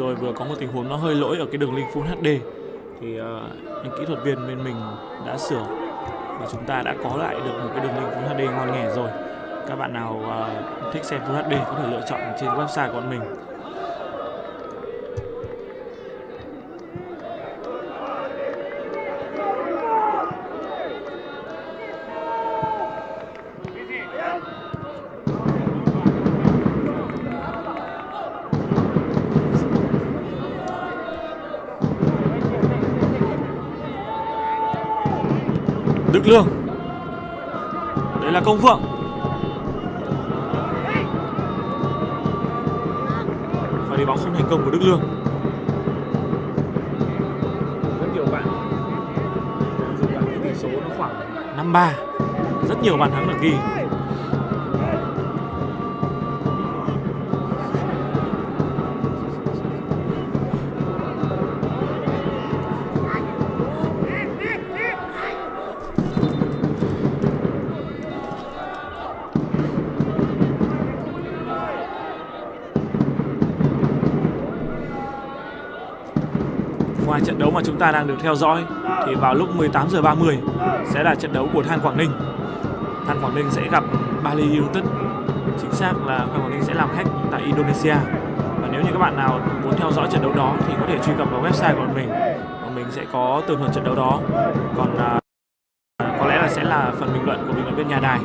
rồi vừa có một tình huống nó hơi lỗi ở cái đường link Full HD thì anh kỹ thuật viên bên mình đã sửa và chúng ta đã có lại được một cái đường link Full HD ngon nghẻ rồi. Các bạn nào thích xem Full HD có thể lựa chọn trên website của bọn mình. Đức Lương. Đây là Công Phượng. Và đi bóng không thành công của Đức Lương. Rất nhiều bạn dự đoán cái tỷ số nó khoảng 5-3. Rất nhiều bàn thắng được ghi. Ngoài trận đấu mà chúng ta đang được theo dõi thì vào lúc 18h30 sẽ là trận đấu của Than Quảng Ninh. Than Quảng Ninh sẽ gặp Bali United. Chính xác là Than Quảng Ninh sẽ làm khách tại Indonesia. Và nếu như các bạn nào muốn theo dõi trận đấu đó thì có thể truy cập vào website của mình và mình sẽ có tường thuật trận đấu đó. Còn có lẽ là sẽ là phần bình luận của bình luận viên nhà đài.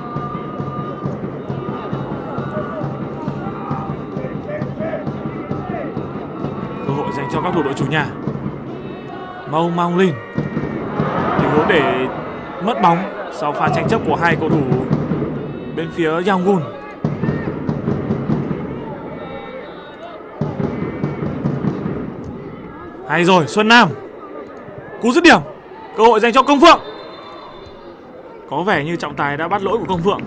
Cơ hội dành cho các thủ đội chủ nhà. Mau Linh. Tình huống để mất bóng sau pha tranh chấp của hai cầu thủ bên phía Yangon. Hay rồi, Xuân Nam. Cú dứt điểm. Cơ hội dành cho Công Phượng. Có vẻ như trọng tài đã bắt lỗi của Công Phượng.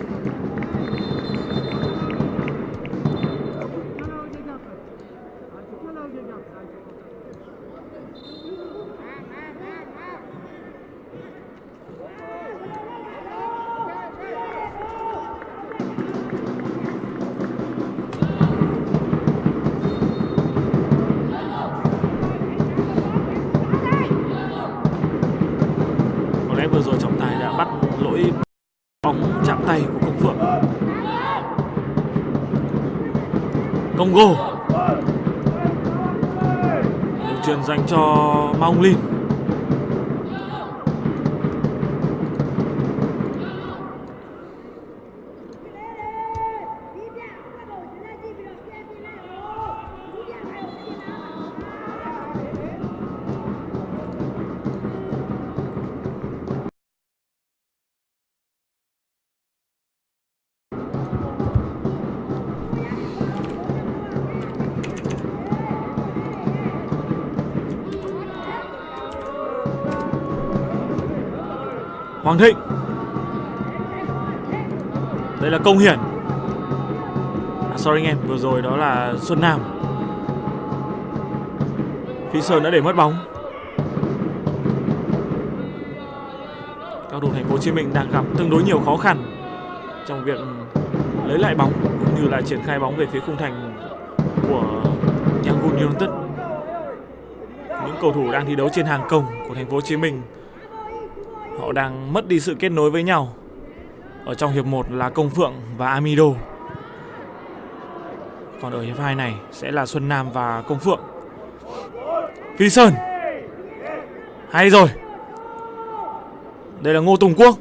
Vừa rồi trọng tài đã bắt lỗi bóng chạm tay của Công Phượng. Congo. Đường chuyền dành cho Maung Lin. Hoàng Thịnh. Đây là Công Hiển. Sorry anh em, vừa rồi đó là Xuân Nam. Phi Sơn đã để mất bóng. Các cầu thủ Thành phố Hồ Chí Minh đang gặp tương đối nhiều khó khăn trong việc lấy lại bóng cũng như là triển khai bóng về phía khung thành của Yangon United. Những cầu thủ đang thi đấu trên hàng công của Thành phố Hồ Chí Minh họ đang mất đi sự kết nối với nhau. Ở trong hiệp 1 là Công Phượng và Amido. Còn ở hiệp 2 này sẽ là Xuân Nam và Công Phượng. Phi Sơn. Hay rồi. Đây là Ngô Tùng Quốc.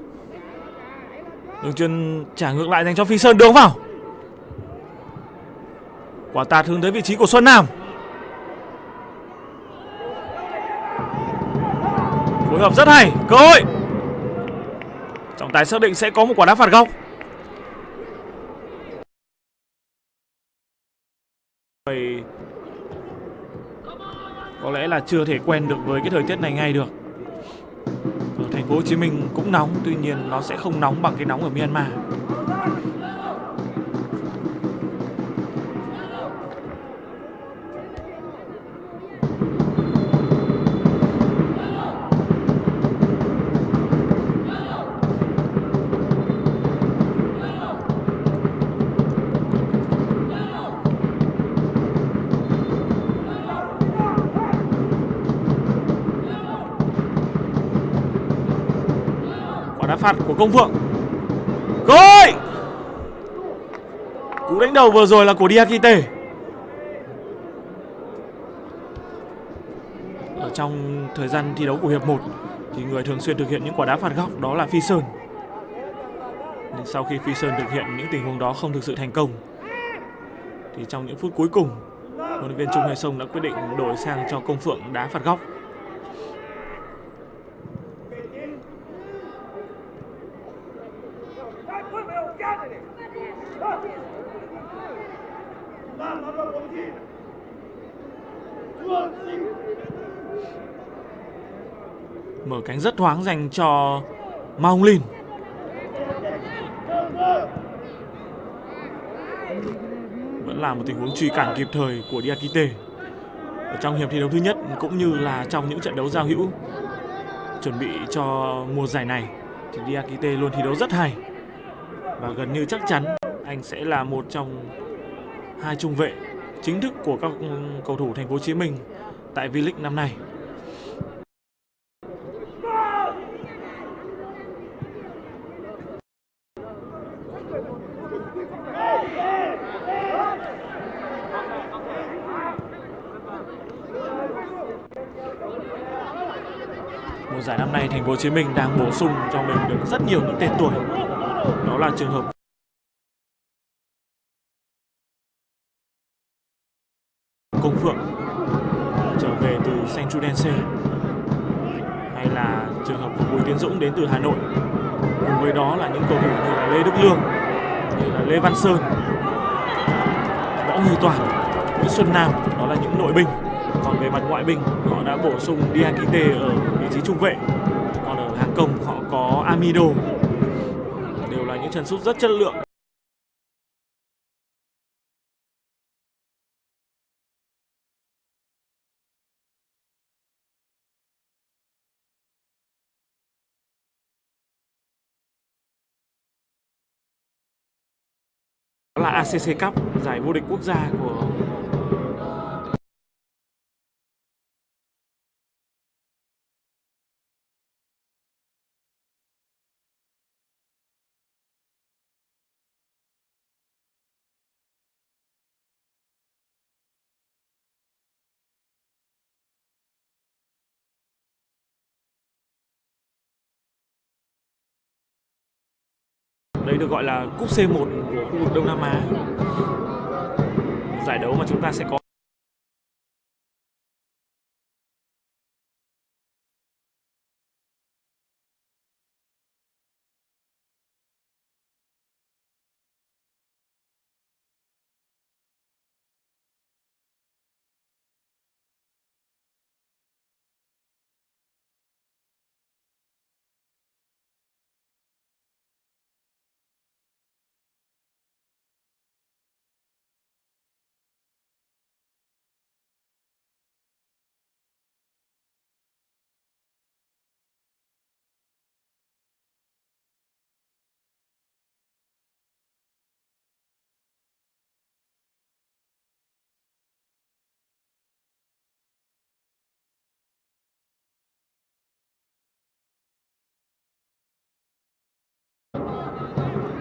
Đường chuyền trả ngược lại dành cho Phi Sơn, đường vào. Quả tạt hướng tới vị trí của Xuân Nam. Phối hợp rất hay. Cơ hội. Trọng tài xác định sẽ có một quả đá phạt góc. Có lẽ là chưa thể quen được với cái thời tiết này ngay được. Ở Thành phố Hồ Chí Minh cũng nóng, tuy nhiên nó sẽ không nóng bằng cái nóng ở Myanmar. đá phạt của Công Phượng. Gol! Cú đánh đầu vừa rồi là của Diakite. Ở trong thời gian thi đấu của hiệp 1 thì người thường xuyên thực hiện những quả đá phạt góc đó là Phi Sơn. Nhưng sau khi Phi Sơn thực hiện những tình huống đó không thực sự thành công thì trong những phút cuối cùng, huấn luyện viên Trung Hải Sông đã quyết định đổi sang cho Công Phượng đá phạt góc. Mở cánh rất thoáng dành cho Ma Hồng Lin. Vẫn là một tình huống truy cản kịp thời của Diakite. Ở trong hiệp thi đấu thứ nhất cũng như là trong những trận đấu giao hữu chuẩn bị cho mùa giải này thì Diakite luôn thi đấu rất hay. Và gần như chắc chắn anh sẽ là một trong hai trung vệ chính thức của các cầu thủ Thành phố Hồ Chí Minh tại V-League năm nay. Mùa giải năm nay Thành phố Hồ Chí Minh đang bổ sung cho mình được rất nhiều những tên tuổi. Đó là trường hợp Công Phượng trở về từ Saint-Tropez, hay là trường hợp của Bùi Tiến Dũng đến từ Hà Nội. Cùng với đó là những cầu thủ như là Lê Đức Lương, như là Lê Văn Sơn, Võ Huy Toàn, Nguyễn Xuân Nam, đó là những nội binh. Còn về mặt ngoại binh, họ đã bổ sung Diakite ở vị trí trung vệ. Còn ở hàng công họ có Amido. Đều là những chân sút rất chất lượng. Đó là ACC Cup, giải vô địch quốc gia của đấy được gọi là cúp C1 của khu vực Đông Nam Á. Giải đấu mà chúng ta sẽ có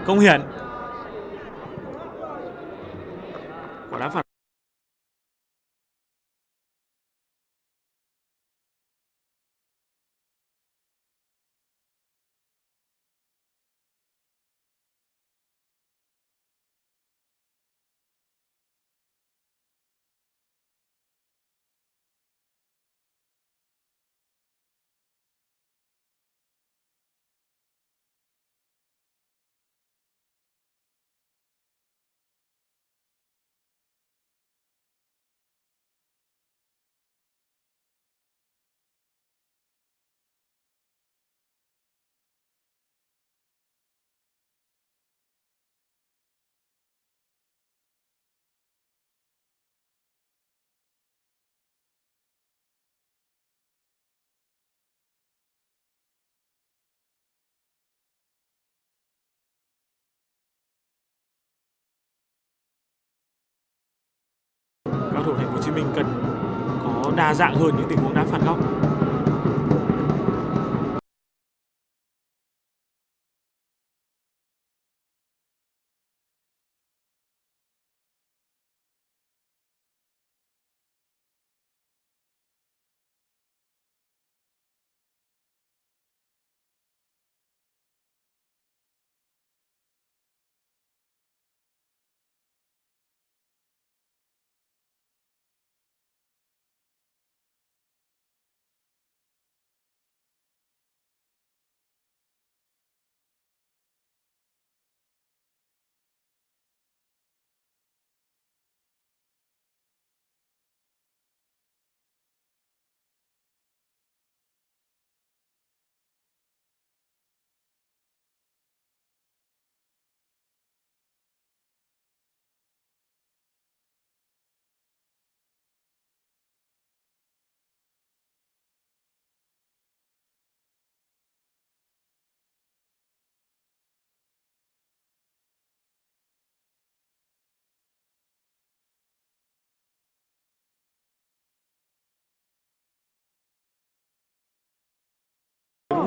Công Hiển. Quả đá phạt cao thủ Thành phố Hồ Chí Minh cần có đa dạng hơn những tình huống đá phạt góc.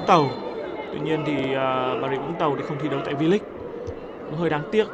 Vũng Tàu. Tuy nhiên thì Bà Rịa Vũng Tàu thì không thi đấu tại V-League, cũng hơi đáng tiếc.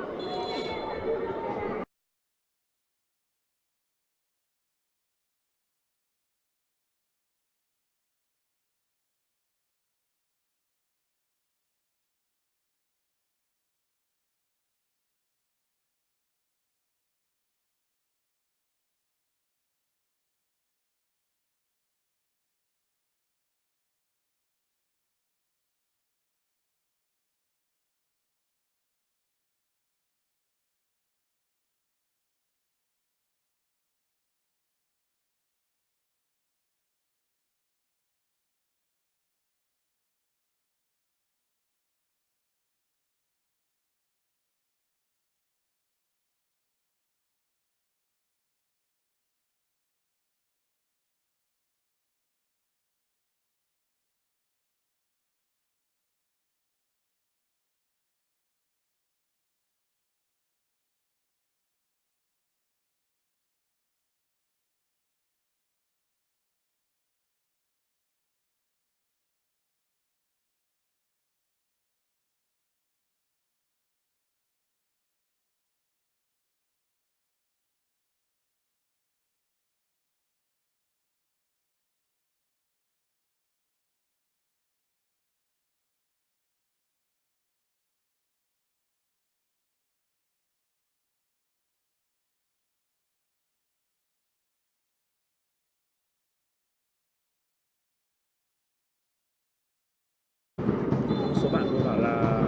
Số bạn vừa bảo là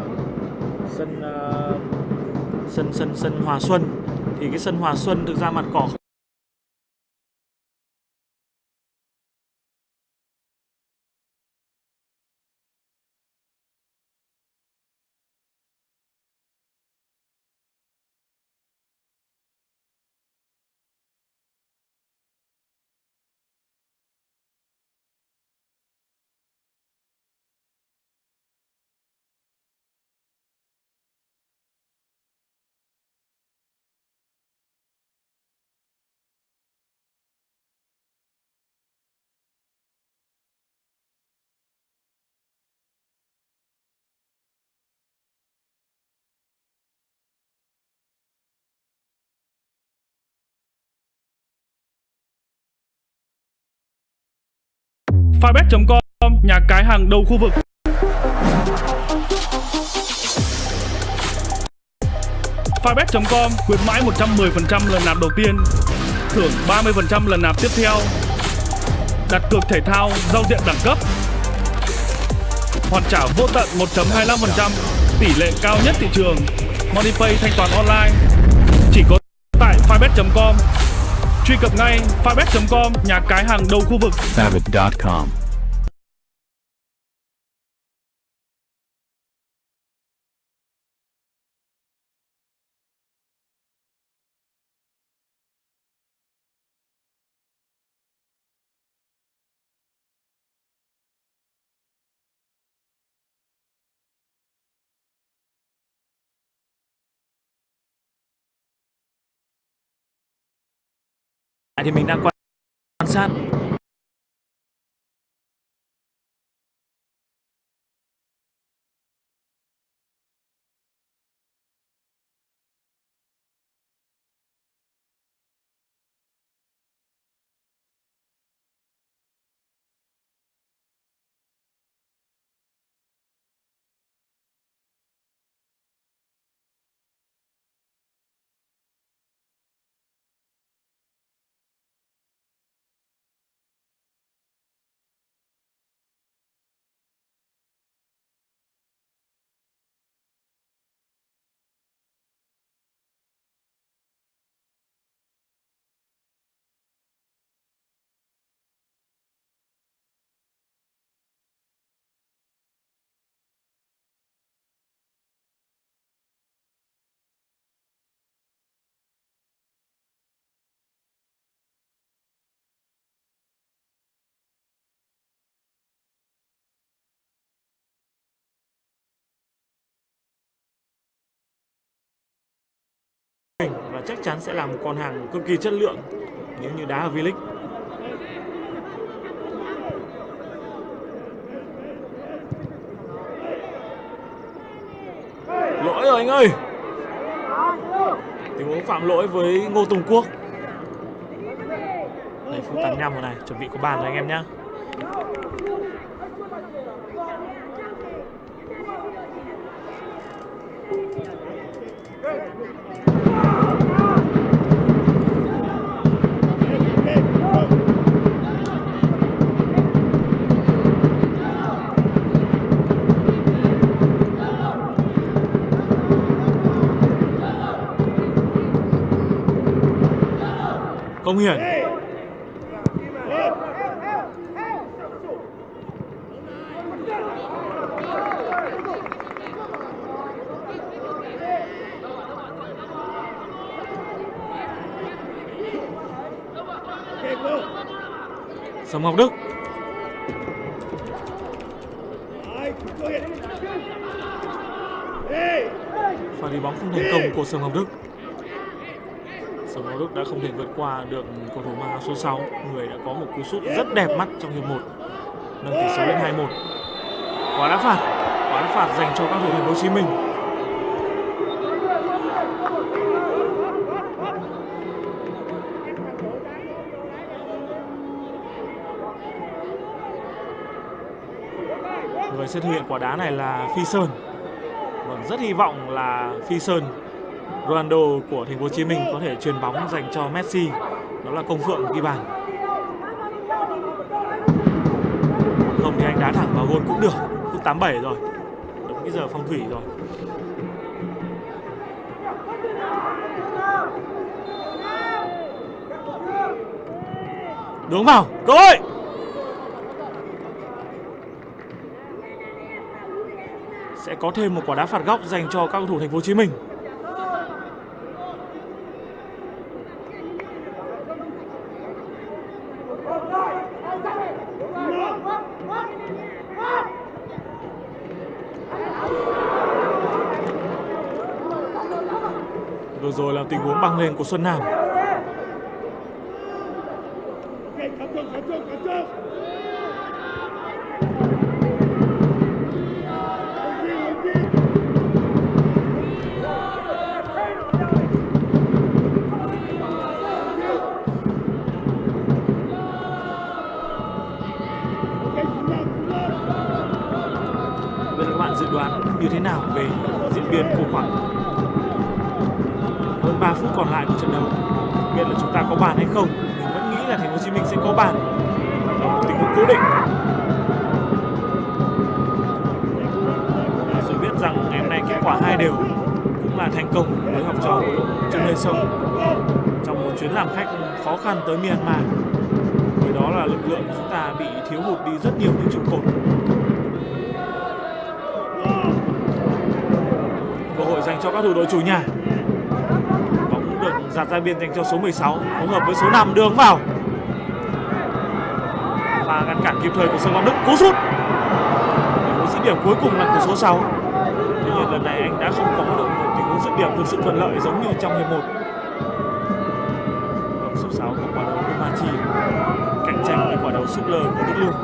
sân Hòa Xuân, thì cái sân Hòa Xuân thực ra mặt cỏ Fibet.com, nhà cái hàng đầu khu vực. Fibet.com khuyến mãi 110% lần nạp đầu tiên, thưởng 30% lần nạp tiếp theo. Đặt cược thể thao, giao diện đẳng cấp. Hoàn trả vô tận 1.25%, tỷ lệ cao nhất thị trường. MoneyPay thanh toán online. Chỉ có tại Fibet.com. Truy cập ngay Fibet.com, nhà cái hàng đầu khu vực. Fibet.com. thì mình đang quan sát. Và chắc chắn sẽ là một con hàng cực kỳ chất lượng nếu như đá ở V-League. Lỗi rồi anh ơi. Tình huống phạm lỗi với Ngô Tùng Quốc. Đây phút 85 rồi này, chuẩn bị có bàn rồi anh em nhá. Công Hiển. Sầm Ngọc Đức. Pha đi bóng không thành công của Sầm Ngọc Đức. Sầm Ngọc Đức đã không thể vượt qua được cầu thủ mang áo số 6. Người đã có một cú sút rất đẹp mắt trong hiệp 1, nâng tỷ số lên 2-1. Quả đá phạt dành cho các thủ Thành phố Hồ Chí Minh. Người sẽ thực hiện quả đá này là Phi Sơn. Vâng, rất hy vọng là Phi Sơn, Ronaldo của Thành phố Hồ Chí Minh có thể chuyền bóng dành cho Messi. Đó là Công Phượng ghi bàn. Không thì anh đá thẳng vào gôn cũng được. Phút 87 rồi. Đúng cái giờ phong thủy rồi. Đúng vào. Cơ hội. Sẽ có thêm một quả đá phạt góc dành cho các cầu thủ Thành phố Hồ Chí Minh. Vừa rồi là tình huống băng lên của Xuân Nam. Bây giờ các bạn dự đoán như thế nào về diễn biến của Quảng? Hơn 3 phút còn lại của trận đấu, biết là chúng ta có bàn hay không, mình vẫn nghĩ là Thành phố Hồ Chí Minh sẽ có bàn. Đó là một tình huống cố định. Rồi biết rằng ngày hôm nay kết quả 2 đều cũng là thành công với học trò của Trương Lê Sông trong một chuyến làm khách khó khăn tới Myanmar. Với đó là lực lượng của chúng ta bị thiếu hụt đi rất nhiều những trụ cột. Cơ hội dành cho các thủ đội chủ nhà. Bóng được dạt ra biên dành cho số 16, phối hợp với số 5 đường vào. Và ngăn cản kịp thời của Sông Ngọc Đức, cú sút. Tình huống dứt điểm cuối cùng là của số 6. Tuy nhiên lần này anh đã không có được một tình huống dứt điểm thực sự thuận lợi giống như trong hiệp 1. Số 6 có quả đấu của Ma Chi, cạnh tranh với quả đấu sút lơ của Đức Lương.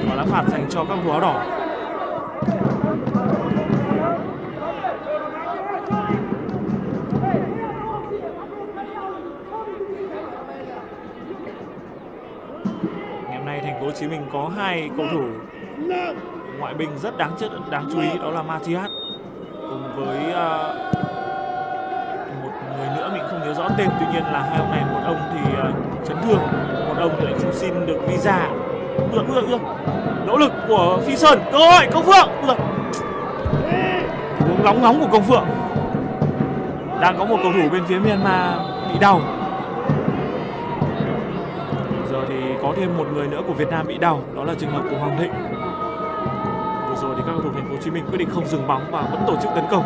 Quả đá phạt dành cho các cầu thủ áo đỏ. Thành phố Hồ Chí Minh có 2 cầu thủ ngoại binh rất đáng chú ý, đó là Matias cùng với một người nữa mình không nhớ rõ tên. Tuy nhiên là hai ông này, một ông thì chấn thương, một ông thì lại không xin được visa. Nỗ lực của Phi Sơn, cơ hội Công Phượng. Cũng lóng ngóng của Công Phượng. Đang có một cầu thủ bên phía Myanmar bị đau. Giờ thì có thêm một người nữa của Việt Nam bị đau, đó là trường hợp của Hoàng Thịnh. Vừa rồi thì các cầu thủ Thành phố Hồ Chí Minh quyết định không dừng bóng và vẫn tổ chức tấn công.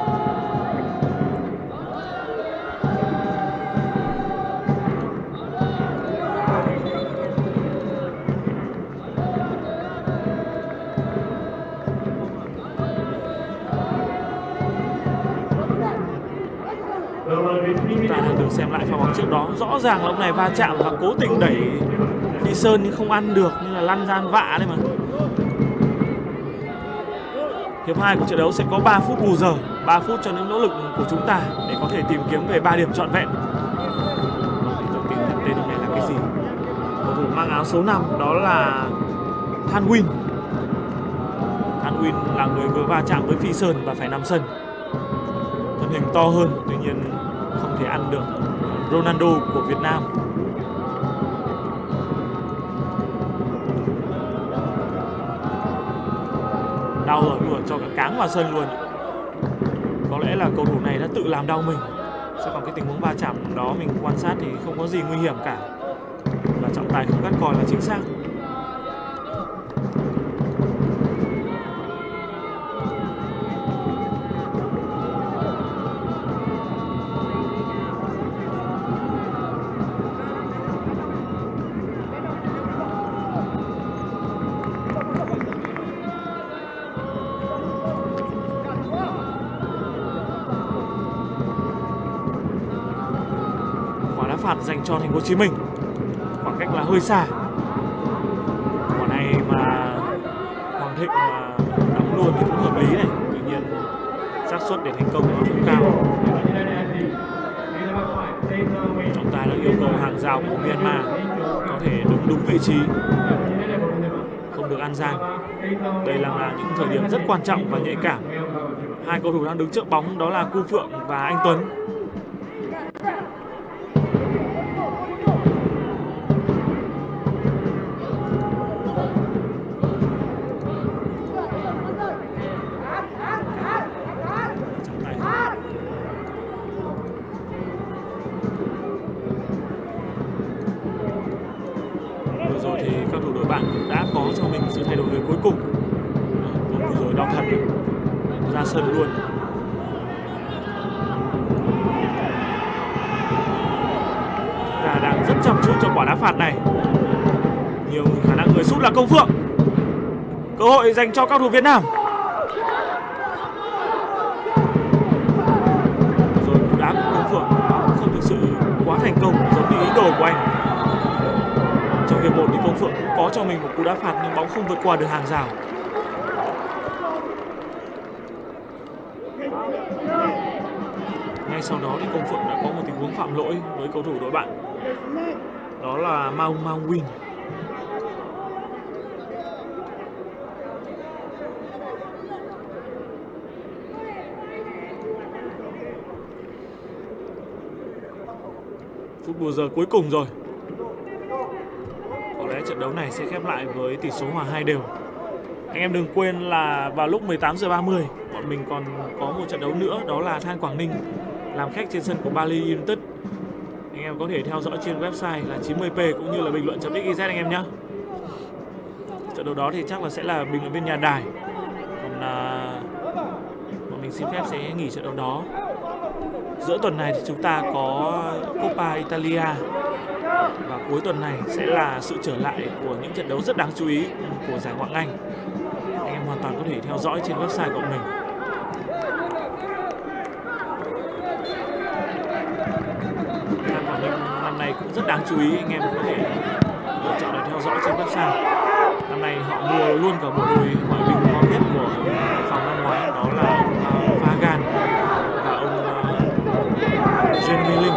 Chúng ta đang được xem lại pha bóng trước đó. Rõ ràng là ông này va chạm và cố tình đẩy Phi Sơn nhưng không ăn được, nên là lăn ra ăn vạ đấy mà. Hiệp 2 của trận đấu sẽ có 3 phút bù giờ, 3 phút cho những nỗ lực của chúng ta để có thể tìm kiếm về 3 điểm trọn vẹn. Để tôi tìm nhận tên ông này là cái gì? Cầu thủ mang áo số 5 đó là Than Win. Than Win là người vừa va chạm với Phi Sơn và phải nằm sân. Thân hình to hơn, tuy nhiên không thể ăn được Ronaldo của Việt Nam. Đau rồi, vừa cho cả cáng vào sân luôn. Có lẽ là cầu thủ này đã tự làm đau mình. Sẽ còn cái tình huống va chạm đó mình quan sát thì không có gì nguy hiểm cả, và trọng tài không cắt còi là chính xác. Phạt dành cho Thành phố Hồ Chí Minh, khoảng cách là hơi xa. Quả này mà Hoàng Thịnh mà đóng luôn thì cũng hợp lý này, tuy nhiên xác suất để thành công nó không cao. Trọng tài đã yêu cầu hàng rào của Myanmar có thể đứng đúng vị trí, không được ăn gian. Đây là những thời điểm rất quan trọng và nhạy cảm. Hai cầu thủ đang đứng trước bóng đó là Cu Phượng và anh Tuấn. Rồi thì các thủ đội bạn cũng đã có cho mình sự thay đổi người cuối cùng. Vừa rồi đau thật ra sân luôn. Ta đang rất chăm chút cho quả đá phạt này. Nhiều khả năng người sút là Công Phượng. Cơ hội dành cho các thủ Việt Nam. Rồi cú đá của Công Phượng không thực sự quá thành công giống như ý đồ của anh. Trong hiệp 1 thì Công Phượng cũng có cho mình một cú đá phạt nhưng bóng không vượt qua được hàng rào. Ngay sau đó thì Công Phượng đã có một tình huống phạm lỗi với cầu thủ đội bạn. Đó là Mau Win. Phút bù giờ cuối cùng rồi. Có lẽ trận đấu này sẽ khép lại với tỷ số hòa 2 đều. Anh em đừng quên là vào lúc 18h30 bọn mình còn có một trận đấu nữa, đó là Than Quảng Ninh làm khách trên sân của Bali United. Anh em có thể theo dõi trên website là 90p cũng như là bình luận.xyz anh em nhé. Trận đấu đó thì chắc là sẽ là bình luận viên nhà đài. Còn bọn mình xin phép sẽ nghỉ trận đấu đó. Giữa tuần này thì chúng ta có Coppa Italia. Và cuối tuần này sẽ là sự trở lại của những trận đấu rất đáng chú ý của giải Ngoại hạng Anh. Anh em hoàn toàn có thể theo dõi trên website của mình. Than Quảng Ninh năm nay cũng rất đáng chú ý, anh em có thể lựa chọn để theo dõi trên website. Năm nay họ mua luôn cả bộ đôi ngoại binh ngon nhất của phòng năm ngoái, đó là ông Fagan và ông Jeremy Linh.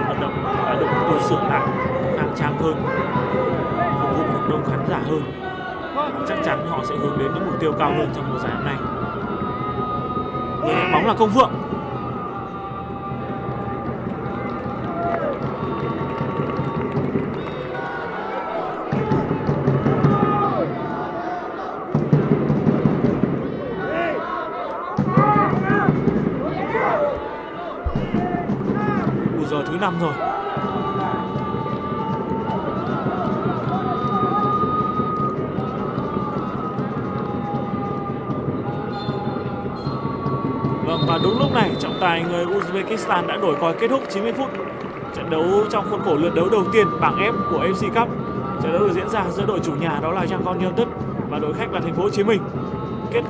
Vận động đã được tu sửa lại khang trang hơn, phục vụ được đông khán giả hơn. Chắc chắn họ sẽ hướng đến những mục tiêu cao hơn trong mùa giải năm nay. Bóng là Công Phượng. Giờ thứ 5 rồi. Vâng, và đúng lúc này trọng tài người Uzbekistan đã đổi còi kết thúc 90 phút trận đấu trong khuôn khổ lượt đấu đầu tiên bảng F của AFC Cup. Trận đấu được diễn ra giữa đội chủ nhà đó là Yangon United và và đội khách là Thành phố Hồ Chí Minh. Kết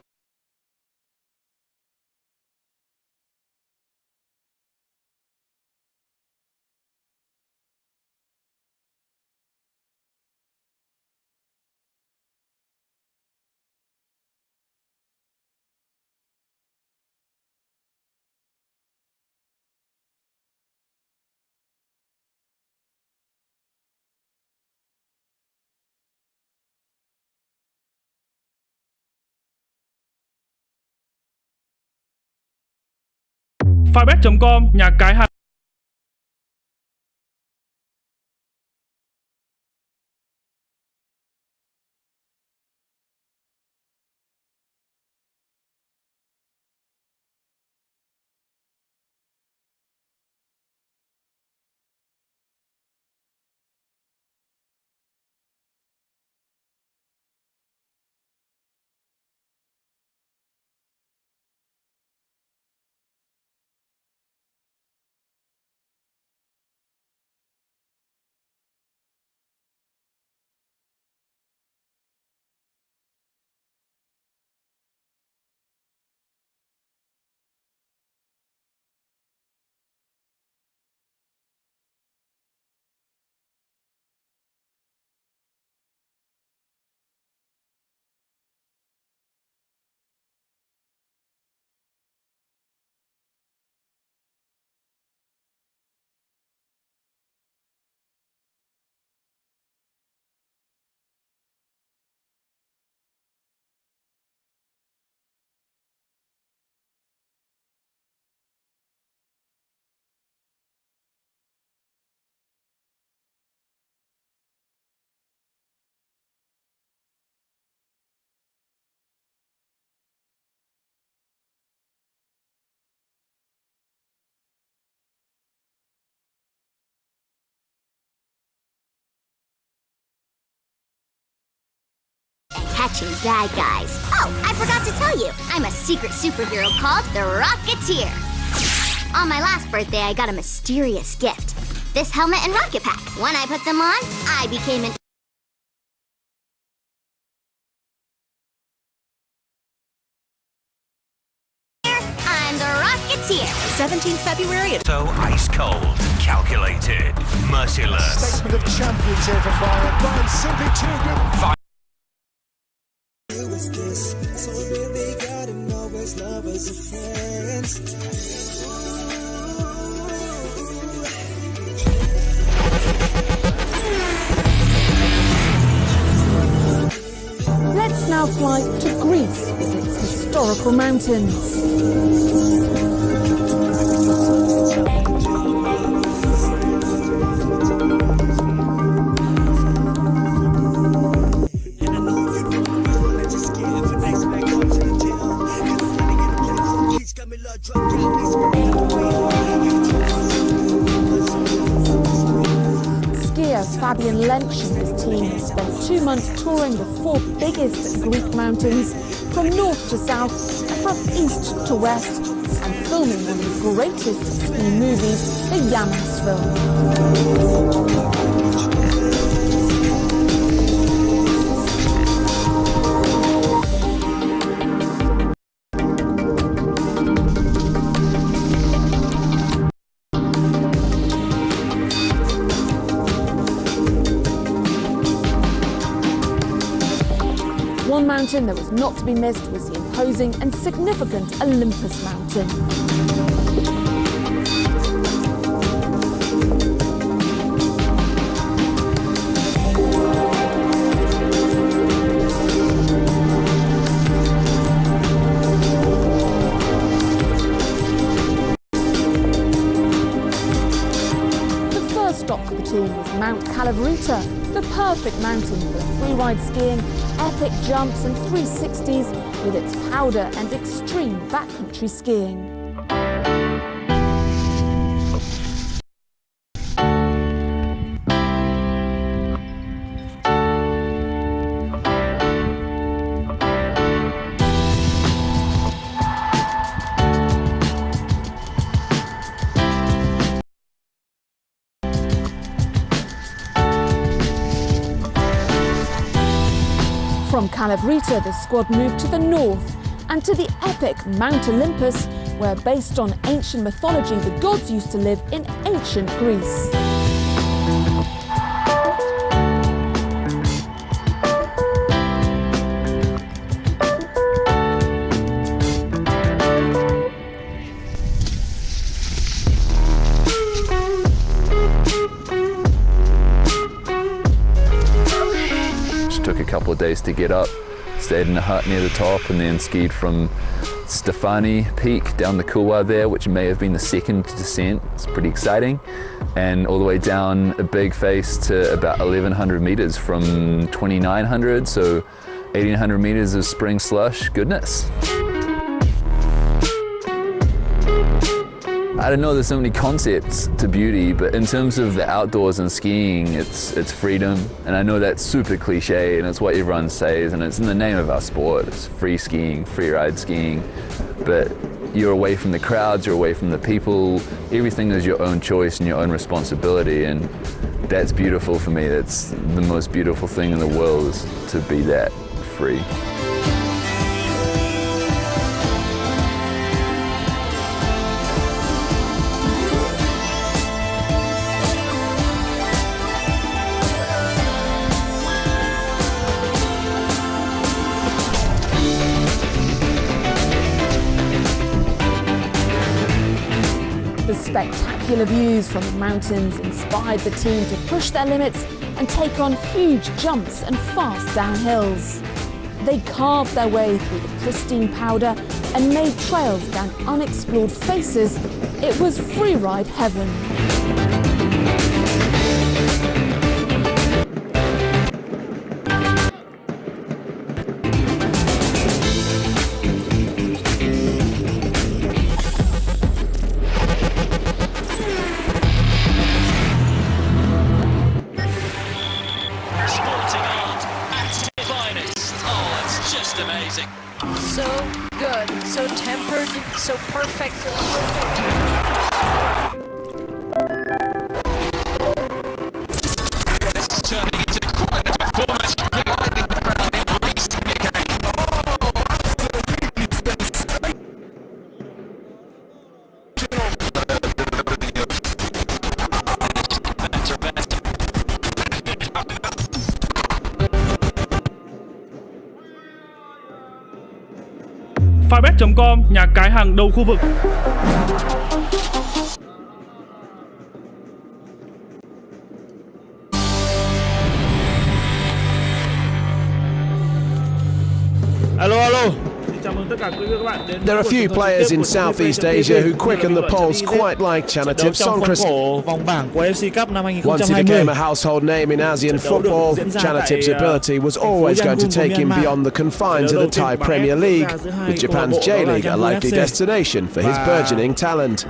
Firebet.com, nhà cái hàng Catching bad guys. Oh, I forgot to tell you, I'm a secret superhero called the Rocketeer. On my last birthday, I got a mysterious gift. This helmet and rocket pack. When I put them on, I became an... I'm the Rocketeer. 17th February. So ice cold, calculated, merciless. Statement of champions here for Bayern. Bayern simply too good. Let's now fly to Greece with its historical mountains. Fabian Lench and his team have spent 2 months touring the 4 biggest Greek mountains from north to south, from east to west, and filming one of the greatest ski movies, the Yamas film. One mountain that was not to be missed was the imposing and significant Olympus Mountain. The first stop for the team was Mount Calavruta, the perfect mountain for freeride skiing, epic jumps and 360s with its powder and extreme backcountry skiing. From Calavrita, the squad moved to the north and to the epic Mount Olympus, where based on ancient mythology, the gods used to live in ancient Greece. Took a couple of days to get up, stayed in a hut near the top, and then skied from Stefani Peak down the couloir there, which may have been the second descent. It's pretty exciting. And all the way down a big face to about 1,100 meters from 2,900, so 1,800 meters of spring slush. Goodness. I don't know, there's so many concepts to beauty, but in terms of the outdoors and skiing, it's freedom. And I know that's super cliche and it's what everyone says, and it's in the name of our sport. It's free skiing, free ride skiing. But you're away from the crowds, you're away from the people. Everything is your own choice and your own responsibility, and that's beautiful for me. That's the most beautiful thing in the world, is to be that free. The spectacular views from the mountains inspired the team to push their limits and take on huge jumps and fast downhills. They carved their way through the pristine powder and made trails down unexplored faces. It was freeride heaven. So good, so tempered, so perfect. This is turning into quite a performance. Reminding the crowd it brings to me again. Firebet.com, nhà cái hàng đầu khu vực. Alo alo. Xin chào mừng tất cả quý vị và các bạn đến. There are a few players in Southeast Asia who quicken the pulse quite like Chanativ Songkris. Vòng bảng của AFC Cup năm 2020. Once he became a household name in ASEAN football, Chanativ's ability was always going to take him beyond the confines of the Thai Premier League, with Japan's J-League a likely destination for his burgeoning talent.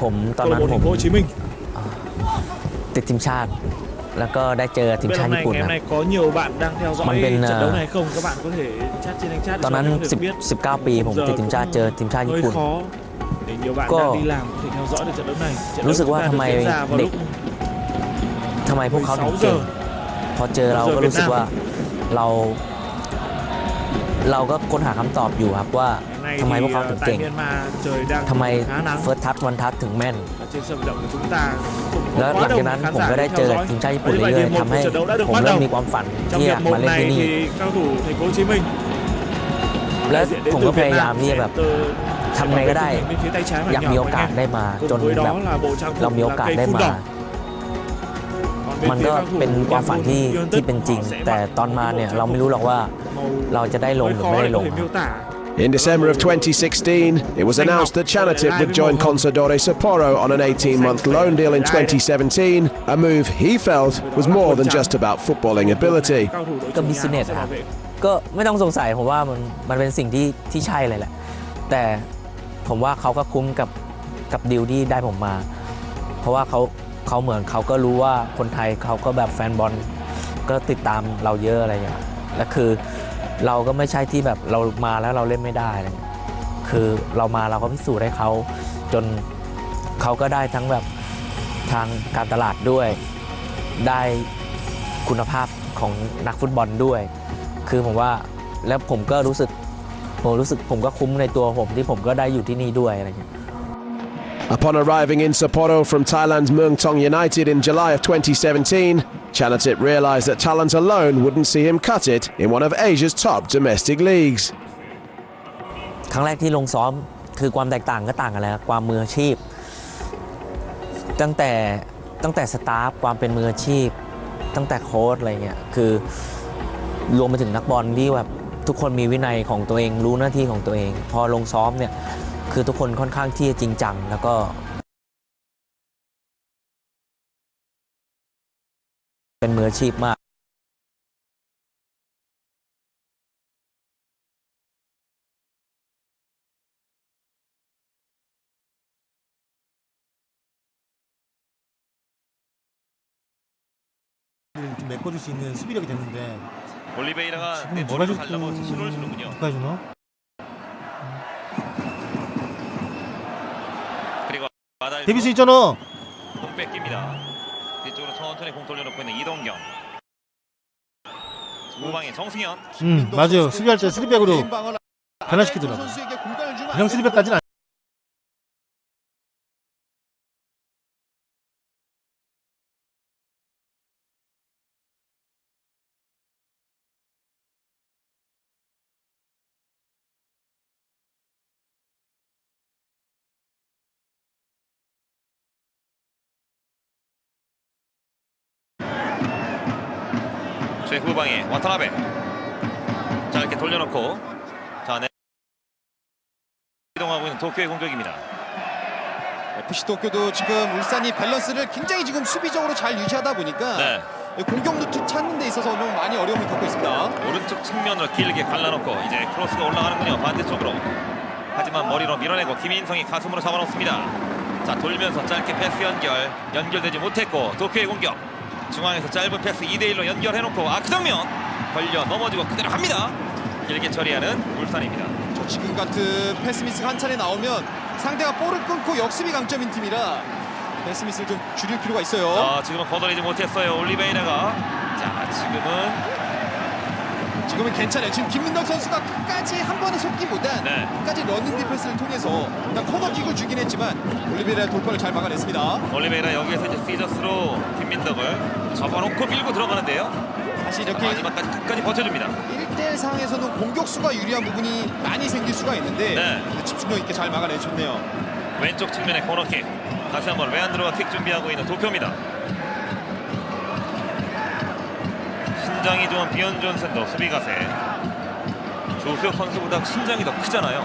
ผมตอนนั้นผมติดทีมชาติแล้วก็ได้เจอทีมชาติญี่ปุ่นนะ có nhiều bạn đang theo dõi มันเป็น trận đấu này không? Các bạn có thể chat trên anh chat ตอนนั้น19 ปีผมติดทีมชาติเจอทีมชาติญี่ปุ่น nhiều bạn đang đi làm có thể theo dõi được trận đấu này. รู้สึกว่าทำไมเด็กทำไมพวกเขาถึงเก่งพอเจอเราก็รู้สึกว่าเราก็ค้นหาคำตอบอยู่ครับว่าทำไมพวกเขาถึงเก่งทำไมเฟิร์สทัชวันทัชถึงแม่นแล้วหลังจากนั้นผมก็ได้เจอทีมชาติญี่ปุ่นเรื่อยๆทำให้ผมเริ่มมีความฝันที่อยากมาเล่นที่นี่และผมก็พยายามที่จะแบบทำไงก็ได้อยากมีโอกาสได้มาจนแบบเรามีโอกาสได้มามันก็เป็นความฝันที่เป็นจริงแต่ตอนมาเนี่ยเราไม่รู้หรอกว่าเราจะได้ลงหรือไม่ได้ลง In December of 2016, it was announced that Chanativ would join Consadole Sapporo on an 18-month loan deal in 2017, a move he felt was more than just about footballing ability. ก็บิสเนสครับก็ไม่ต้องสงสัยผมว่ามันเป็นสิ่งที่ใช่เลยแหละแต่ผมว่าเขาก็คุ้มกับดีลที่ได้ผมมาเพราะว่าเขาเหมือนเขาก็รู้ว่าคนไทยเขาก็แบบแฟนบอลก็ติดตามเราเยอะอะไรอย่างเงี้ยและคือเราก็ไม่ใช่ที่แบบเรามาแล้วเราเล่นไม่ได้อะไรเงี้ยคือเรามาเราก็พิสูจน์ให้เขาจนเขาก็ได้ทั้งแบบทางการตลาดด้วยได้คุณภาพ ของนักฟุตบอลด้วยคือผมว่าแล้วผมก็รู้สึกผมก็คุ้มในตัวผมที่ผมก็ได้อยู่ที่นี่ด้วยอะไรเงี้ย Upon arriving in Sapporo from Thailand's Muang Thong United in July of 2017, Chanatip realised that talent alone wouldn't see him cut it in one of Asia's top domestic leagues. ครั้งแรกที่ลงซ้อมคือความแตกต่างก็ต่างกันแล้วความมืออาชีพตั้งแต่สตาฟความเป็นมืออาชีพตั้งแต่โค้ชอะไรเงี้ยคือรวมไปถึงนักบอลที่แบบทุกคนมีวินัยของตัวเองรู้หน้าที่ของตัวเองพอลงซ้อมเนี่ยคือทุกคนค่อนข้างที่จะจริงจังแล้วก็เป็นมืออาชีพมาก 좀 메꿔줄 수 있는 수비력이 됐는데 올리베이라가 지금 내 누가 머리로 줬- 가려고 신호를 주는군요. 누가 해주나? 그리고 마다일 데뷔스 있잖아. 공 뺏깁니다. 뒤쪽으로 천천히 공 돌려놓고 있는 이동경. 후방에 정승현. 맞아요. 수비할 때 3백으로 변화시키더라고. 그냥 3백까지는 아니. 최후방에 와타나베. 자 이렇게 돌려놓고 자 이동하고 있는 도쿄의 공격입니다. FC 도쿄도 지금 울산이 밸런스를 굉장히 지금 수비적으로 잘 유지하다 보니까 네. 공격 루트 찾는 데 있어서 좀 많이 어려움을 겪고 있습니다. 오른쪽 측면으로 길게 갈라놓고 이제 크로스가 올라가는군요. 반대쪽으로. 하지만 머리로 밀어내고 김인성이 가슴으로 잡아놓습니다. 자 돌면서 짧게 패스 연결되지 못했고 도쿄의 공격. 중앙에서 짧은 패스 2대1로 연결해놓고 그 장면 걸려 넘어지고 그대로 갑니다. 길게 처리하는 울산입니다. 지금 같은 패스 미스가 한 차례 나오면 상대가 볼을 끊고 역습이 강점인 팀이라 패스 미스를 좀 줄일 필요가 있어요. 자 지금은 걷어내지 못했어요. 올리베이라가. 자 지금은 괜찮아요. 지금 김민덕 선수가 끝까지 한 번에 속기보단 네. 끝까지 러닝 디펜스를 통해서 일단 코너킥을 주긴 했지만 올리베이라의 돌파를 잘 막아냈습니다. 올리베이라 여기에서 이제 시저스로 김민덕을 접어놓고 밀고 들어가는데요. 사실 이렇게 마지막까지 끝까지 버텨줍니다. 1대1 상황에서는 공격수가 유리한 부분이 많이 생길 수가 있는데 네. 집중력 있게 잘 막아내줬네요. 왼쪽 측면의 코너킥. 다시 한번 레안드로가 킥 준비하고 있는 도쿄입니다. 신장이 좋은 비언 존슨도 수비 가세. 조수혁 선수보다 신장이 더 크잖아요.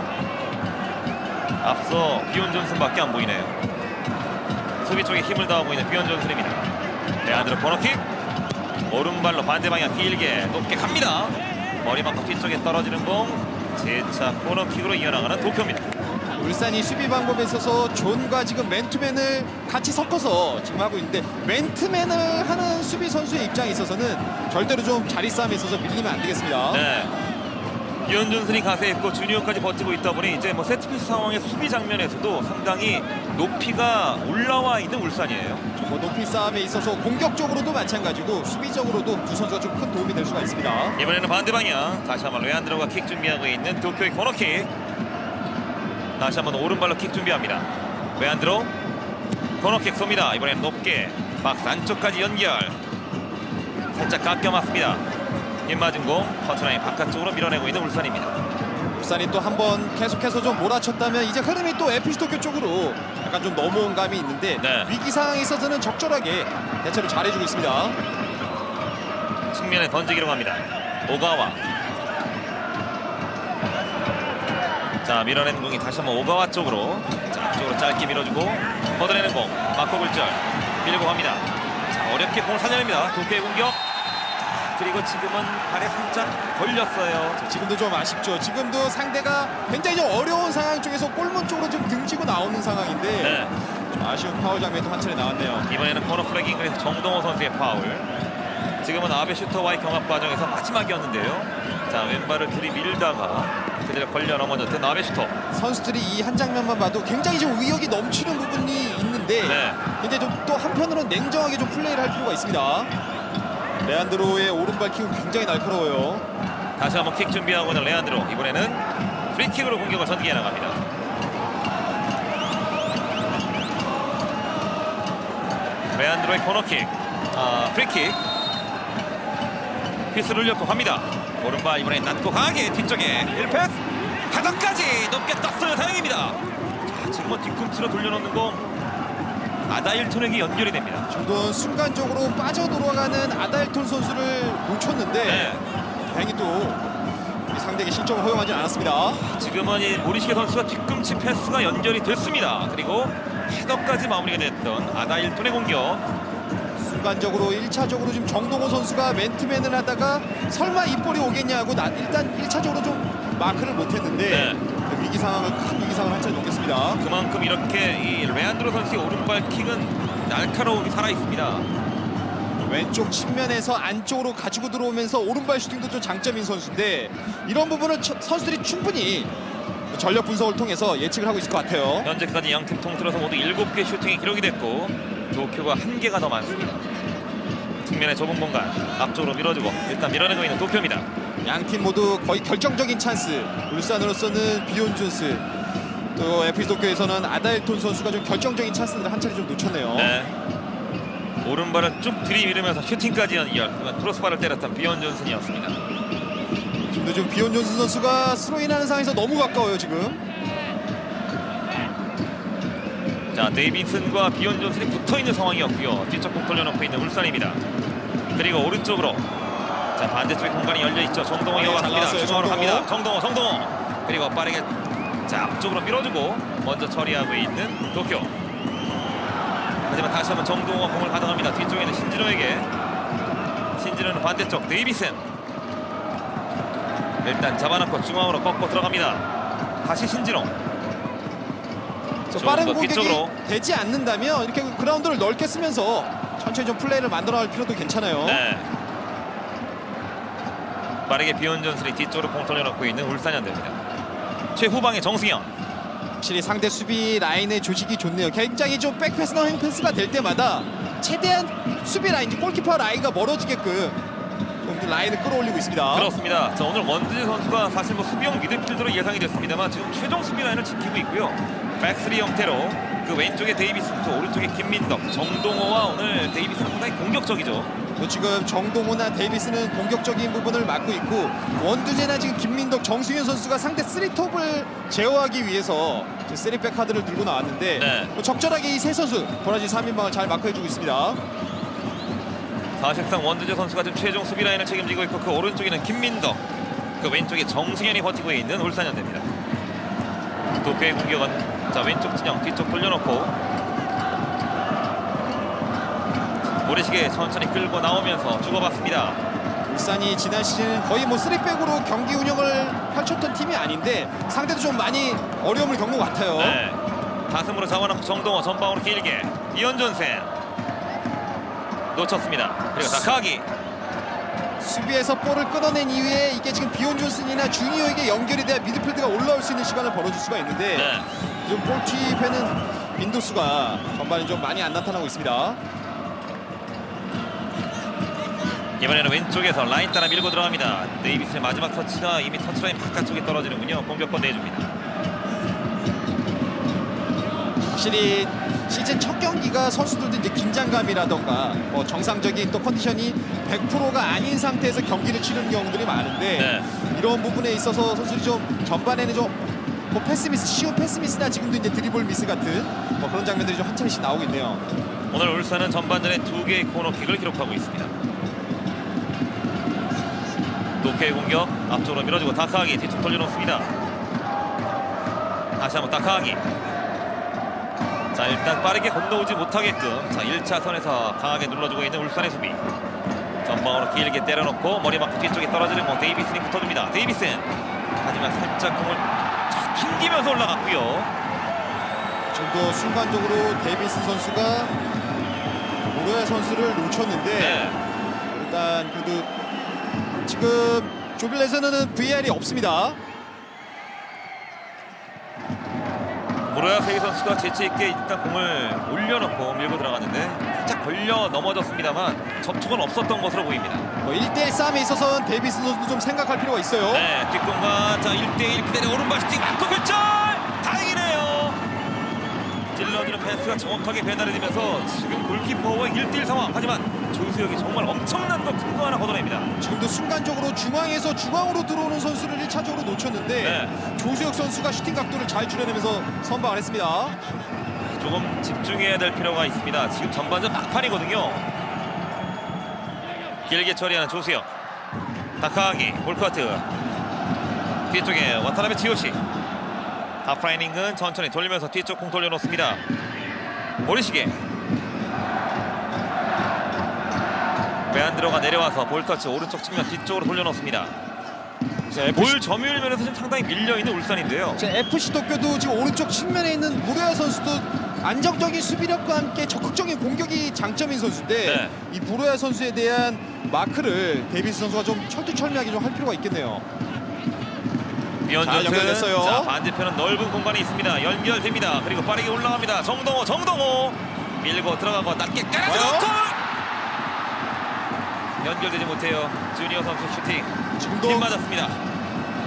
앞서 비언 존슨밖에 안 보이네요. 수비 쪽에 힘을 더하고 있는 비언 존슨입니다. 레안드로 코너킥. 오른발로 반대 방향 길게 높게 갑니다. 머리만큼 뒤쪽에 떨어지는 공. 재차 코너킥으로 이어나가는 도쿄입니다. 울산이 수비 방법에 있어서 존과 지금 맨투맨을 같이 섞어서 지금 하고 있는데 맨투맨을 하는 수비 선수의 입장에 있어서는 절대로 좀 자리 싸움에 있어서 밀리면 안 되겠습니다. 네. 비언 존슨이 가세했고 주니어까지 버티고 있다 보니 이제 뭐 세트피스 상황에서 수비 장면에서도 상당히 높이가 올라와 있는 울산이에요. 뭐 높이 싸움에 있어서 공격적으로도 마찬가지고 수비적으로도 두 선수가 좀 큰 도움이 될 수가 있습니다. 이번에는 반대 방향. 다시 한번 레안드로가 킥 준비하고 있는 도쿄의 코너킥. 다시 한번 오른발로 킥 준비합니다. 레안드로 코너킥 쏩니다. 이번엔 높게 박스 안쪽까지 연결. 살짝 깎여 맞습니다. 힘 맞은 공 터치라인 바깥쪽으로 밀어내고 있는 울산입니다. 울산이 또 한 번 계속해서 좀 몰아쳤다면 이제 흐름이 또 FC 도쿄 쪽으로 약간 좀 넘어온 감이 있는데 네. 위기 상황에 있어서는 적절하게 대처를 잘해주고 있습니다. 측면에 던지기로 갑니다. 오가와. 자 밀어내는 공이 다시 한번 오가와 쪽으로. 자 앞쪽으로 짧게 밀어주고 걷어내는 공 막고 굴절 밀고 갑니다. 자 어렵게 공을 살려냅니다. 도쿄의 공격. 그리고 지금은 발에 살짝 걸렸어요. 지금도 좀 아쉽죠. 지금도 상대가 굉장히 좀 어려운 상황 쪽에서 골문 쪽으로 좀 등지고 나오는 상황인데 네. 좀 아쉬운 파울 장면도 한 차례 나왔네요. 이번에는 코너 플래깅 그래서 정동호 선수의 파울. 지금은 아베 슈터와의 경합 과정에서 마지막이었는데요. 자 왼발을 들이밀다가 그대로 걸려 넘어졌던 아베 슈터. 선수들이 이 한 장면만 봐도 굉장히 좀 의욕이 넘치는 부분이 있는데 네. 근데 좀 또 한편으로는 냉정하게 좀 플레이를 할 필요가 있습니다. 레안드로의 오른발 킥은 굉장히 날카로워요. 다시 한번 킥 준비하고 있는 레안드로. 이번에는 프리킥으로 공격을 전개해 나갑니다. 레안드로의 코너킥. 프리킥. 피스를 올렸고 갑니다. 오른발 이번엔 낮고 강하게 뒤쪽에 1패스. 하단까지 높게 떴어요. 다행입니다. 자, 지금은 뒤꿈치로 돌려놓는 공 아다일톤에게 연결이 됩니다. 지금도 순간적으로 빠져들어가는 아다일톤 선수를 놓쳤는데 네. 다행히 또 상대에게 실점을 허용하지 않았습니다. 지금은 이 모리시게 선수가 뒤꿈치 패스가 연결이 됐습니다. 그리고 헤더까지 마무리가 됐던 아다일톤의 공격. 순간적으로 1차적으로 지금 정동호 선수가 맨투맨을 하다가 설마 이 볼이 오겠냐고 일단 1차적으로 좀 마크를 못했는데 큰 위기 상황을 한 차례 넘겼습니다. 그만큼 이렇게 이 레안드로 선수의 오른발 킥은 날카로움이 살아있습니다. 왼쪽 측면에서 안쪽으로 가지고 들어오면서 오른발 슈팅도 좀 장점인 선수인데 이런 부분을 선수들이 충분히 전력 분석을 통해서 예측을 하고 있을 것 같아요. 현재까지 양팀 통틀어서 모두 7개 슈팅이 기록이 됐고 도쿄가 1개가 더 많습니다. 측면의 좁은 공간 앞쪽으로 밀어주고 일단 밀어내고 있는 도쿄입니다. 양팀 모두 거의 결정적인 찬스. 울산으로서는 비온 존스, 또 FC 도쿄에서는 아다일톤 선수가 좀 결정적인 찬스들을 한 차례 좀 놓쳤네요. 네. 오른발을 쭉 들이밀으면서 슈팅까지 연결. 크로스바를 때렸던 비온 존슨이었습니다. 지금도 좀 비온 존슨 선수가 스로인하는 상황에서 너무 가까워요 지금. 자, 데이비슨과 비온 존슨이 붙어있는 상황이었고요. 뒤쪽 공 돌려놓고 있는 울산입니다. 그리고 오른쪽으로 자 반대쪽에 공간이 열려있죠. 정동호 이어갔습니다. 중앙으로 갑니다. 정동호 그리고 빠르게 자 앞쪽으로 밀어주고 먼저 처리하고 있는 도쿄. 하지만 다시 한번 정동호가 공을 가져갑니다. 뒤쪽에 있는 신진호에게. 신진호는 반대쪽 데이비슨 일단 잡아놓고 중앙으로 꺾고 들어갑니다. 다시 신진호. 빠른 공격이 되지 않는다면 이렇게 그라운드를 넓게 쓰면서 천천히 좀 플레이를 만들어갈 필요도 괜찮아요. 네. 빠르게 비온 존슨이 뒤쪽으로 공 돌려놓고 있는 울산현대입니다. 최후방의 정승현. 확실히 상대 수비 라인의 조직이 좋네요. 굉장히 좀 백패스나 횡패스가 될 때마다 최대한 수비 라인, 골키퍼 라인과 멀어지게끔 좀 라인을 끌어올리고 있습니다. 그렇습니다. 자, 오늘 원드제 선수가 사실 뭐 수비형 미드필더로 예상이 됐습니다만 지금 최종 수비 라인을 지키고 있고요. 백스리 형태로 그 왼쪽에 데이비슨, 그 오른쪽에 김민덕, 정동호와 오늘 데이비슨 상당히 공격적이죠. 지금 정동호나 데이비스는 공격적인 부분을 맡고 있고 원두재나 지금 김민덕, 정승현 선수가 상대 3톱을 제어하기 위해서 3백 카드를 들고 나왔는데 적절하게 이 세 선수 브라질 3인방을 잘 마크해주고 있습니다. 사실상 원두재 선수가 지금 최종 수비 라인을 책임지고 있고 그 오른쪽에는 김민덕, 그 왼쪽에 정승현이 버티고 있는 울산현대입니다. 도쿄의 공격은 자 왼쪽 진영 뒤쪽 돌려놓고 모래시계 천천히 끌고 나오면서 주고받습니다. 울산이 지난 시즌 거의 뭐 3백으로 경기 운영을 펼쳤던 팀이 아닌데 상대도 좀 많이 어려움을 겪는 것 같아요. 네. 가슴으로 잡아놓고 정동호 전방으로 길게 이현존센 놓쳤습니다. 그리고 다카기 수비에서 볼을 끊어낸 이후에 이게 지금 비온 존슨이나 주니어에게 연결이 돼야 미드필드가 올라올 수 있는 시간을 벌어줄 수가 있는데 지금 볼팁에는 빈도수가 전반에 좀 많이 안 나타나고 있습니다. 이번에는 왼쪽에서 라인 따라 밀고 들어갑니다. 데이비스의 마지막 터치가 이미 터치라인 바깥쪽에 떨어지는군요. 공격권 내줍니다. 확실히 시즌 첫 경기가 선수들도 이제 긴장감이라던가 뭐 정상적인 또 컨디션이 100%가 아닌 상태에서 경기를 치르는 경우들이 많은데 이런 부분에 있어서 선수들이 좀 전반에는 좀 뭐 패스미스, 쉬운 패스미스나 지금도 이제 드리블 미스 같은 뭐 그런 장면들이 좀 한 차례씩 나오고 있네요. 오늘 울산은 전반전에 2개의 코너킥을 기록하고 있습니다. 도쿄의 공격 앞쪽으로 밀어주고 다카기 뒤쪽 돌려놓습니다. 다시 한번 다카기. 자 일단 빠르게 건너오지 못하게끔 자 1차선에서 강하게 눌러주고 있는 울산의 수비. 전방으로 길게 때려놓고 머리 맞고 뒤쪽에 떨어지는 공 데이비슨이 붙어줍니다. 데이비슨 하지만 살짝 공을 자 튕기면서 올라갔고요. 지금도 순간적으로 데이비슨 선수가 모로야 선수를 놓쳤는데 일단 그래도 지금 조빌렛에는 VR이 없습니다. 무라야 세이 선수가 재치 있게 일단 공을 올려놓고 밀고 들어갔는데 살짝 걸려 넘어졌습니다만 접촉은 없었던 것으로 보입니다. 1대1 싸움에 있어서는 데이비스 선수도 좀 생각할 필요가 있어요. 네, 뒷공간. 자, 1대1 그대로 오른발 슈팅 맞고 글절! 다행이네요. 찔러주는 패스가 정확하게 배달이 되면서 지금 골키퍼와 1대1 상황. 하지만 조수혁이 정말 엄청난 거 큰 거 하나 걷어냅니다. 지금도 순간적으로 중앙에서 중앙으로 들어오는 선수를 1차적으로 놓쳤는데 네. 조수혁 선수가 슈팅 각도를 잘 줄여내면서 선방을 했습니다. 조금 집중해야 될 필요가 있습니다. 지금 전반전 막판이거든요. 길게 처리하는 조수혁. 다카기 볼커트. 뒤쪽에 와타나베 지요시. 하프라이닝은 천천히 돌리면서 뒤쪽 공 돌려놓습니다. 모리시게. 외안드로가 내려와서 볼터치 오른쪽 측면 뒤쪽으로 돌려놓습니다. 볼 점유율 면에서 좀 상당히 밀려있는 울산인데요. FC 도쿄도 지금 오른쪽 측면에 있는 무레아 선수도 안정적인 수비력과 함께 적극적인 공격이 장점인 선수인데 네. 이 무레아 선수에 대한 마크를 데이비스 선수가 좀 철두철미하게 좀 할 필요가 있겠네요. 비언존슨. 연결됐어요. 자, 반대편은 넓은 공간이 있습니다. 연결됩니다. 그리고 빠르게 올라갑니다. 정동호 밀고 들어가고 낮게 깔아주고 연결되지 못해요. 주니어 선수 슈팅. 지금도 힘 맞았습니다.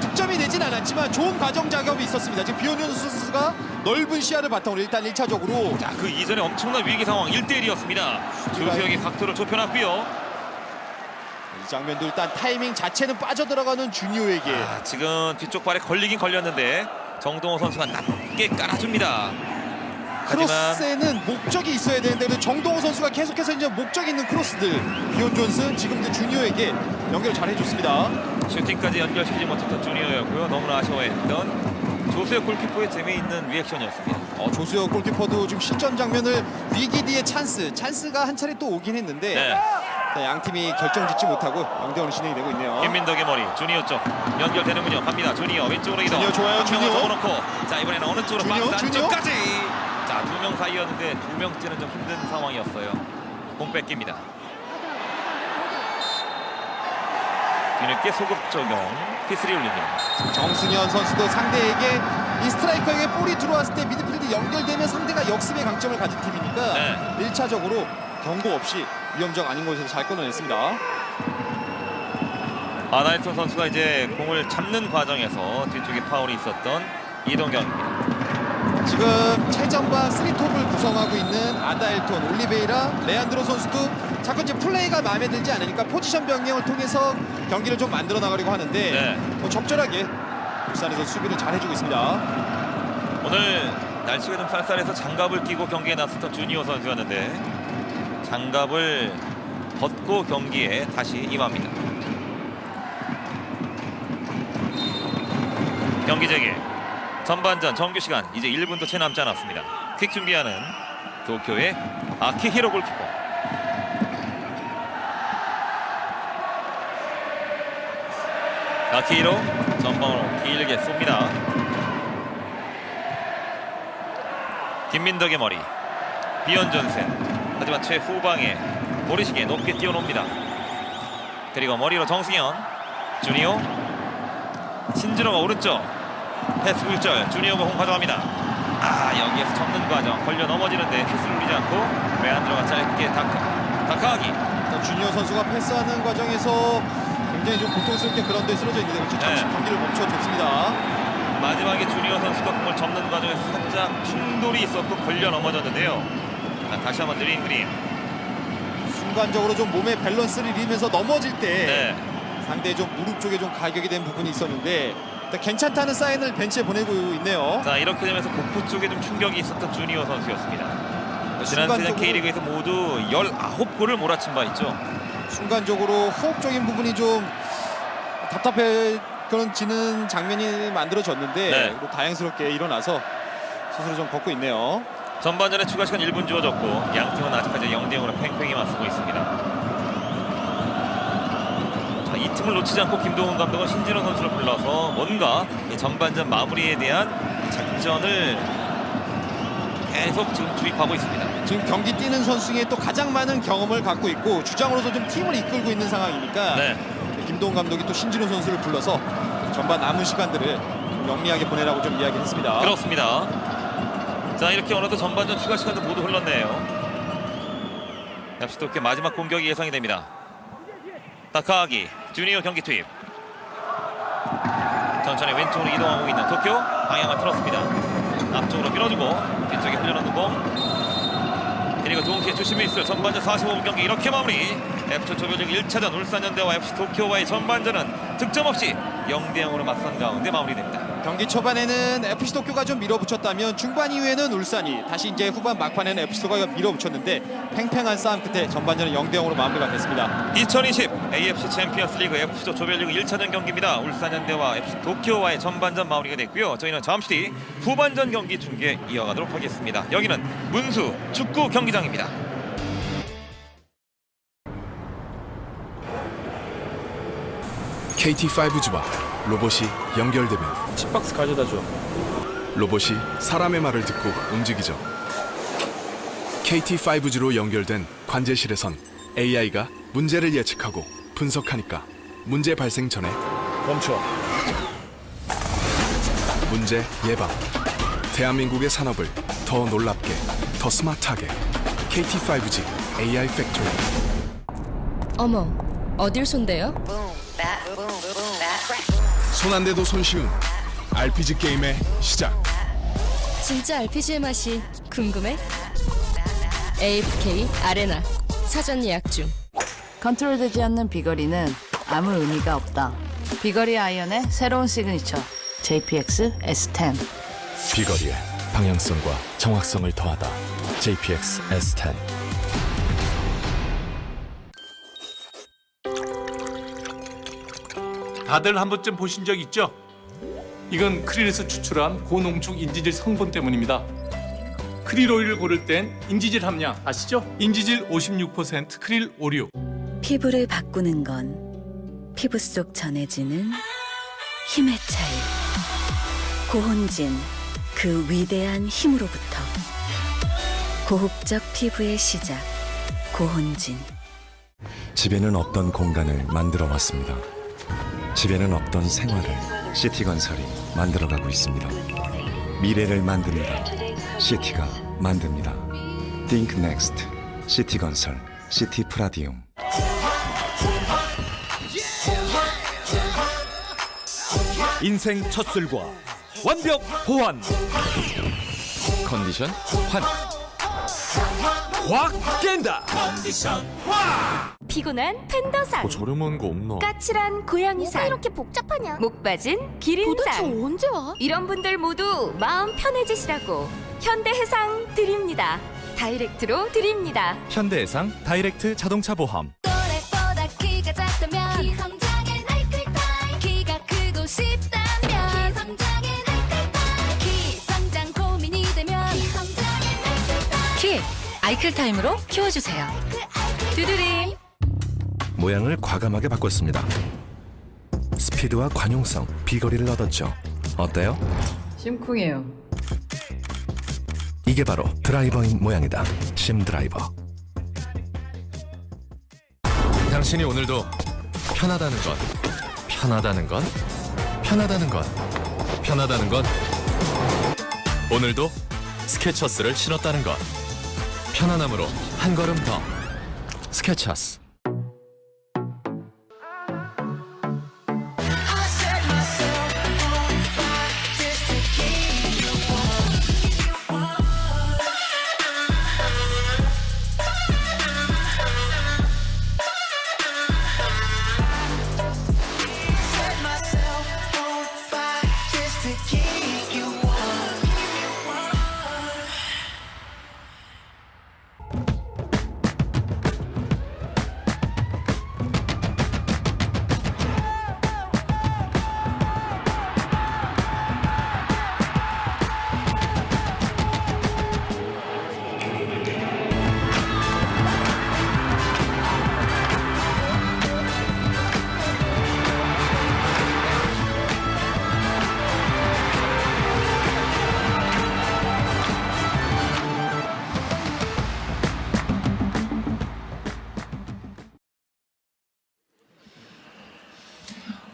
득점이 되진 않았지만 좋은 과정 작업이 있었습니다. 지금 비언존슨 선수가 넓은 시야를 바탕으로 일단 1차적으로 자, 그 이전에 엄청난 위기 상황 1대1이었습니다. 조수혁이 각도를 좁혀놨고요. 이 장면도 일단 타이밍 자체는 빠져들어가는 주니어에게 지금 뒤쪽 발에 걸리긴 걸렸는데 정동호 선수가 낮게 깔아줍니다. 크로스에는 목적이 있어야 되는데 정동호 선수가 계속해서 이제 목적 있는 크로스들 비언존슨 지금도 주니어에게 연결을 잘 해줬습니다. 슈팅까지 연결시키지 못했던 주니어였고요. 너무나 아쉬워했던 조수혁 골키퍼의 재미있는 리액션이었습니다. 조수혁 골키퍼도 지금 실전 장면을 위기 뒤에 찬스가 한 차례 또 오긴 했는데 네. 양 팀이 결정짓지 못하고 0대0으로 진행이 되고 있네요. 김민덕의 머리 주니어 쪽 연결되는군요. 갑니다. 주니어 왼쪽으로 이동. 주니어 좋아요. 주니어 접어놓고 자, 이번에는 어느 쪽으로 주니어, 박스 주니어? 안쪽까지. 자, 두 명 사이였는데 두 명째는 좀 힘든 상황이었어요. 공 뺏깁니다. 뒤늦게 소급 적용 피스리 올립니다. 정승현 선수도 상대에게 이 스트라이커에게 볼이 들어왔을 때 미드필드 연결되면 상대가 역습의 강점을 가진 팀이니까 네. 1차적으로 경고 없이 위험정 아닌 곳에서 잘 끊어냈습니다. 아나일톤 선수가 이제 공을 잡는 과정에서 뒤쪽에 파울이 있었던 이동경입니다. 지금 최전방 3톱을 구성하고 있는 아다일톤, 올리베이라, 레안드로 선수도 자꾸 이제 플레이가 마음에 들지 않으니까 포지션 변경을 통해서 경기를 좀 만들어 나가려고 하는데 적절하게 울산에서 수비를 잘 해주고 있습니다. 오늘 날씨가 좀 쌀쌀해서 장갑을 끼고 경기에 나섰던 주니어 선수였는데 장갑을 벗고 경기에 다시 임합니다. 경기 재개. 전반전 정규 시간 이제 1분도 채 남지 않았습니다. 퀵 준비하는 도쿄의 아키히로 골키퍼. 아키히로 전방으로 길게 쏩니다. 김민덕의 머리. 비언존슨. 하지만 최후방에 모리시게 높게 띄워놓습니다. 그리고 머리로 정승현. 주니어. 신진호가 오른쪽. 패스 굴절. 주니어가 공 가져갑니다. 여기에서 접는 과정 걸려 넘어지는데 휘슬 울리지 않고 외안드로가 짧게 다카하기. 주니어 선수가 패스하는 과정에서 굉장히 좀 고통스럽게 그런 데 쓰러져 있는데 잠시 경기를 멈춰줬습니다. 마지막에 주니어 선수가 공을 접는 과정에서 살짝 충돌이 있었고 걸려 넘어졌는데요. 다시 한번 느린 그림. 순간적으로 좀 몸의 밸런스를 잃으면서 넘어질 때 네. 상대의 좀 무릎 쪽에 좀 가격이 된 부분이 있었는데 괜찮다는 사인을 벤치에 보내고 있네요. 자, 이렇게 되면서 복부 쪽에 좀 충격이 있었던 주니어 선수였습니다. 지난 시즌 K리그에서 모두 19골을 몰아친 바 있죠. 순간적으로 호흡적인 부분이 좀 답답해지는 장면이 만들어졌는데 다행스럽게 일어나서 스스로 좀 걷고 있네요. 전반전에 추가 시간 1분 주어졌고 양팀은 아직까지 0대0으로 팽팽히 맞서고 있습니다. 이 틈을 놓치지 않고 김동훈 감독은 신진호 선수를 불러서 뭔가 전반전 마무리에 대한 작전을 계속 지금 주입하고 있습니다. 지금 경기 뛰는 선수 중에 또 가장 많은 경험을 갖고 있고 주장으로서 좀 팀을 이끌고 있는 상황이니까 김동훈 감독이 또 신진호 선수를 불러서 전반 남은 시간들을 영리하게 보내라고 좀 이야기했습니다. 그렇습니다. 자, 이렇게 어느덧 전반전 추가 시간도 모두 흘렀네요. FC 도쿄 마지막 공격이 예상이 됩니다. 다카하기 주니어 경기 투입. 천천히 왼쪽으로 이동하고 있는 도쿄. 방향을 틀었습니다. 앞쪽으로 밀어주고 뒤쪽에 흘려놓는 공. 그리고 동시에 주심이 있을 전반전 45분 경기 이렇게 마무리. FC 조별리그 1차전 울산현대와 FC 도쿄와의 전반전은 득점 없이 0대0으로 맞선 가운데 마무리됩니다. 경기 초반에는 FC 도쿄가 좀 밀어붙였다면 중반 이후에는 울산이 다시 이제 후반 막판에는 FC 도쿄가 밀어붙였는데 팽팽한 싸움 끝에 전반전은 0대0으로 마무리가 됐습니다. 2020 AFC 챔피언스 리그 F조 조별리그 1차전 경기입니다. 울산현대와 FC 도쿄와의 전반전 마무리가 됐고요. 저희는 잠시 뒤 후반전 경기 중계 이어가도록 하겠습니다. 여기는 문수 축구 경기장입니다. KT5G와 로봇이 연결되면 칩박스 가져다 줘. 로봇이 사람의 말을 듣고 움직이죠. KT5G로 연결된 관제실에선 AI가 문제를 예측하고 분석하니까 문제 발생 전에 멈춰. 문제 예방. 대한민국의 산업을 더 놀랍게, 더 스마트하게. KT5G AI 팩토리. 어머, 어딜 손대요? 손 안 대도 손쉬운 RPG 게임의 시작. 진짜 RPG의 맛이 궁금해? AFK 아레나 사전 예약 중. 컨트롤되지 않는 비거리는 아무 의미가 없다. 비거리 아이언의 새로운 시그니처 JPX S10. 비거리에 방향성과 정확성을 더하다. JPX S10. 다들 한 번쯤 보신 적 있죠? 이건 크릴에서 추출한 고농축 인지질 성분 때문입니다. 크릴 오일을 고를 땐 인지질 함량 아시죠? 인지질 56% 크릴 56. 피부를 바꾸는 건 피부 속 전해지는 힘의 차이. 고혼진, 그 위대한 힘으로부터 고혹적 피부의 시작. 고혼진. 집에는 없던 공간을 만들어 왔습니다. 집에는 없던 생활을 시티건설이 만들어가고 있습니다. 미래를 만듭니다. 시티가 만듭니다. Think Next. 시티건설. 시티프라디움. 인생 첫 술과 완벽 보완. 컨디션 환. 확 깬다. 컨디션 확. 피곤한 팬더상. 저렴한 거 없나? 까칠한 고양이상. 뭐가 이렇게 복잡하냐? 목 빠진 기린상. 도대체 언제 와? 이런 분들 모두 마음 편해지시라고 현대해상 드립니다. 다이렉트로 드립니다. 현대해상 다이렉트 자동차 보험. 또래보다 키가 작다면 기성장의 나이클타임. 키가 크고 싶다면 기성장의 나이클타임. 기성장 고민이 되면 기성장의 나이클타임. 키 아이클타임으로 키워주세요. 두드림. 모양을 과감하게 바꿨습니다. 스피드와 관용성, 비거리를 얻었죠. 어때요? 심쿵해요. 이게 바로 드라이버인 모양이다. 심 드라이버. 당신이 오늘도 편하다는 것, 편하다는 것, 편하다는 것, 편하다는 것. 오늘도 스케쳐스를 신었다는 것. 편안함으로 한 걸음 더. 스케쳐스.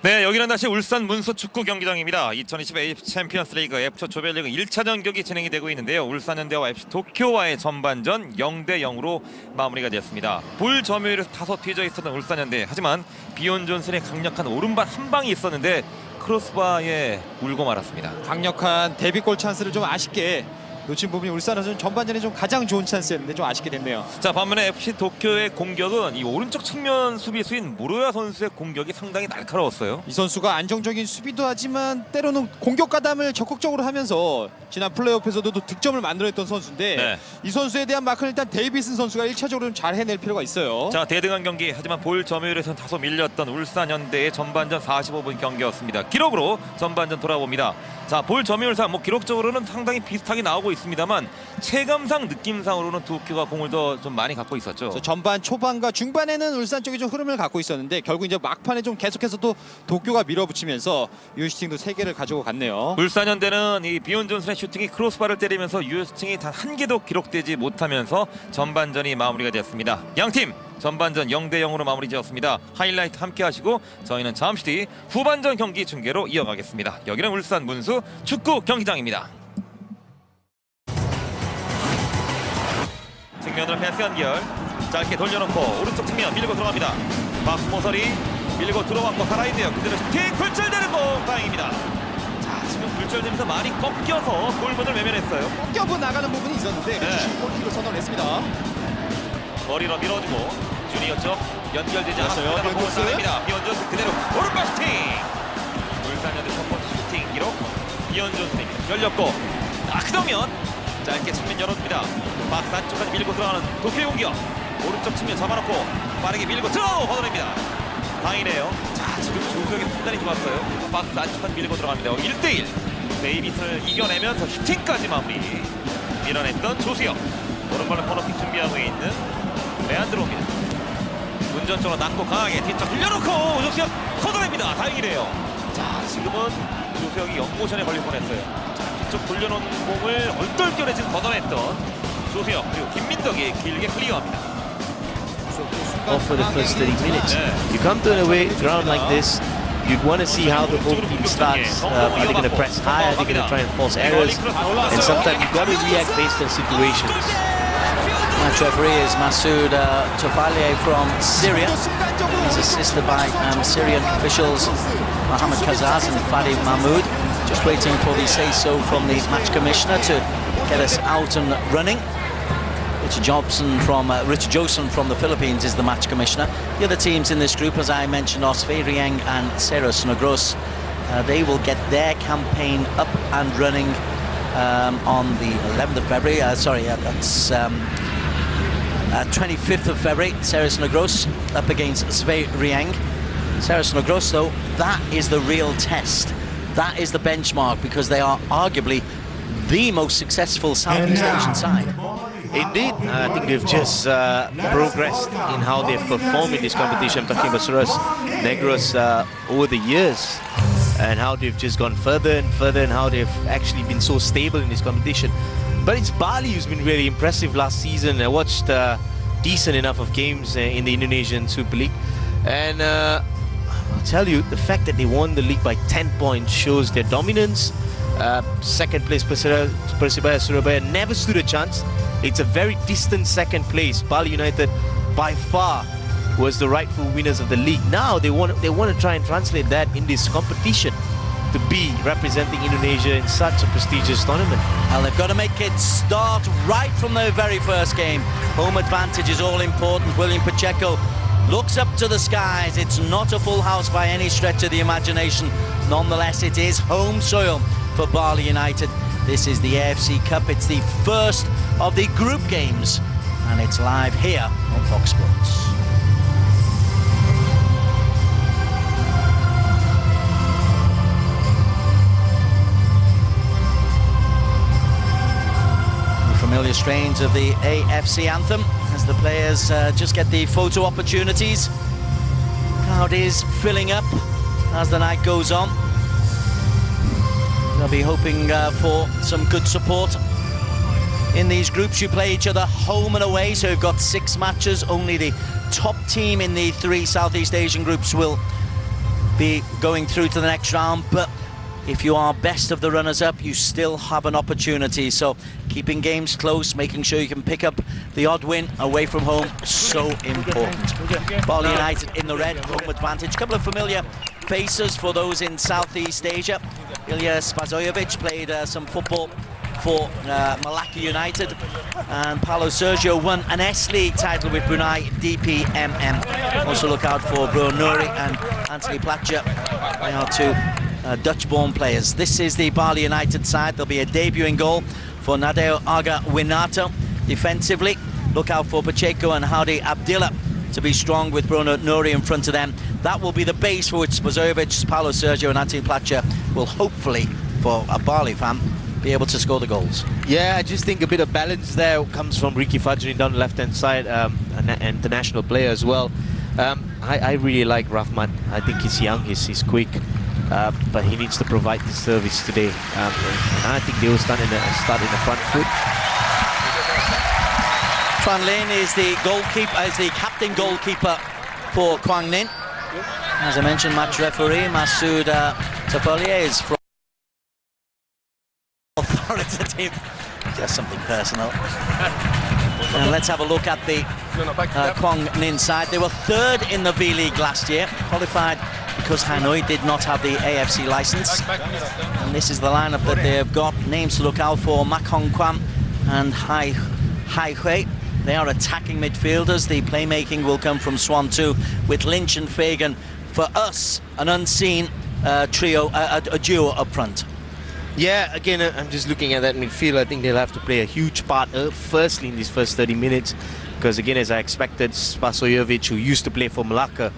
네, 여기는 다시 울산 문수 축구 경기장입니다. 2020 AFC 챔피언스 리그 F조 조별리그 1차전 경기 진행이 되고 있는데요. 울산현대와 FC 도쿄와의 전반전 0대0으로 마무리가 되었습니다. 볼 점유율에서 다소 뒤져 있었던 울산현대, 하지만 비온 존슨의 강력한 오른발 한 방이 있었는데 크로스바에 울고 말았습니다. 강력한 데뷔골 찬스를 좀 아쉽게 놓친 부분이 울산은 전반전에 좀 가장 좋은 찬스였는데 좀 아쉽게 됐네요. 자, 반면에 FC 도쿄의 공격은 이 오른쪽 측면 수비수인 무로야 선수의 공격이 상당히 날카로웠어요. 이 선수가 안정적인 수비도 하지만 때로는 공격 가담을 적극적으로 하면서 지난 플레이오프에서도 득점을 만들어냈던 선수인데 네. 이 선수에 대한 마크는 일단 데이비슨 선수가 1차적으로 좀 잘 해낼 필요가 있어요. 자, 대등한 경기, 하지만 볼 점유율에서는 다소 밀렸던 울산현대의 전반전 45분 경기였습니다. 기록으로 전반전 돌아봅니다. 자, 볼 점유율상 기록적으로는 상당히 비슷하게 나오고 있습니다만 체감상 느낌상으로는 도쿄가 공을 더 좀 많이 갖고 있었죠. 전반 초반과 중반에는 울산 쪽이 좀 흐름을 갖고 있었는데 결국 이제 막판에 좀 계속해서 또 도쿄가 밀어붙이면서 유효슈팅도 3개를 가지고 갔네요. 울산현대는 이 비온 존슨의 슈팅이 크로스바를 때리면서 유효슈팅이 단 한 개도 기록되지 못하면서 전반전이 마무리가 되었습니다. 양팀 전반전 0대0으로 마무리 지었습니다. 하이라이트 함께 하시고 저희는 잠시 뒤 후반전 경기 중계로 이어가겠습니다. 여기는 울산 문수 축구 경기장입니다. 측면으로 패스 연결, 짧게 돌려놓고 오른쪽 측면 밀고 들어갑니다. 박스 모서리 밀고 들어왔고 살아있네요. 그대로 슈팅 굴절되는 공, 다행입니다. 자, 지금 굴절되면서 많이 꺾여서 골문을 외면했어요. 꺾여 나가는 부분이 있었는데 주심 골킥을 선언했습니다. 머리로 밀어주고 주니어 쪽 연결되지 않았어요. 공을 따냅니다. 비언존스 그대로 오른발 슈팅. 울산현대 첫 번째 슈팅 기록 비언존스입니다. 열렸고 그러면 짧게 측면 열어줍니다. 박스 안쪽까지 밀고 들어가는 도쿄의 공격. 오른쪽 측면 잡아놓고 빠르게 밀고 걷어냅니다. 다행이네요. 자, 지금 조수혁의 판단이 좋았어요. 박스 안쪽까지 밀고 들어갑니다. 1대1 데이비슨을 이겨내면서 슈팅까지 마무리. 밀어냈던 조수혁. 오른발로 코너킥 준비하고 있는 레안드로입니다. 운전적으로 낮고 강하게 뒤쪽 흘려놓고 조수혁 걷어냅니다. 다행이네요. 자, 지금은 조수혁이 연모션에 걸릴 뻔했어요. 쪽 돌려놓은 공을 얼떨결에 지금 걷어냈던 조수혁, 그리고 김민덕이 길게 클리어합니다. For the first 30 minutes, you come to an away ground like this, you'd want to see how the whole team starts. Are they going to press high? Are they going to try and force errors? And sometimes you've got to react based on situations. Match referee is Masoud Tofalie from Syria. He's assisted by Syrian officials Mohammed Kazaz and Fadi Mahmoud. Just waiting for the say-so from the match commissioner to get us out and running. Richard Johnson from the Philippines is the match commissioner. The other teams in this group, as I mentioned, are Svei Rieng and Ceres Negros. They will get their campaign up and running on the 11th of February. That's 25th of February. Ceres Negros up against Svei Rieng. Ceres Negros, though, that is the real test. That is the benchmark, because they are arguably the most successful Southeast Asian side. Indeed, I think they've just progressed in how they've performed in this competition. I'm talking about Ceres Negros over the years, and how they've just gone further and further, and how they've actually been so stable in this competition. But it's Bali who's been really impressive last season. I watched decent enough of games in the Indonesian Super League, and I'll tell you, the fact that they won the league by 10 points shows their dominance. Second place Persebaya Surabaya never stood a chance. It's a very distant second place. Bali United by far was the rightful winners of the league. Now they want to try and translate that in this competition to be representing Indonesia in such a prestigious tournament. Well, they've got to make it start right from their very first game. Home advantage is all important. William Pacheco looks up to the skies. It's not a full house by any stretch of the imagination. Nonetheless, it is home soil for Bali United. This is the AFC Cup. It's the first of the group games, and it's live here on Fox Sports. Familiar strains of the AFC anthem as the players just get the photo opportunities. Crowd is filling up as the night goes on. They'll be hoping for some good support. In these groups, you play each other home and away, so you've got 6 matches. Only the top team in the 3 Southeast Asian groups will be going through to the next round, but if you are best of the runners-up, you still have an opportunity. So keeping games close, making sure you can pick up the odd win away from home, so important. Bali United in the red, home advantage. Couple of familiar faces for those in Southeast Asia. Ilya Spasojevic played some football for Malacca United, and Paulo Sergio won an S-League title with Brunei DPMM. Also look out for Bruno Nuri and Anthony Platja. They are two Dutch-born players. This is the Bali United side. There'll be a debuting goal for Nadeo Aga Winato. Defensively, look out for Pacheco and Howdy Abdillah to be strong with Bruno Nuri in front of them. That will be the base for which Spasojevic, Paulo Sergio and Anthony Platja will hopefully, for a Bali fan, be able to score the goals. Yeah, I just think a bit of balance there comes from Ricky Fajri down the left-hand side, an international player as well. I really like Rahman. I think he's young, he's quick, but he needs to provide the service today. And I think they will start in the front foot. Tran Lin is the goalkeeper, is the captain goalkeeper for Quảng Ninh. As I mentioned, match referee Masoud Tafalier is from authoritative, just something personal. And let's have a look at the Quảng Ninh side. They were third in the V-League last year, qualified because Hanoi did not have the AFC license. And this is the lineup that they have got. Names to look out for: Mak Hong Kwan and Hai Hui. They are attacking midfielders. The playmaking will come from Swan 2 with Lynch and Fagan. For us, an unseen trio, a duo up front. Yeah, again, I'm just looking at that midfield. I think they'll have to play a huge part, firstly, in these first 30 minutes. Because, again, as I expected, Spasojevic, who used to play for Malacca,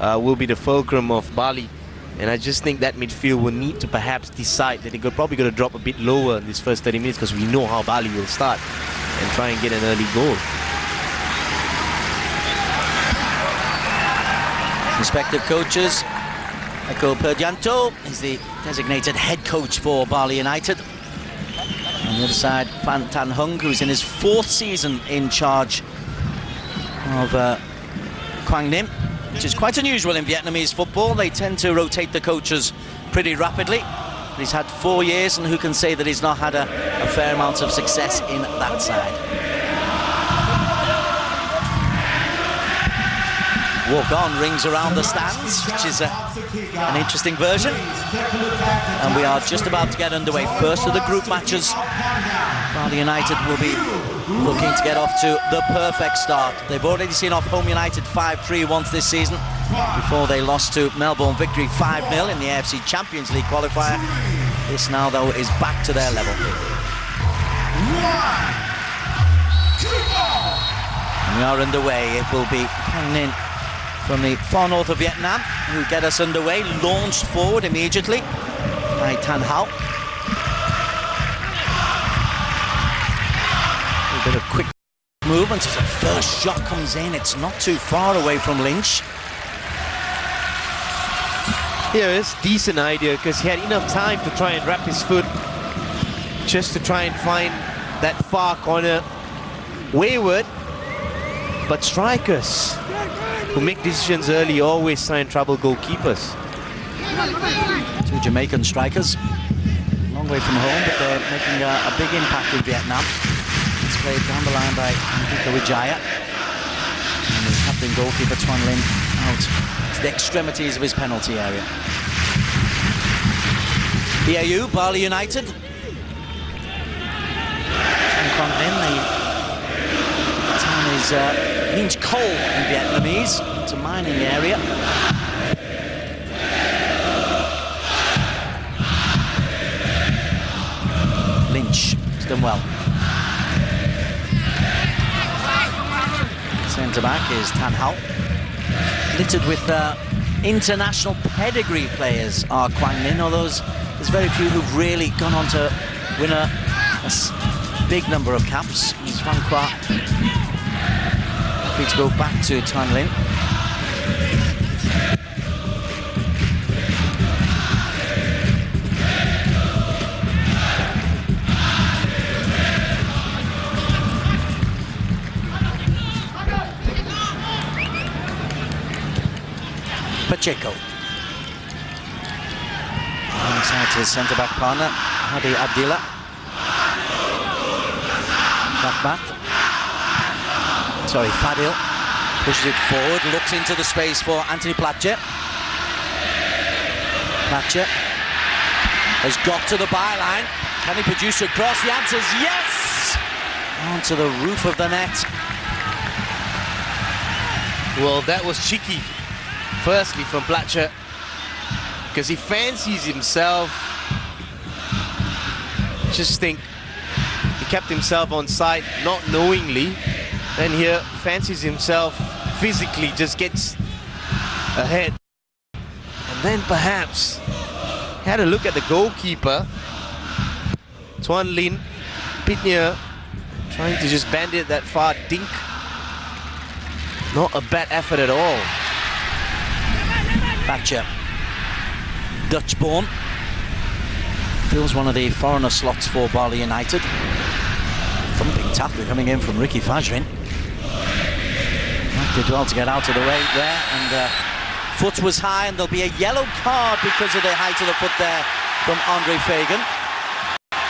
will be the fulcrum of Bali. And I just think that midfield will need to perhaps decide that they're probably going to drop a bit lower in these first 30 minutes, because we know how Bali will start and try and get an early goal. Respective coaches. Eko Perdianto is the designated head coach for Bali United. On the other side, Phan Tan Hung, who's in his 4th season in charge of Quảng Ninh, which is quite unusual in Vietnamese football. They tend to rotate the coaches pretty rapidly. But he's had 4 years, and who can say that he's not had a fair amount of success in that side. Walk on rings around the stands, which is an interesting version. And we are just about to get underway. First of the group matches. Bali United will be looking to get off to the perfect start. They've already seen off Home United 5-3 once this season, before they lost to Melbourne Victory 5-0 in the AFC Champions League qualifier. This now, though, is back to their level. And we are underway. It will be Quảng Ninh from the far north of Vietnam who get us underway, launched forward immediately by Tan Hao. A bit of quick movement as the first shot comes in. It's not too far away from Lynch. Yeah, it's a decent idea, because he had enough time to try and wrap his foot, just to try and find that far corner. Wayward, but strikers who make decisions early always try and trouble goalkeepers. 2 Jamaican strikers, long way from home, but they're making a big impact in Vietnam. It's played down the line by Andika Wijaya. And the captain goalkeeper Tran Lin out to the extremities of his penalty area. BAU, Bali United. And Quảng Ninh, the town is means coal in Vietnamese. It's a mining area. Lynch has done well. Centre back is Tan Hao. Littered with international pedigree players are Quảng Ninh, although there's very few who've really gone on to win a big number of caps. There's Van Qua. Free to go back to Tan Lin. Pacheco. Alongside his centre-back partner, Hadi Abdillah. Fadil pushes it forward, looks into the space for Anthony Platje. Platje has got to the byline. Can he produce a cross? The answer is yes! Onto the roof of the net. Well, that was cheeky, firstly, from Platje, because he fancies himself. Just think, he kept himself on side, not knowingly. Then here, fancies himself physically, just gets ahead. And then perhaps, he had a look at the goalkeeper, Tuan Lin, bit near, trying to just bend it that far, dink. Not a bad effort at all. Thatcher, Dutch-born, fills one of the foreigner slots for Bali United. Thumping tackle coming in from Ricky Fajrin. Did well to get out of the way there, and foot was high, and there'll be a yellow card because of the height of the foot there from Andre Fagan.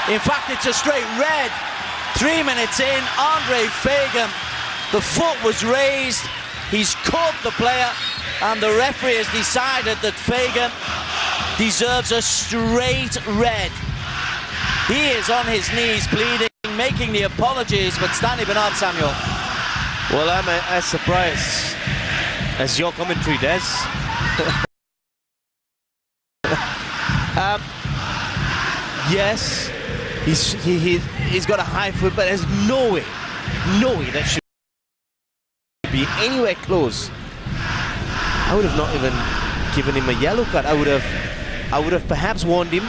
In fact, it's a straight red. 3 minutes in, Andre Fagan, the foot was raised, he's caught the player, and the referee has decided that Fagan deserves a straight red. He is on his knees pleading, making the apologies, but Stanley Bernard, Samuel. Well, I'm as surprised as your commentary does. Yes, he's got a high foot, but there's no way that should be anywhere close. I would have not even given him a yellow card. I would have perhaps warned him.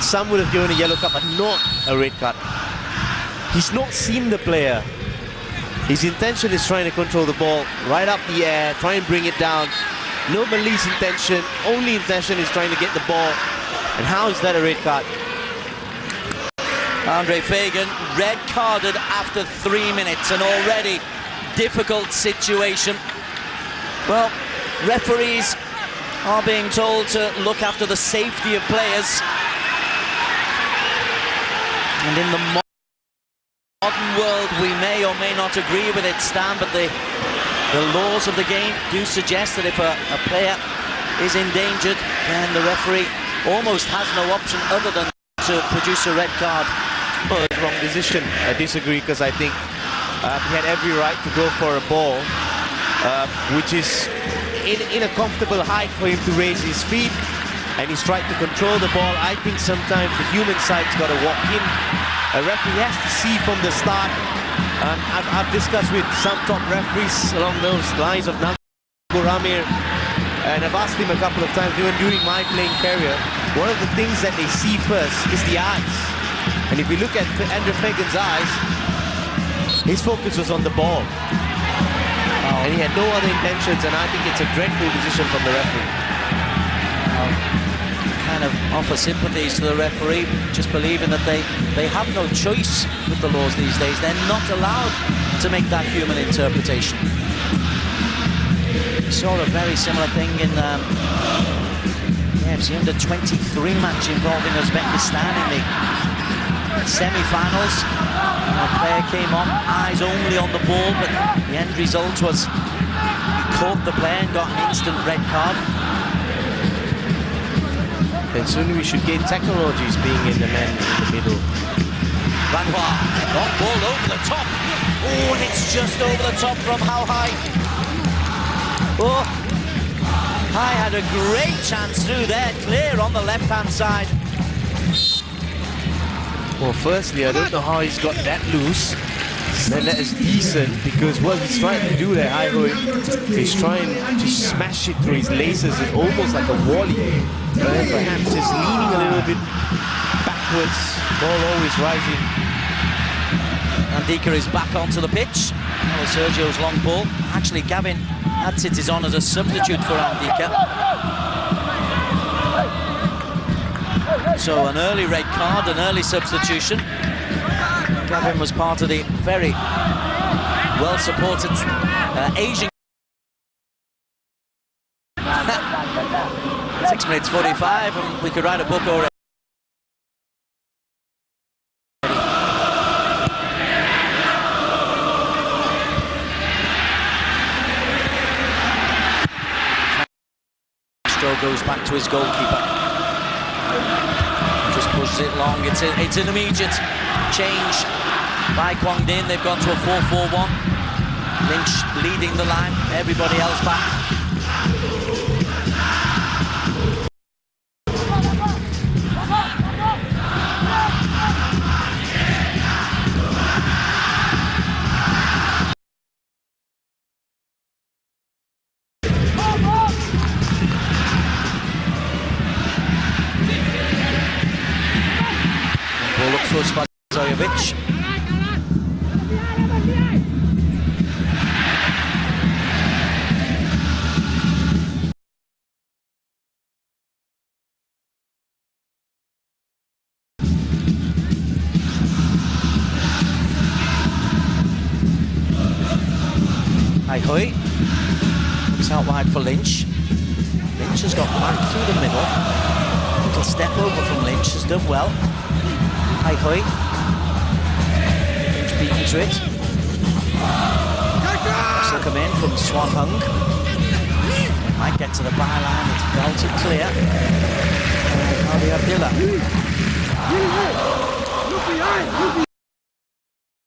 Some would have given a yellow card, but not a red card. He's not seen the player. His intention is trying to control the ball right up the air, try and bring it down. No malice intention, only intention is trying to get the ball. And how is that a red card? Andre Fagan red carded after 3 minutes, an already difficult situation. Well, referees are being told to look after the safety of players. And in the modern world, we may or may not agree with it, Stan, but the laws of the game do suggest that if a player is endangered, then the referee almost has no option other than to produce a red card. Well, wrong decision. I disagree, because I think he had every right to go for a ball, which is in a comfortable height for him to raise his feet, and he's tried to control the ball. I think sometimes the human side's got to walk in. A referee has to see from the start. I've discussed with some top referees along those lines of Nago Ramir, and I've asked him a couple of times, even during my playing career, one of the things that they see first is the eyes. And if you look at Andre Fagan's eyes, his focus was on the ball. And he had no other intentions, and I think it's a dreadful decision from the referee. Kind of offer sympathies to the referee, just believing that they have no choice with the laws these days. They're not allowed to make that human interpretation. We saw a very similar thing in the AFC under-23 match involving Uzbekistan in the semi-finals. A player came on, eyes only on the ball, but the end result was he caught the player and got an instant red card. And soon we should gain technologies being in the man in the middle. Vanhua, long ball over the top. Oh, and it's just over the top from how high? Oh, I had a great chance through there, clear on the left-hand side. Well, firstly, I don't know how he's got that loose. Then that is decent, because what he's trying to do there, he's trying to smash it through his laces. It's almost like a volley. Perhaps just leaning a little bit backwards, ball always rising. Andika is back onto the pitch. That was Sergio's long ball. Actually, Gavin Hadsit is on as a substitute for Andika. So an early red card, an early substitution. Gavin was part of the very well-supported Asian 6 minutes 45 and we could write a book already. Castro goes back to his goalkeeper. Just pushes it long. It's an immediate change by Quảng Ninh. They've gone to a 4-4-1. Lynch leading the line. Everybody else back. Ball looks for Spazojevic. Hui looks out wide for Lynch. Lynch has got back through the middle. Little step over from Lynch, has done well. Hui. Lynch beaten to it. Still come in from Swan Hung. Might get to the byline, it's belted clear. Hardy Abdillah.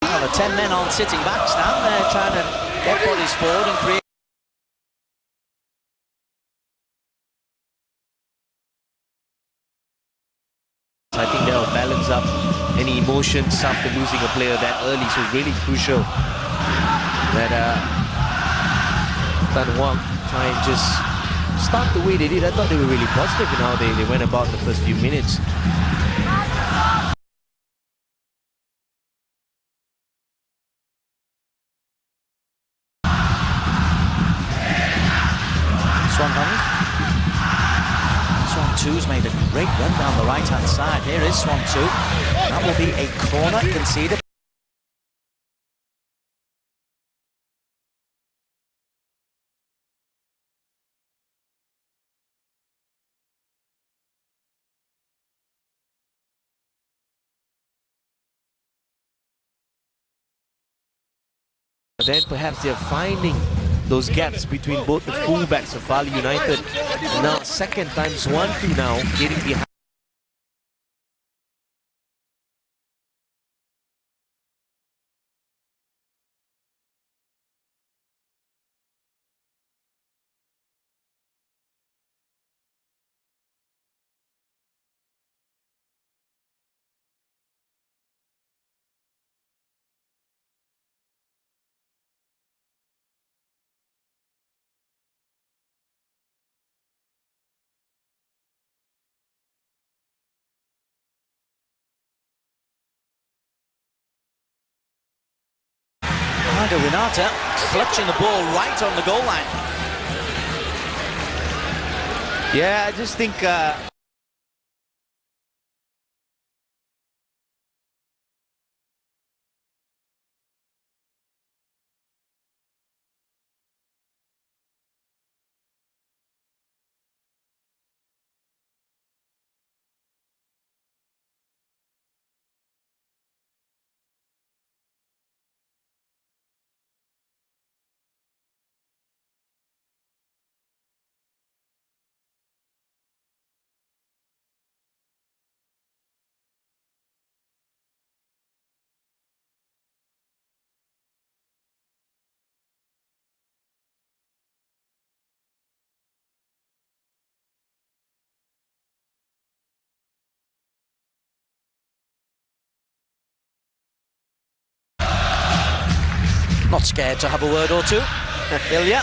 Well, the 10 men on sitting backs now. They're trying to get bodies forward and create. I think they'll balance up any emotions after losing a player that early, so really crucial that Tan Huang try and just start the way they did. I thought they were really positive in how they went about the first few minutes. Swan Hung. Swan 2's made a great run down the right-hand side. Here is Swan 2. That will be a corner conceded. Then perhaps they're finding those gaps between both the fullbacks of Bali United. And now second time Swan 2 now getting behind. Renata clutching the ball right on the goal line. Yeah, I just think Not scared to have a word or two. Ilya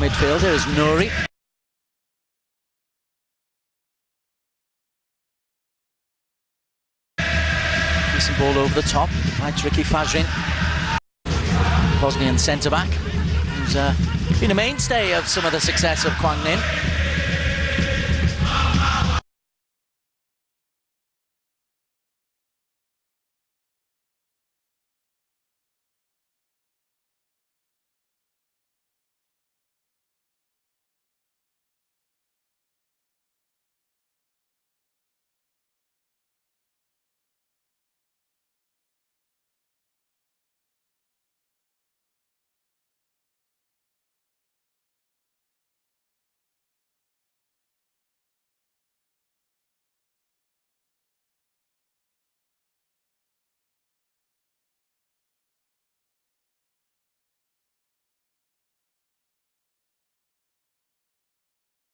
midfielder is Nouri. Decent ball over the top, finds Ricky Fajrin. Bosnian centre-back, who's been a mainstay of some of the success of Quảng Ninh.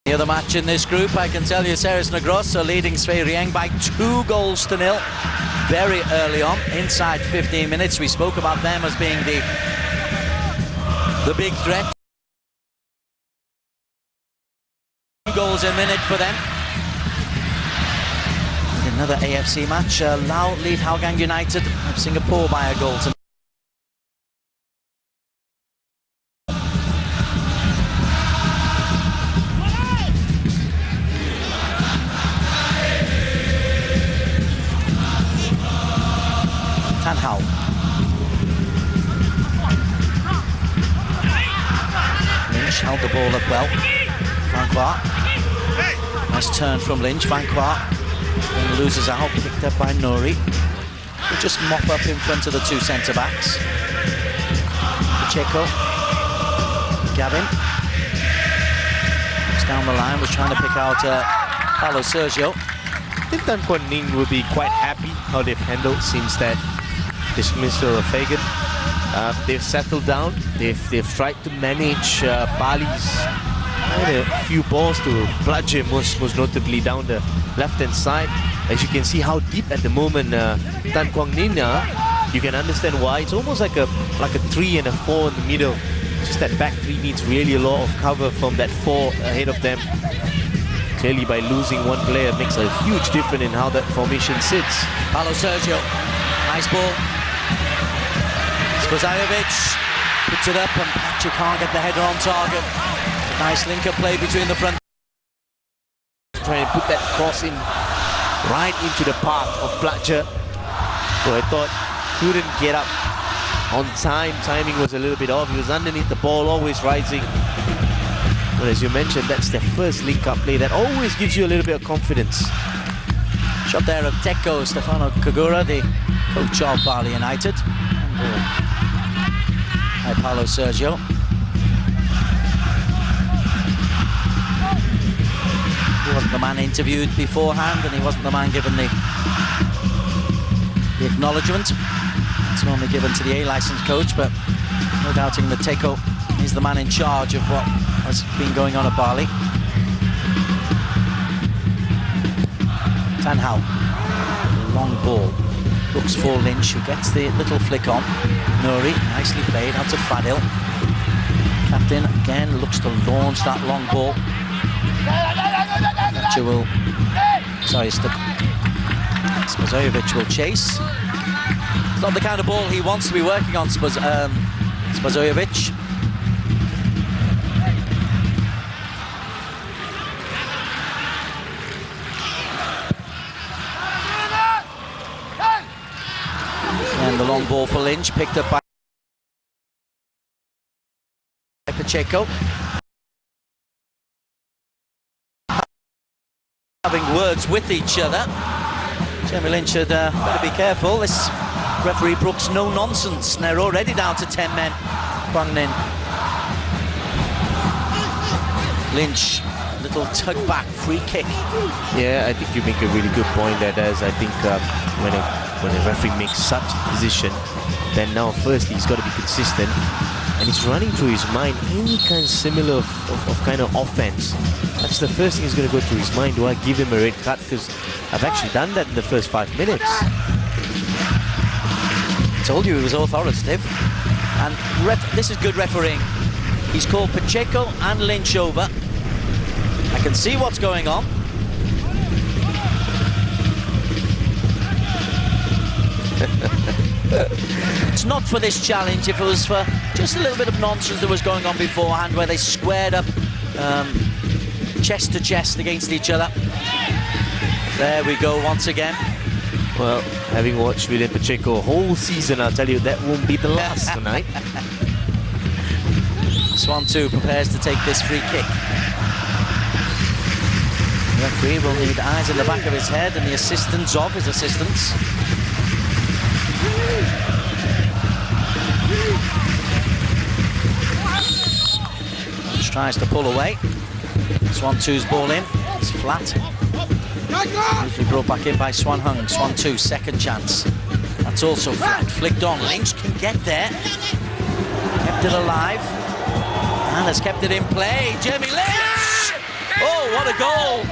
The other match in this group, I can tell you, Ceres Negros are leading Svei Rieng by 2-0 very early on, inside 15 minutes. We spoke about them as being the big threat. 2 goals a minute for them. And another AFC match, Lao lead Hougang United of Singapore by a goal to Tanhao. Lynch held the ball up well. Francois. Nice turn from Lynch. Francois then loses out, picked up by Nouri. They just mop up in front of the two centre-backs. Pacheco. Gavin. Looks down the line, was trying to pick out Paulo Sergio. I think Tan Quảng Ninh will be quite happy how they've handled since that dismissal of Fagan. They've settled down. They've tried to manage Bali's a few balls to bludgeon, most notably down the left-hand side. As you can see how deep at the moment Tan Quảng Ninh are. You can understand why. It's almost like a 3 and a 4 in the middle. Just that back three needs really a lot of cover from that 4 ahead of them. Clearly, by losing one player makes a huge difference in how that formation sits. Paulo Sergio, nice ball. Spazajevic puts it up and Pacha can't get the header on target. Nice link-up play between the front. Trying to put that cross in right into the path of Placha. So I thought couldn't get up on time. Timing was a little bit off. He was underneath the ball, always rising. But as you mentioned, that's the first link-up play that always gives you a little bit of confidence. Shot there of Teko Stefano Kagura, the coach of Bali United. By Paulo Sergio. He wasn't the man interviewed beforehand, and he wasn't the man given the acknowledgement. It's normally given to the A-licensed coach, but no doubting that Teko is the man in charge of what has been going on at Bali. Tanhao, long ball, looks for Lynch, who gets the little flick on. Nouri, nicely played out to Fadil. Captain again looks to launch that long ball. Spazajevic will chase. It's not the kind of ball he wants to be working on, Spazajevic. And the long ball for Lynch, picked up by Pacheco. Having words with each other. Jeremy Lynch should better be careful. This referee Brooks, no nonsense. They're already down to 10 men. Quảng Ninh. Lynch, little tug back, free kick. Yeah, I think you make a really good point there, Des. I think when a referee makes such a decision, then now firstly he's got to be consistent, and he's running through his mind any kind of similar of kind of offense. That's the first thing he's going to go through his mind. Do I give him a red card? Because I've actually done that in the first 5 minutes. I told you it was authoritative, and this is good refereeing. He's called Pacheco and Lynch over. I can see what's going on. It's not for this challenge. If it was for just a little bit of nonsense that was going on beforehand, where they squared up chest to chest against each other. There we go once again. Well, having watched William Pacheco a whole season, I'll tell you that won't be the last tonight. Swan 2 prepares to take this free kick. The referee will need eyes in the back of his head and the assistance of his assistants. Just tries to pull away. Swan 2's ball in. It's flat. Usually brought back in by Swan Hung. Swan 2, second chance. That's also flat. Flicked on. Lynch can get there. Kept it alive. And has kept it in play. Jeremy Lynch! Oh, what a goal!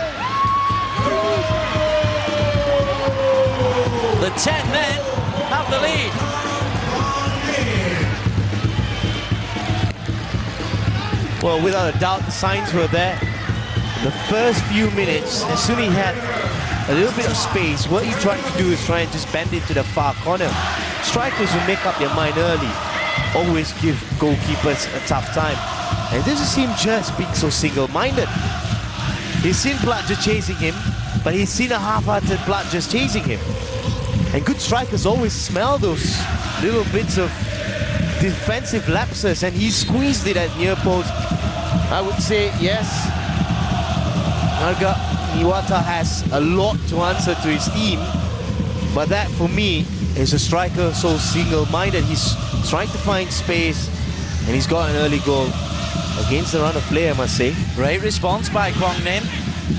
The 10 men have the lead. Well, without a doubt, the signs were there. In the first few minutes, as soon as he had a little bit of space, what he tried to do is try and just bend it to the far corner. Strikers who make up their mind early always give goalkeepers a tough time. And this doesn't seem just being so single-minded. He's seen Bludger chasing him, but he's seen a half-hearted Bludger chasing him. And good strikers always smell those little bits of defensive lapses, and he squeezed it at near post. I would say yes, Naga Iwata has a lot to answer to his team, but that for me is a striker so single-minded. He's trying to find space, and he's got an early goal against the run of play, I must say. Great response by Quảng Ninh.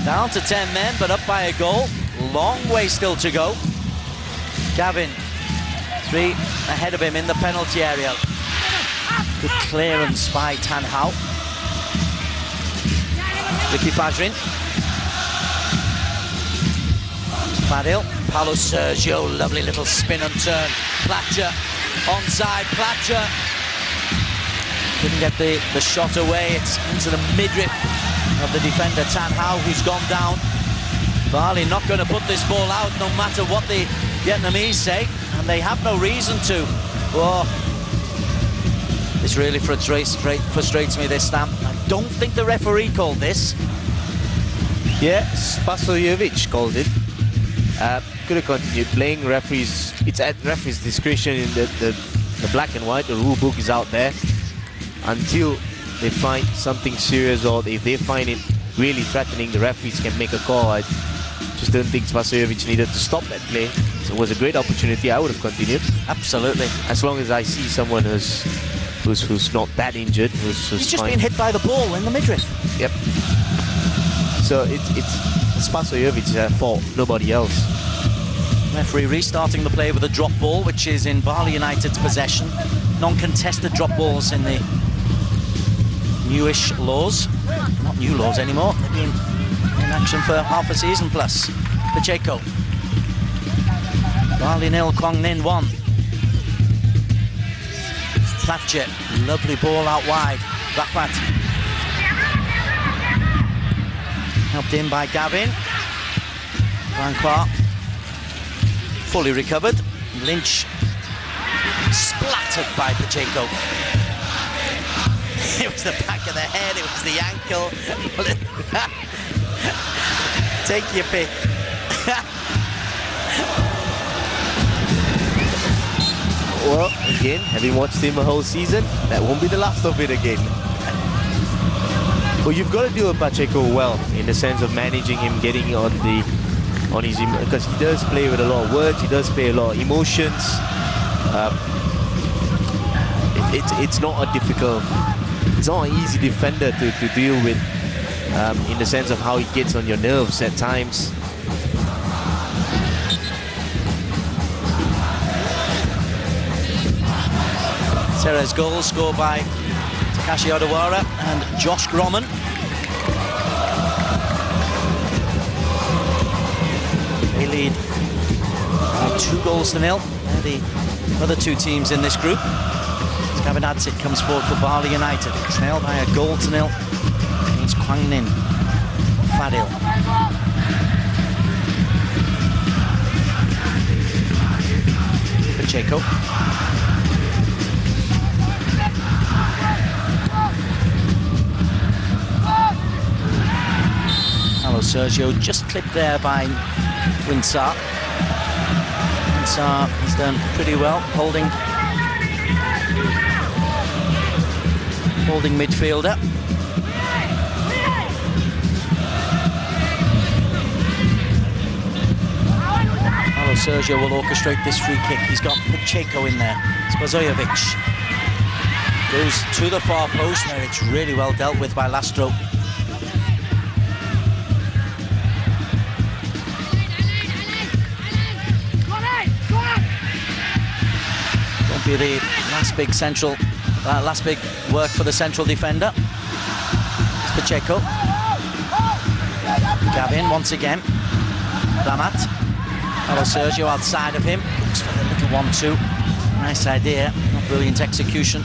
Down to 10 men, but up by a goal. Long way still to go. Gavin, 3 ahead of him in the penalty area. Good clearance by Tan Hao. Ricky Fajrin. Fadil. Paulo Sergio, lovely little spin and turn. Platcher, onside, Platcher. Couldn't get the shot away. It's into the midriff of the defender Tan Hao, who's gone down. Bali not going to put this ball out no matter what the Vietnamese say, and they have no reason to. Oh, this really frustrates me, this stamp. I don't think the referee called this. Yeah, Spasojevic called it. Could have continued playing. Referees, it's at referee's discretion in the black and white. The rule book is out there. Until they find something serious, or if they find it really threatening, the referees can make a call. I just don't think Spasojevic needed to stop that play. So it was a great opportunity. I would have continued. Absolutely. As long as I see someone who's not that injured, who's He's just fine. been hit by the ball in the midriff. Yep. So it's Spasojevic's fault, nobody else. Referee restarting the play with a drop ball, which is in Bali United's possession. Non-contested drop balls in the newish laws. Not new laws anymore. They've been in action for half a season plus. Pacheco. Bali 0, Quảng Ninh 1. Platcher, lovely ball out wide. Rahmat. Helped in by Gavin. Francois. Fully recovered. Lynch splattered by Pacheco. It was the back of the head, it was the ankle. Take your pick. Well, again, having watched him a whole season, that won't be the last of it again. Well, you've got to deal with Pacheco well, in the sense of managing him, getting on his, because he does play with a lot of words, he does play a lot of emotions. It's not a difficult, it's not an easy defender to deal with, in the sense of how he gets on your nerves at times. Serra's goal scored by Takashi Odawara and Josh Grommen. They lead 2-0. They're the other two teams in this group. Gavin Adsit comes forward for Bali United, trailed by a goal to nil against Quảng Ninh. Fadil. Pacheco. Hello, Sergio, just clipped there by Winsar. Winsar has done pretty well, holding midfielder. Hello, Sergio will orchestrate this free kick. He's got Pacheco in there. Spazojevic goes to the far post where it's really well dealt with by Lastro. Be the last big work for the central defender. It's Pacheco. Gavin once again. Ramat. Hello, Sergio outside of him. Looks for the little 1-2. Nice idea, not brilliant execution.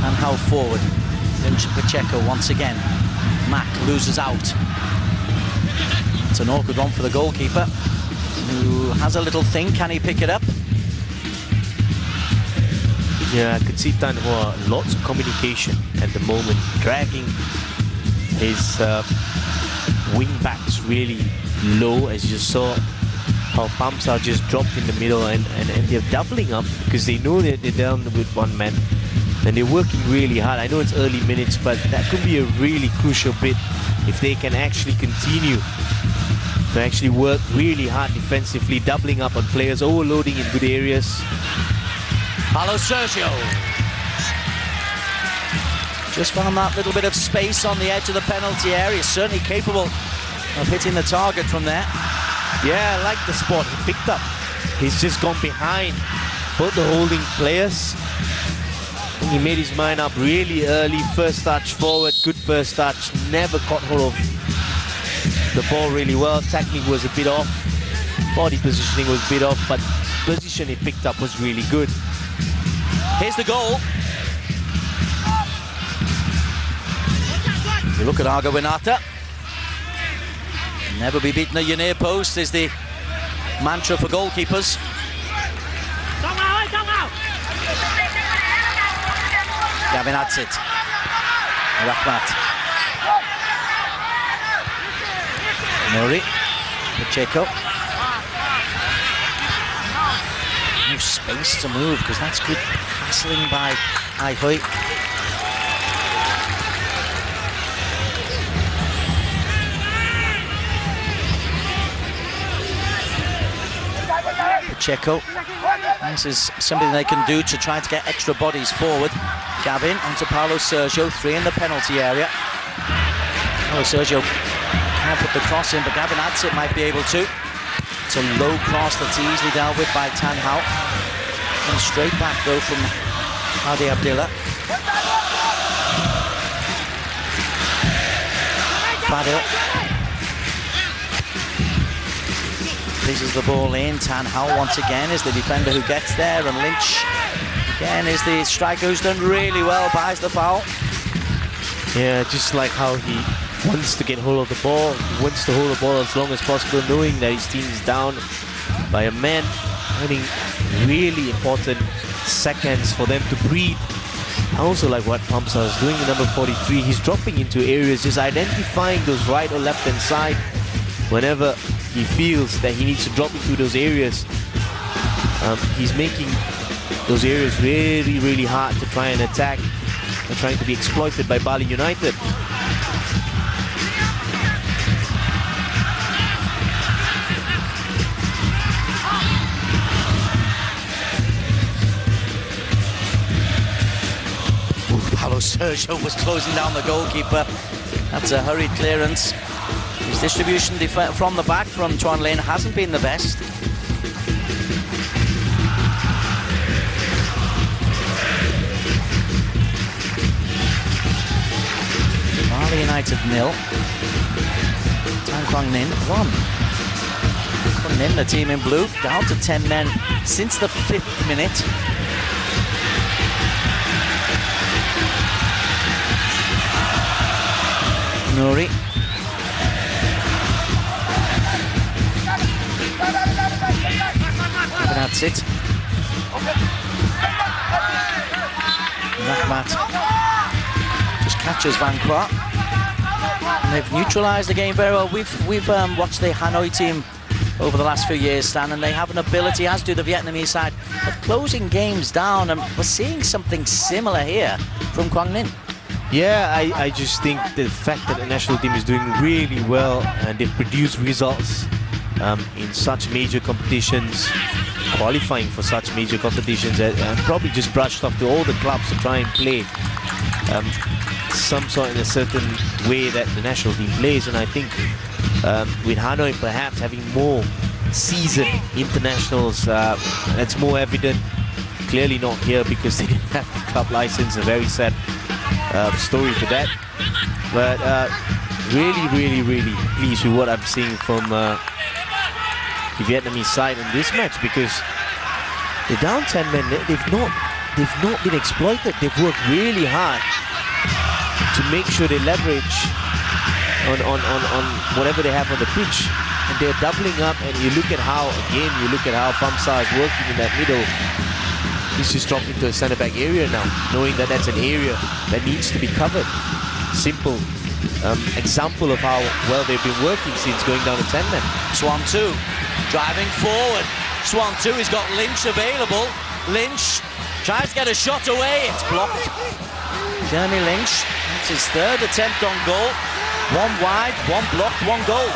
Tanhao forward. Lynch and Pacheco once again. Mack loses out. It's an awkward one for the goalkeeper, who has a little thing. Can he pick it up? Yeah, I could see Tanhua, lots of communication at the moment, dragging his wing backs really low, as you saw how Pamsa just dropped in the middle, and they're doubling up because they know that they're down with one man and they're working really hard. I know it's early minutes, but that could be a really crucial bit if they can actually continue to actually work really hard defensively, doubling up on players, overloading in good areas. Hello, Sergio. Just found that little bit of space on the edge of the penalty area. Certainly capable of hitting the target from there. Yeah, I like the spot he picked up. He's just gone behind both the holding players. He made his mind up really early. First touch forward, good first touch. Never caught hold of the ball really well. Technique was a bit off. Body positioning was a bit off, but position he picked up was really good. Here's the goal. You look at Argo Winata. Never be beaten at your near post is the mantra for goalkeepers. Gavin Adsit. Rahmat. Nuri. Pacheco. No space to move because that's good hassling by Aihui. Pacheco. This is something they can do to try to get extra bodies forward. Gavin onto Paulo Sergio, 3 in the penalty area. Paulo Sergio can't put the cross in, but Gavin Adsit might be able to. It's a low cross that's easily dealt with by Tanhao. Comes straight back though from Hadi Abdillah. Fadil. Places the ball in. Tanhao once again is the defender who gets there, and Lynch again is the striker who's done really well, buys the foul. Yeah, just like how he wants to get hold of the ball, wants to hold the ball as long as possible, knowing that his team is down by a man, having really important seconds for them to breathe. I also like what Pamsa is doing in number 43. He's dropping into areas, just identifying those right or left hand side whenever he feels that he needs to drop into those areas. He's making those areas really, really hard to try and attack and trying to be exploited by Bali United. Paulo Sergio was closing down the goalkeeper. That's a hurried clearance. His distribution from the back from Tuan Lin hasn't been the best. Bali United 0. Quảng Ninh 1. Quảng Ninh, the team in blue, down to 10 men since the 5th minute. Nouri. That's it. Rahmat just catches Van Kwart. And they've neutralised the game very well. We've watched the Hanoi team over the last few years, Stan, and they have an ability, as do the Vietnamese side, of closing games down, and we're seeing something similar here from Quảng Ninh. Yeah, I just think the fact that the national team is doing really well and they've produced results in such major competitions, qualifying for such major competitions, and probably just brushed off to all the clubs to try and play some sort in a certain way that the national team plays. And I think with Hanoi perhaps having more seasoned internationals, that's more evident. Clearly not here because they didn't have the club license, a very sad story to that. But really pleased with what I'm seeing from the Vietnamese side in this match, because they're down 10 men. They've not been exploited. They've worked really hard to make sure they leverage on whatever they have on the pitch, and they're doubling up. And you look at how Pamsa is working in that middle. He's just dropped into a centre-back area now, knowing that that's an area that needs to be covered. Simple example of how well they've been working since going down to 10 men. Swan 2 driving forward. Swan 2 has got Lynch available. Lynch tries to get a shot away. It's blocked. Jeremy Lynch, that's his 3rd attempt on goal. 1 wide, 1 blocked, 1 goal.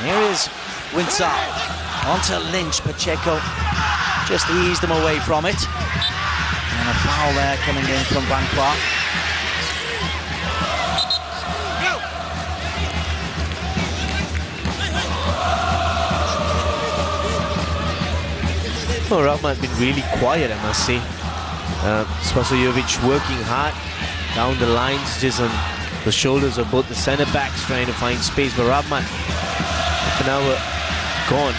Here is Winsar. Onto Lynch. Pacheco just eased him away from it. And a foul there coming in from Van Kwart. Well, Rahmat's been really quiet, I must say. Spasojevic working hard down the lines, just on the shoulders of both the centre-backs, trying to find space. But Rahmat, half an hour gone,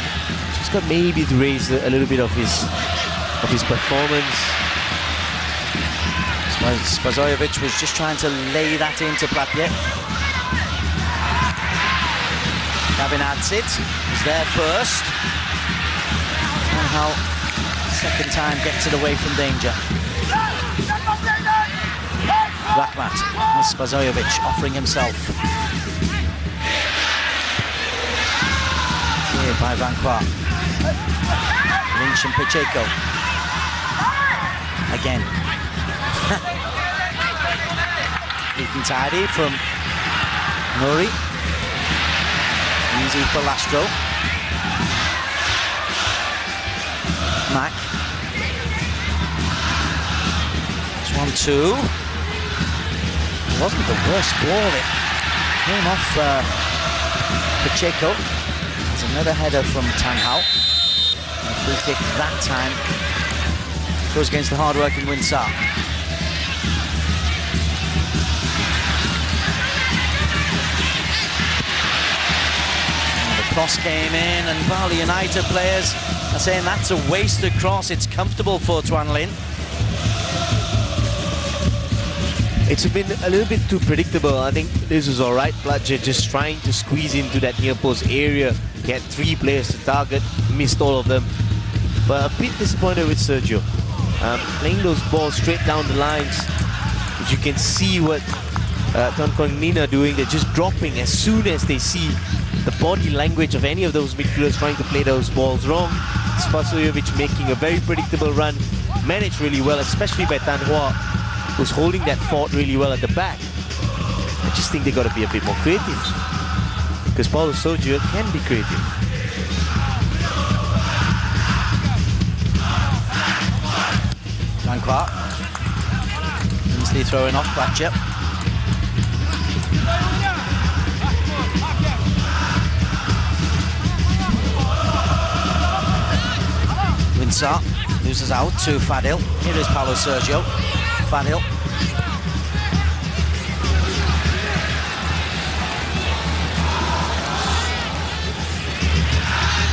just got maybe to raise a little bit of his performance. Spasojevic was just trying to lay that into Platje. Gavin Adsit is there first. Somehow, second time gets it away from danger. Rahmat and Spasojevic offering himself. Here by Van Kwart. Lynch and Pacheco. Again. Neat and tidy from Nouri. Easy for Lastro. Mack. Swan 2. It wasn't the worst ball. It came off Pacheco. There's another header from Tan Hao. A free kick that time goes against the hard-working Winsar. The cross came in, and Bali United players are saying that's a wasted cross. It's comfortable for Tuan Lin. It's been a little bit too predictable. I think this is all right. Platje just trying to squeeze into that near post area. He had 3 players to target, missed all of them. But a bit disappointed with Sergio. Playing those balls straight down the lines. But you can see what Quảng Ninh are doing. They're just dropping as soon as they see the body language of any of those midfielders trying to play those balls wrong. Spasojevic making a very predictable run. Managed really well, especially by Tan Hoa, who's holding that fort really well at the back. I just think they got to be a bit more creative, because Paulo Sergio can be creative. Van Kwart. Easily throwing off Platje. Winsar loses out to Fadil. Here is Paulo Sergio. Fadil.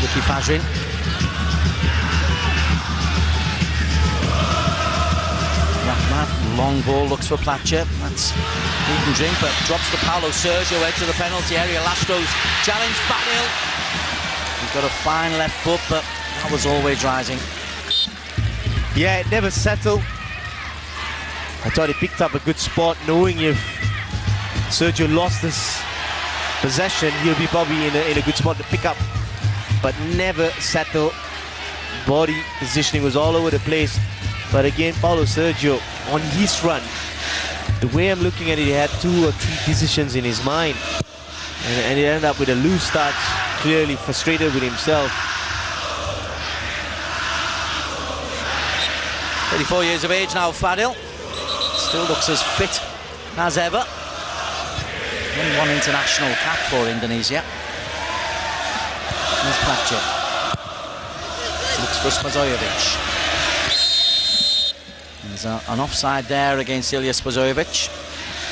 Ricky Fazrin. Rahmat, long ball, looks for Platcher. That's eat and drink, but drops to Paulo Sergio, edge of the penalty area. Lastro's challenge, Fadil. He's got a fine left foot, but that was always rising. Yeah, it never settled. I thought he picked up a good spot, knowing if Sergio lost this possession, he'll be probably in a good spot to pick up, but never settled. Body positioning was all over the place. But again, Paulo Sergio, on his run, the way I'm looking at it, he had 2 or 3 decisions in his mind. And he ended up with a loose touch, clearly frustrated with himself. 34 years of age now, Fadil. Still looks as fit as ever. Only 1 international cap for Indonesia. Here's Platcher. Looks for Spasojevic. There's an offside there against Ilya Spasojevic.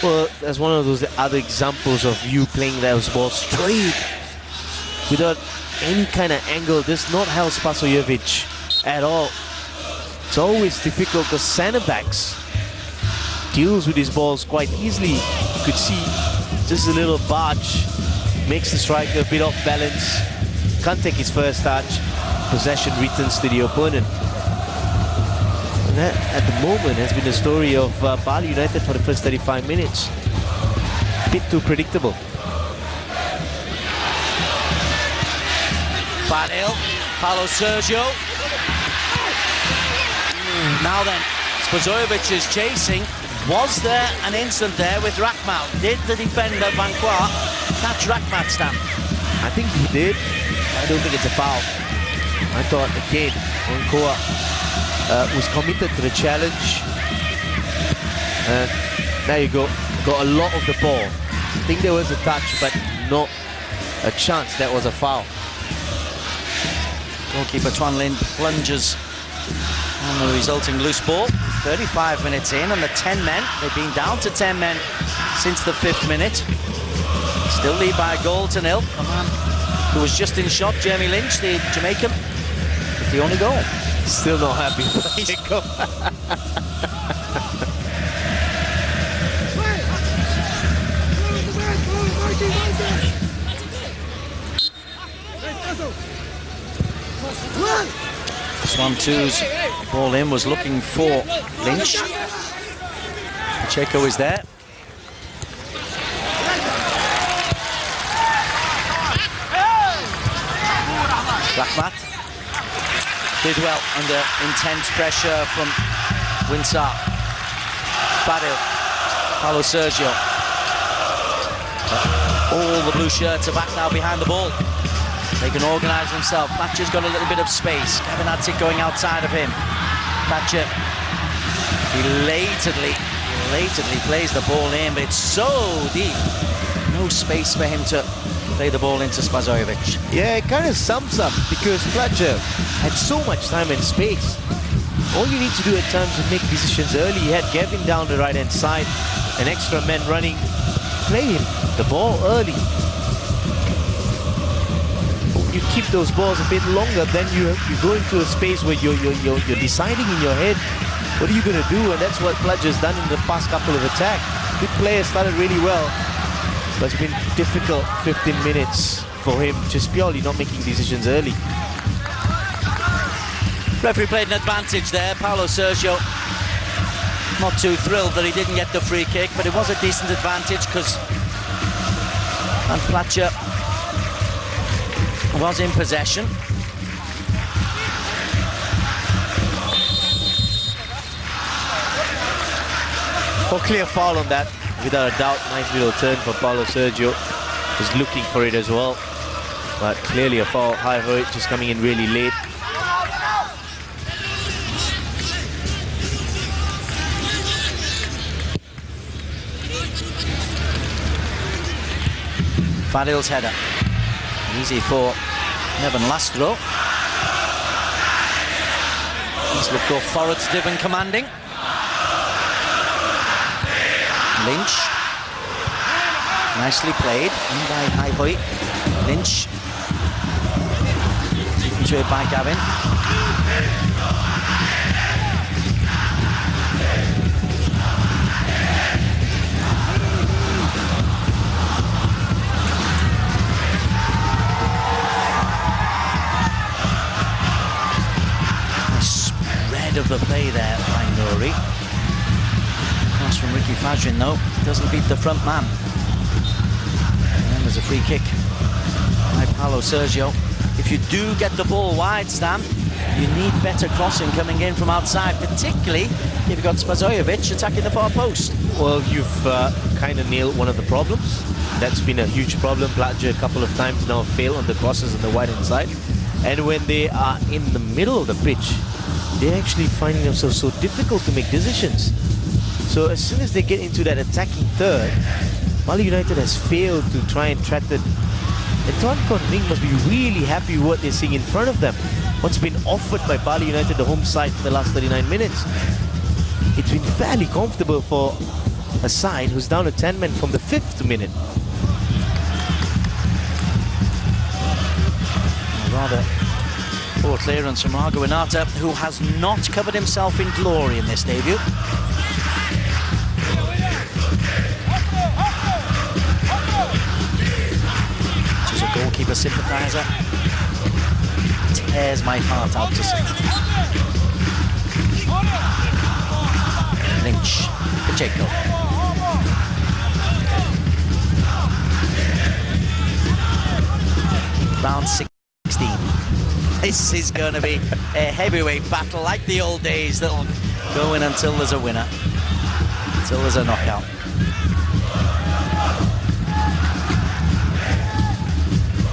Well, that's one of those other examples of you playing those balls straight without any kind of angle. Does not help Spasojevic at all. It's always difficult because centre-backs deals with these balls quite easily. You could see just a little barge makes the striker a bit off balance. Can't take his first touch. Possession returns to the opponent. And that, at the moment, has been the story of Bali United for the first 35 minutes. A bit too predictable. Fadil, Paulo Sergio. Now then, Spasojevic is chasing. Was there an instant there with Rahmat? Did the defender Vanquois catch Rahmat, Stan? I think he did. I don't think it's a foul. I thought, again, Vanquois was committed to the challenge. And there you go. Got a lot of the ball. I think there was a touch, but not a chance that was a foul. Goalkeeper Tuan Lin plunges on the resulting loose ball. 35 minutes in, and the 10 men, they've been down to 10 men since the 5th minute. Still lead by a goal to 0. A man who was just in shot, Jeremy Lynch, the Jamaican, with the only goal. Still not happy. Swan-2's ball in was looking for Lynch. Pacheco is there. Rahmat did well under intense pressure from Winsar. Fadil, Paulo Sergio. All the blue shirts are back now behind the ball. They can organise themselves. Platcher's got a little bit of space. Kevin Adzik going outside of him. Platcher belatedly plays the ball in, but it's so deep. No space for him to play the ball into Spasojevic. Yeah, it kind of sums up because Platcher had so much time and space. All you need to do at times is make decisions early. He had Gavin down the right-hand side, an extra man running. Play him the ball early. You keep those balls a bit longer, then you go into a space where you're deciding in your head what are you going to do, and that's what Platcher's done in the past couple of attacks. Good player, started really well, but it's been difficult 15 minutes for him, just purely not making decisions early. Referee played an advantage there. Paulo Sergio not too thrilled that he didn't get the free kick, but it was a decent advantage because Platcher was in possession. Oh, clear foul on that, without a doubt. Nice little turn for Paulo Sergio. Was looking for it as well, but clearly a foul. High-Hoyt just coming in really late. Fadil's header. Easy for Neven Lastro. He's looked go forward, stiff and commanding. Lynch. Nicely played in by High-Hoyt. Lynch. into it by Gavin. Of the play there by Nouri. Pass from Ricky Fajrin though, doesn't beat the front man. And then there's a free kick by Paulo Sergio. If you do get the ball wide, Stan, you need better crossing coming in from outside, particularly if you've got Spazojevic attacking the far post. Well, you've kind of nailed one of the problems. That's been a huge problem. Platja a couple of times now failed on the crosses on the wide hand side. And when they are in the middle of the pitch, they're actually finding themselves so difficult to make decisions. So as soon as they get into that attacking third, Bali United has failed to try and track it. And Quảng must be really happy with what they're seeing in front of them. What's been offered by Bali United, the home side, for the last 39 minutes. It's been fairly comfortable for a side who's down to 10 men from the 5th minute. Rather poor clearance from Margo Inata, who has not covered himself in glory in this debut. She's a goalkeeper sympathiser. Tears my heart out to see. Lynch, Pacheco. Round 16. This is going to be a heavyweight battle like the old days that'll go in until there's a winner, until there's a knockout.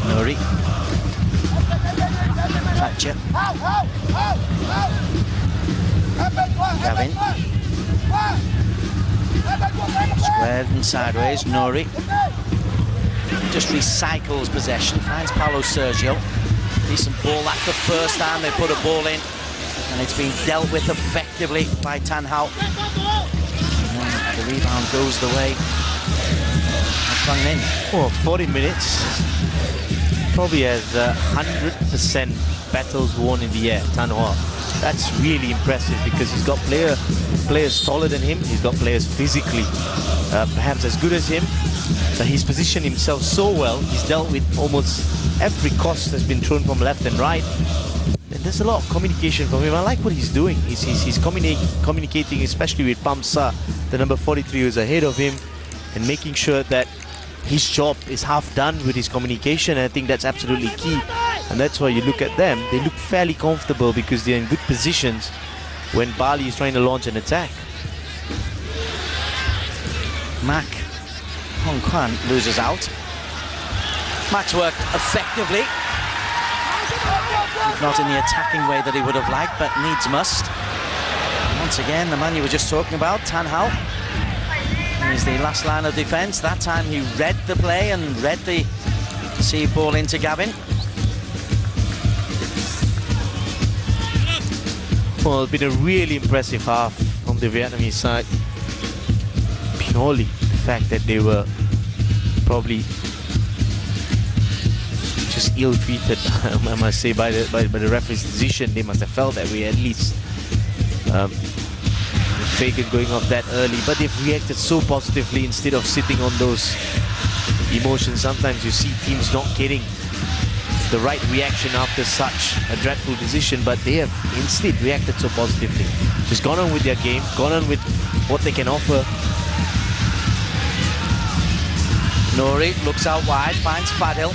Nouri. Thatcher. Gavin. Squared and sideways, Nouri. Just recycles possession, finds Paulo Sergio. Decent ball, that's the first time they put a ball in, and it's been dealt with effectively by Tan Hao. And the rebound goes the way of Quảng Ninh. Oh, 40 minutes. Probably has 100% battles won in the air, Tan Hao. That's really impressive because he's got players taller than him, he's got players physically perhaps as good as him, but he's positioned himself so well. He's dealt with almost every cross that's been thrown from left and right. And there's a lot of communication from him. I like what he's doing. He's communicating, especially with Pamsa, the number 43 who's ahead of him, and making sure that his job is half done with his communication. I think that's absolutely key. And that's why you look at them, they look fairly comfortable because they're in good positions when Bali is trying to launch an attack. Mac Hong Kwan loses out. Max worked effectively, if not in the attacking way that he would have liked, but needs must. Once again, the man you were just talking about, Tan Hao, is the last line of defence. That time he read the play and read the see ball into Gavin. Well, it's been a really impressive half from the Vietnamese side. Purely the fact that they were probably just ill-treated, I must say, by the referee's decision. They must have felt that way at least. Fagan going off that early, but they've reacted so positively instead of sitting on those emotions. Sometimes you see teams not getting the right reaction after such a dreadful decision, but they have instead reacted so positively. Just gone on with their game, gone on with what they can offer. Nouri looks out wide, finds Fadil.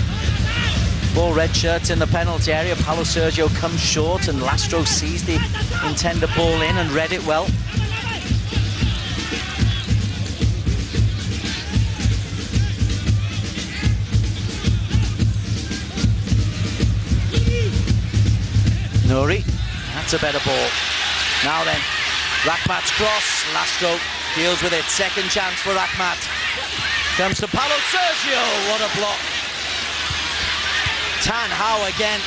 4 red shirts in the penalty area. Paulo Sergio comes short and Lastro sees the intended ball in and read it well. Nouri, that's a better ball. Now then, Rakhmat's cross, Lastro deals with it. Second chance for Rakhmat. Comes to Paulo Sergio, what a block. Tan Hao again.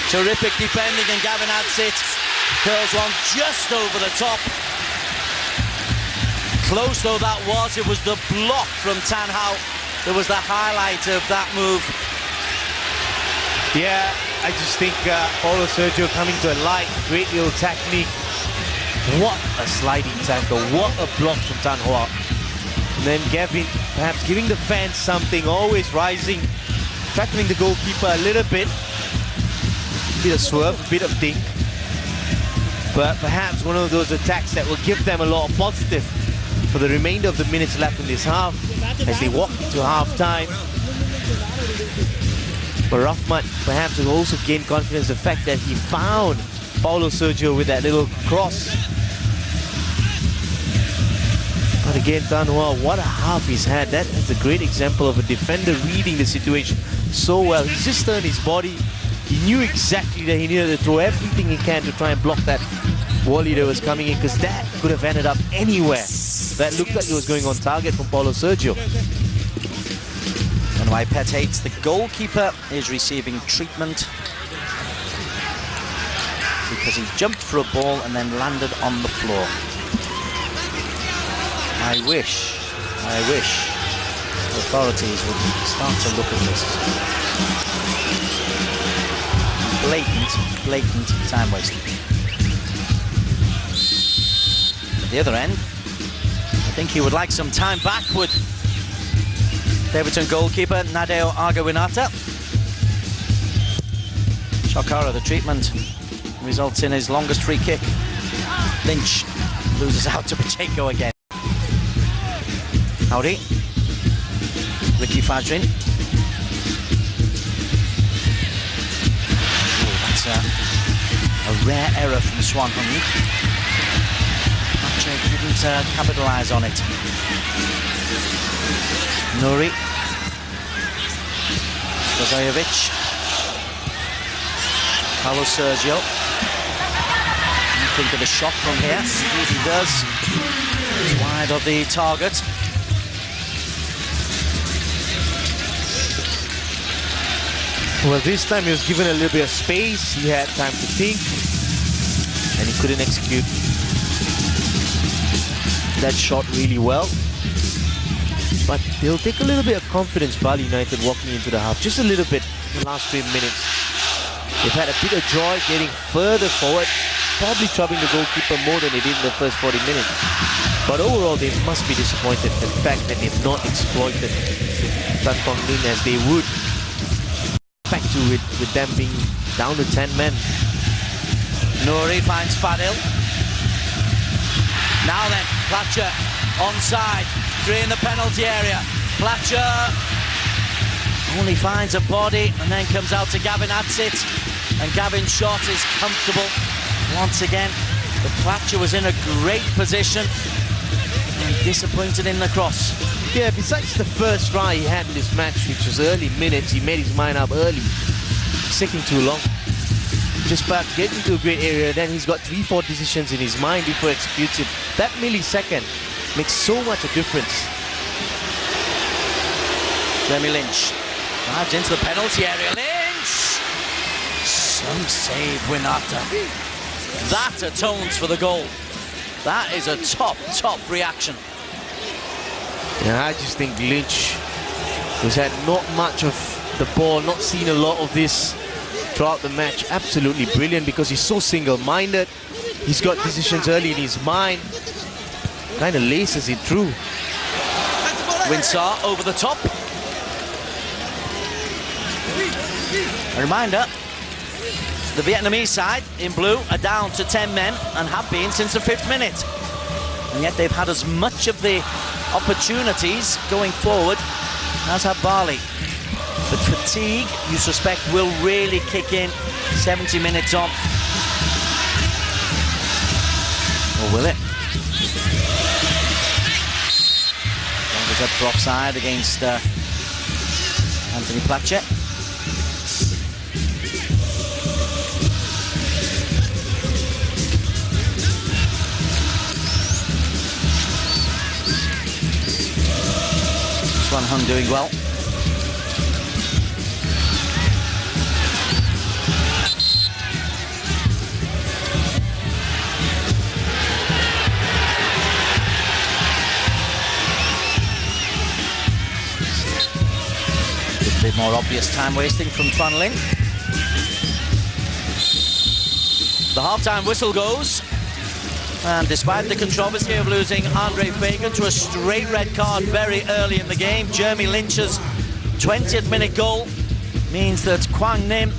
Terrific defending, and Gavin Adsit curls one just over the top. Close though that was, it was the block from Tan Hao that was the highlight of that move. Yeah, I just think Paulo Sergio coming to a light, great little technique. What a sliding tackle, what a block from Tan Hoa. And then Gavin perhaps giving the fans something, always rising, tackling the goalkeeper a little bit. A bit of swerve, a bit of dink. But perhaps one of those attacks that will give them a lot of positive for the remainder of the minutes left in this half as they walk into half-time. But Rahmat perhaps will also gain confidence, the fact that he found Paulo Sergio with that little cross. But again, Tan Hoa, what a half he's had. That's a great example of a defender reading the situation so well. He's just turned his body. He knew exactly that he needed to throw everything he can to try and block that volley that was coming in, because that could have ended up anywhere. That looked like it was going on target from Paulo Sergio. And why Pet hates the goalkeeper is receiving treatment because he jumped for a ball and then landed on the floor. I wish the authorities would start to look at this. Blatant time wasting. At the other end, I think he would like some time back, would the Everton goalkeeper Nadeo Argawinata. Shokara, the treatment results in his longest free kick. Lynch loses out to Pacheco again. Howdy. Ricky Fajrin. That's a rare error from Swan Hung. Patrick didn't capitalise on it. Nuri. Gozajevic. Paulo Sergio. Think of a shot from here. Indeed he does. It's wide of the target. Well, this time he was given a little bit of space. He had time to think, and he couldn't execute that shot really well. But they'll take a little bit of confidence, Bali United, walking into the half. Just a little bit in the last 3 minutes. They've had a bit of joy getting further forward, probably troubling the goalkeeper more than they did in the first 40 minutes. But overall, they must be disappointed in the fact that they've not exploited Tan Quảng Ninh as they would back to it with them being down to 10 men. Nuri finds Fadil. Now then, Platcher onside, 3 in the penalty area. Platcher only finds a body and then comes out to Gavin Adsit, and Gavin's shot is comfortable once again. But Platcher was in a great position and disappointed in the cross. Yeah, besides the first try he had in this match, which was early minutes, he made his mind up early. It's taking too long. Just perhaps get into a great area, then he's got 3-4 decisions in his mind before executing. That millisecond makes so much a difference. Jeremy Lynch drives into the penalty area. Lynch! Some save, Winata. That atones for the goal. That is a top reaction. Yeah, I just think Lynch has had not much of the ball, not seen a lot of this throughout the match. Absolutely brilliant because he's so single-minded. He's got decisions early in his mind. Kind of laces it through. Winsar over the top. A reminder, the Vietnamese side in blue are down to 10 men and have been since the 5th minute. And yet they've had as much of the opportunities going forward as have Bali. But fatigue, you suspect, will really kick in 70 minutes on. Or will it? Goes up for offside against Anthony Platcher. Swan Hung doing well. A bit more obvious time wasting from Tran Linh. The halftime whistle goes. And despite the controversy of losing Andre Fagan to a straight red card very early in the game, Jeremy Lynch's 20th minute goal means that Quảng Ninh,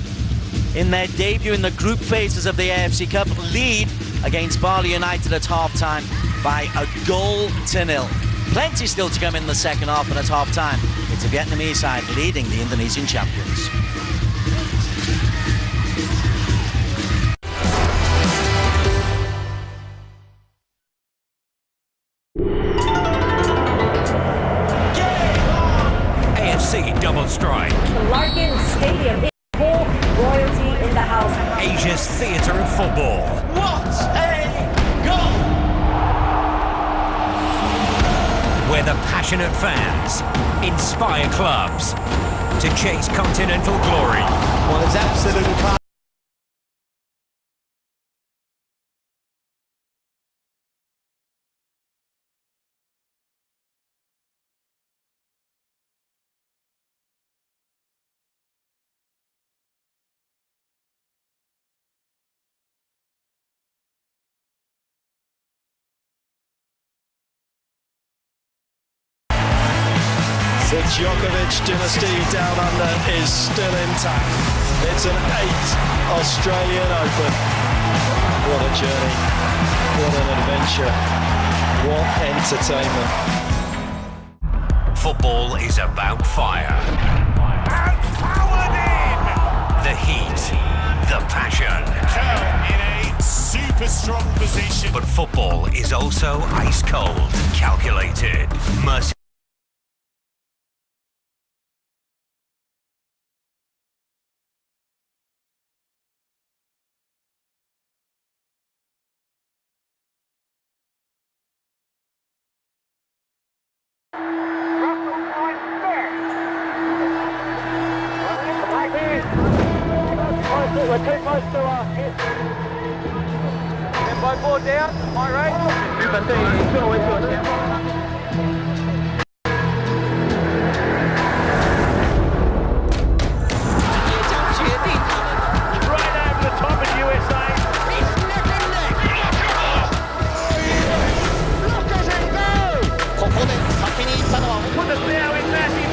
in their debut in the group phases of the AFC Cup, lead against Bali United at halftime by 1-0. Plenty still to come in the second half, and at halftime, it's the Vietnamese side leading the Indonesian champions. AFC double strike. Larkin Stadium is full, royalty in the house. Asia's theatre of football. What a goal! Where the passionate fans inspire clubs to chase continental glory. Well, it's absolutely class. The Djokovic dynasty down under is still intact. It's an 8th Australian Open. What a journey, what an adventure, what entertainment. Football is about fire. Powered in! The heat, the passion. In a super strong position. But football is also ice cold, calculated, merciless. We're too close to hit. Tempo 4 down, high rate. Number 3, into a tempo. Right over the top of USA. Put the now in massive.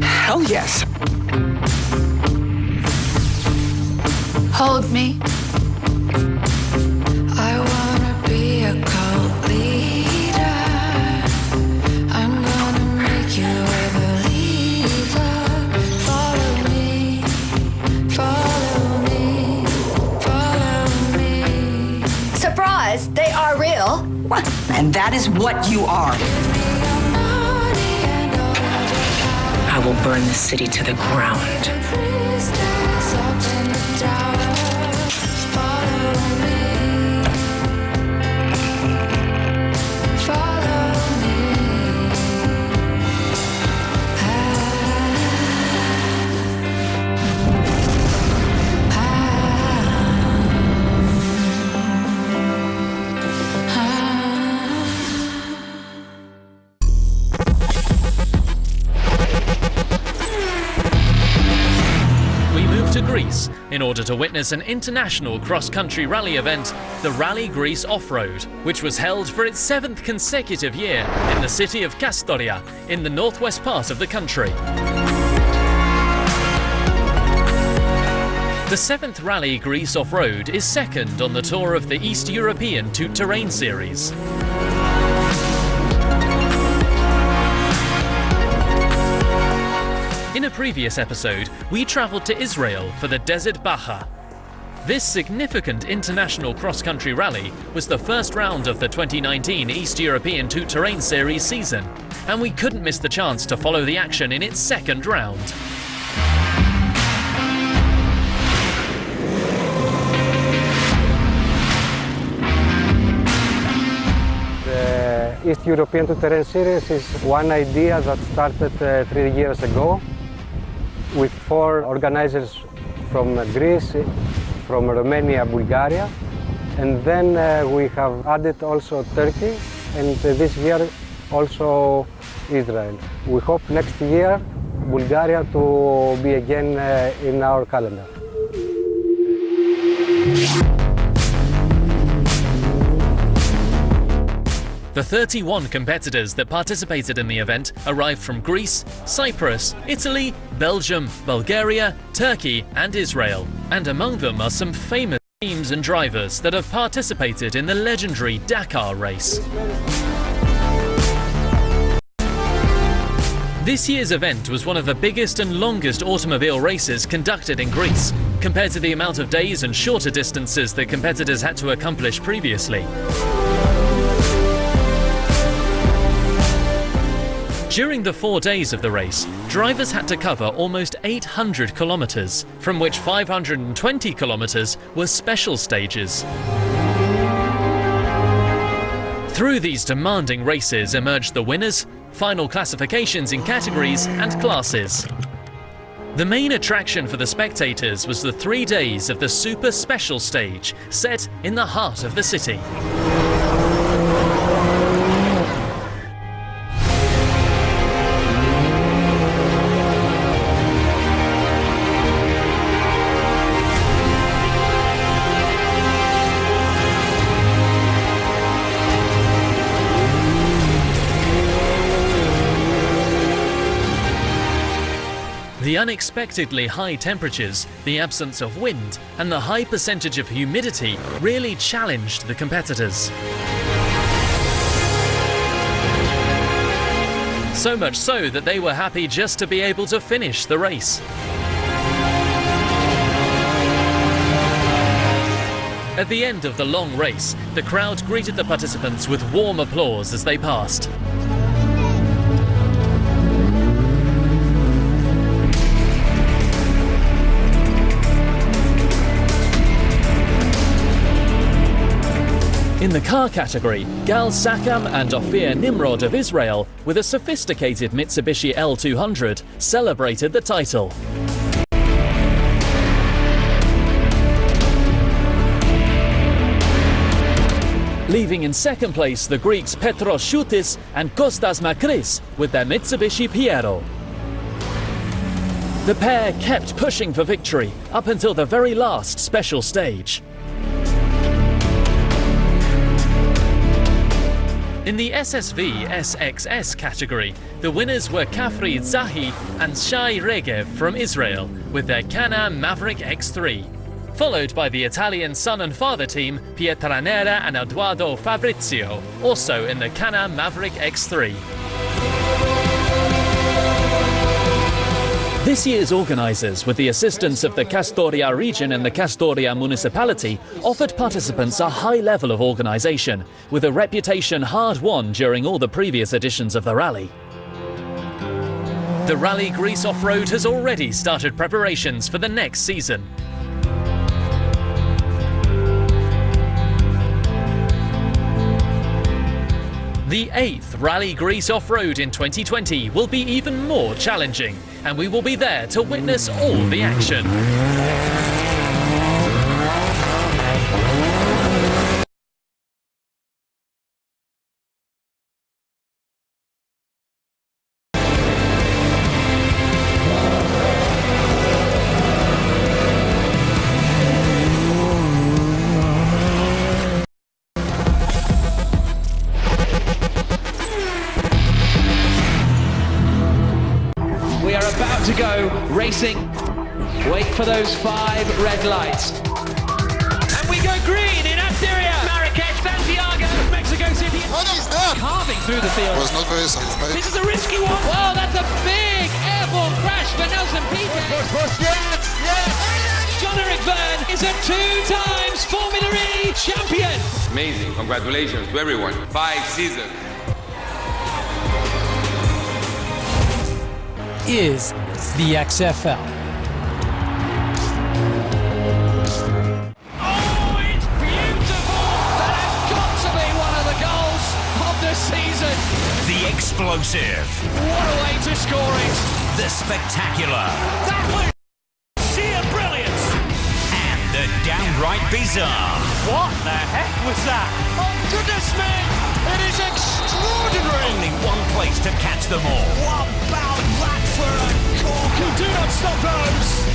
Hell yes. Hold me. I wanna be a cult leader. I'm gonna make you a believer. Follow me, follow me, follow me. Surprise! They are real. And that is what you are. I will burn this city to the ground. Greece in order to witness an international cross-country rally event, the Rally Greece Off-Road, which was held for its 7th consecutive year in the city of Kastoria in the northwest part of the country. The 7th Rally Greece Off-Road is second on the tour of the East European Tout-Terrain series. In a previous episode, we travelled to Israel for the Desert Baja. This significant international cross-country rally was the first round of the 2019 East European Tout-Terrain Series season, and we couldn't miss the chance to follow the action in its second round. The East European Two-Terrain Series is one idea that started 3 years ago with 4 organizers from Greece, from Romania, Bulgaria, and then we have added also Turkey, and this year also Israel. We hope next year Bulgaria to be again in our calendar. The 31 competitors that participated in the event arrived from Greece, Cyprus, Italy, Belgium, Bulgaria, Turkey and Israel. And among them are some famous teams and drivers that have participated in the legendary Dakar race. This year's event was one of the biggest and longest automobile races conducted in Greece, compared to the amount of days and shorter distances that competitors had to accomplish previously. During the 4 days of the race, drivers had to cover almost 800 kilometers, from which 520 kilometers were special stages. Through these demanding races emerged the winners, final classifications in categories and classes. The main attraction for the spectators was the 3 days of the super special stage, set in the heart of the city. The unexpectedly high temperatures, the absence of wind, and the high percentage of humidity really challenged the competitors. So much so that they were happy just to be able to finish the race. At the end of the long race, the crowd greeted the participants with warm applause as they passed. In the car category, Gal Sakam and Ophir Nimrod of Israel, with a sophisticated Mitsubishi L200, celebrated the title. Leaving in second place the Greeks Petros Choutis and Kostas Makris with their Mitsubishi Piero. The pair kept pushing for victory up until the very last special stage. In the SSV SXS category, the winners were Kafri Zahi and Shai Regev from Israel with their Can-Am Maverick X3, followed by the Italian son and father team Pietranera and Edoardo Fabrizio, also in the Can-Am Maverick X3. This year's organisers, with the assistance of the Kastoria region and the Kastoria municipality, offered participants a high level of organisation, with a reputation hard-won during all the previous editions of the rally. The Rally Greece Off-Road has already started preparations for the next season. The 8th Rally Greece Off-Road in 2020 will be even more challenging, and we will be there to witness all the action. We are about to go racing. Wait for those 5 red lights. And we go green in Asteria, Marrakech, Santiago, Mexico City. What is that? Carving through the field. It was not very safe, mate. This is a risky one. Wow, that's a big airborne crash for Nelson Piquet. John Eric Byrne is a 2 times Formula E champion. Amazing. Congratulations to everyone. 5 seasons. Is the XFL. Oh, it's beautiful! That has got to be one of the goals of the the season. The explosive. What a way to score it. The spectacular. That was sheer brilliance. And the downright bizarre. What the heck was that? Oh, goodness me. It is extraordinary. Only one place to catch them all. What about that for a corker? You do not stop those.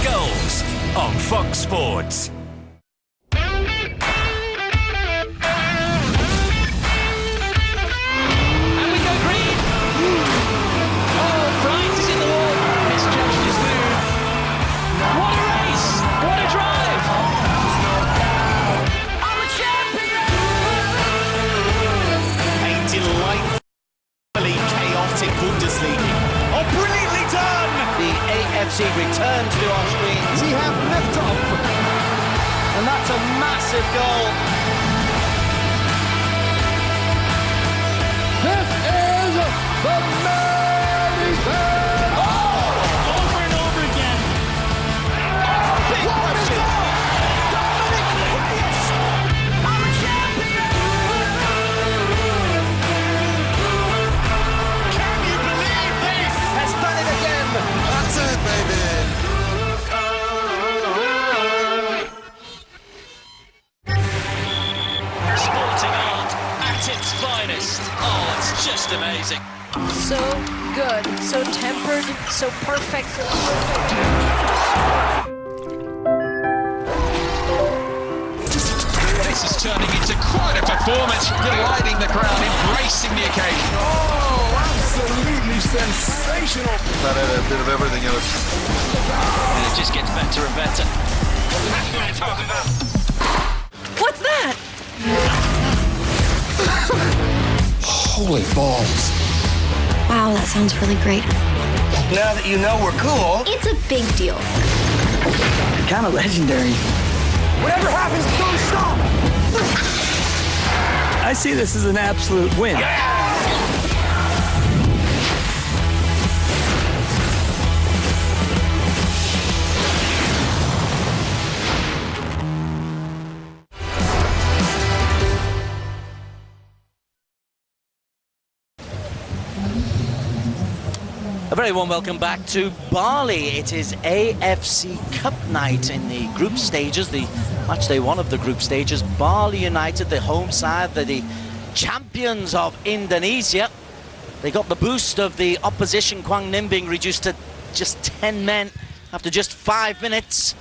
Goals on Fox Sports. And we go green. Oh, Bryant is in the wall. Misjudged his move. What a race. What a drive. I'm a champion. A delightfully chaotic Bundesliga. Oh, brilliantly done! The AFC returns to our screens. We have liftoff. And that's a massive goal. This is the Merseyside. Over and over again. Big question. Dominic Reyes. I'm a champion. Can you believe this? Has done it again. That's it, baby. Sporting art at its finest. Oh, it's just amazing. So good, so tempered, so perfect. This is turning into quite a performance, delighting the crowd, embracing the occasion. Oh, absolutely sensational. That had a bit of everything in it. And it just gets better and better. What's that? Holy balls. Wow, that sounds really great. Now that you know we're cool. It's a big deal. Kind of legendary. Whatever happens, don't stop. I see this as an absolute win. A very warm welcome back to Bali. It is AFC Cup night in the group stages, the match day one of the group stages. Bali United, the home side, they're the champions of Indonesia. They got the boost of the opposition, Quảng Ninh, being reduced to just 10 men after just 5 minutes.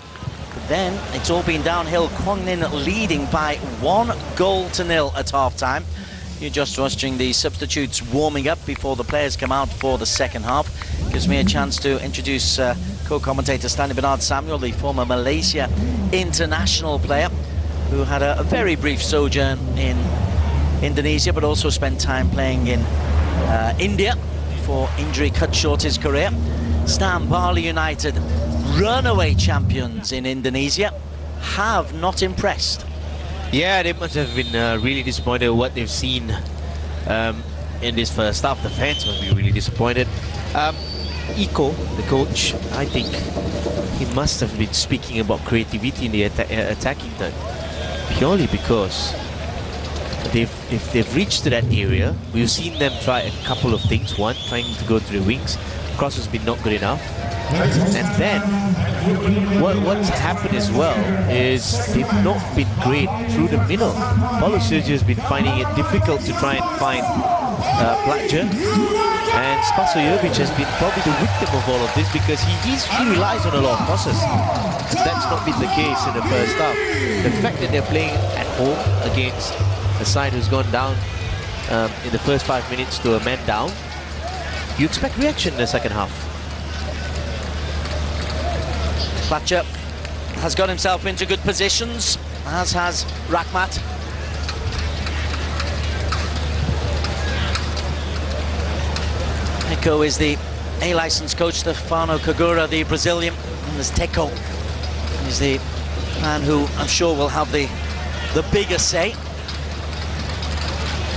But then it's all been downhill. Quảng Ninh leading by 1-0 at half-time. You're just watching the substitutes warming up before the players come out for the second half. Gives me a chance to introduce co-commentator Stanley Bernard Samuel, the former Malaysia international player who had a very brief sojourn in Indonesia, but also spent time playing in India before injury cut short his career. Stan, Bali United, runaway champions in Indonesia, have not impressed. Yeah, they must have been really disappointed with what they've seen in this first half. The fans must be really disappointed. Iko, the coach, I think he must have been speaking about creativity in the attacking third, purely because if they've reached to that area, we've seen them try a couple of things. One, trying to go to the wings. Cross has been not good enough. And then what's happened as well is they've not been great through the middle. Paulo Sergio has been finding it difficult to try and find Blatcher, and Spasojevic has been probably the victim of all of this because he relies on a lot of crosses. That's not been the case in the first half. The fact that they're playing at home against a side who's gone down in the first 5 minutes to a man down, you expect reaction in the second half. Blatcher has got himself into good positions, as has Rahmat. Echo is the A-licensed coach, Stefano Kagura, the Brazilian, and there's Teko. He's the man who I'm sure will have the bigger say.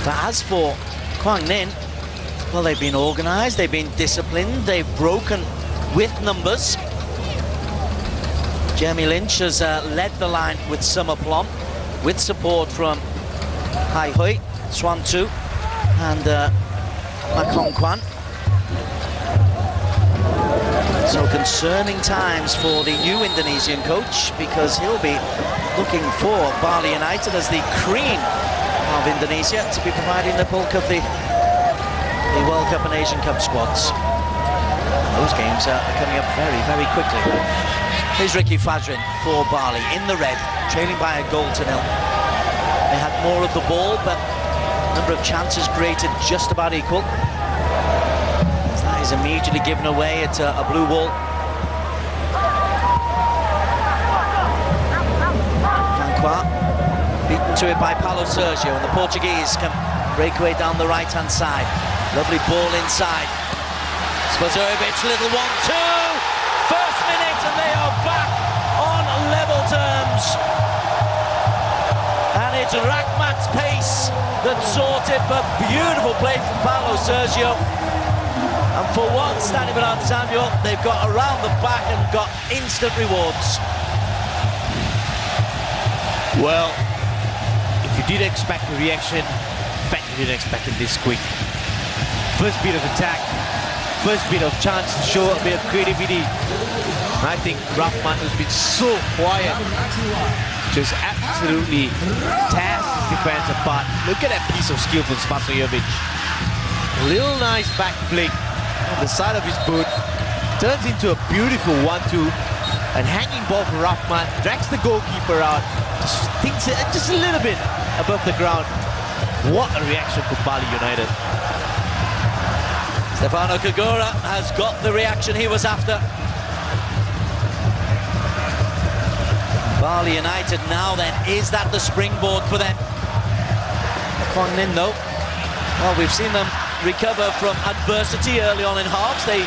But as for Quảng Ninh, well, they've been organised, they've been disciplined, they've broken with numbers. Jeremy Lynch has led the line with some aplomb, with support from Hai Hui, Swan Tu, and Makongkwan. So concerning times for the new Indonesian coach, because he'll be looking for Bali United as the cream of Indonesia to be providing the bulk of the World Cup and Asian Cup squads. Those games are coming up very, very quickly. Here's Ricky Fajrin for Bali in the red, trailing by a goal to nil. They had more of the ball, but number of chances created just about equal. As that is immediately given away at a blue wall. Francois beaten to it by Paulo Sergio, and the Portuguese can break away down the right-hand side. Lovely ball inside. Spazojevic, little 1-2. First minute, and they are back on level terms. And it's Rahmat's pace that sorted, but beautiful play from Paulo Sergio. And for once, standing behind Samuel, they've got around the back and got instant rewards. Well, if you did expect a reaction, I bet you didn't expect it this quick. First bit of attack, first bit of chance to show a bit of creativity. I think Rahmat has been so quiet, just absolutely tears his defense apart. Look at that piece of skill from Spasojevic. Little nice back flick on the side of his boot, turns into a beautiful 1-2, and hanging ball for Rahmat, drags the goalkeeper out, just thinks it just a little bit above the ground. What a reaction from Bali United. Stefano Kagura has got the reaction he was after. Bali United now then, is that the springboard for them? Kwang Ninh though, well, we've seen them recover from adversity early on in halves. They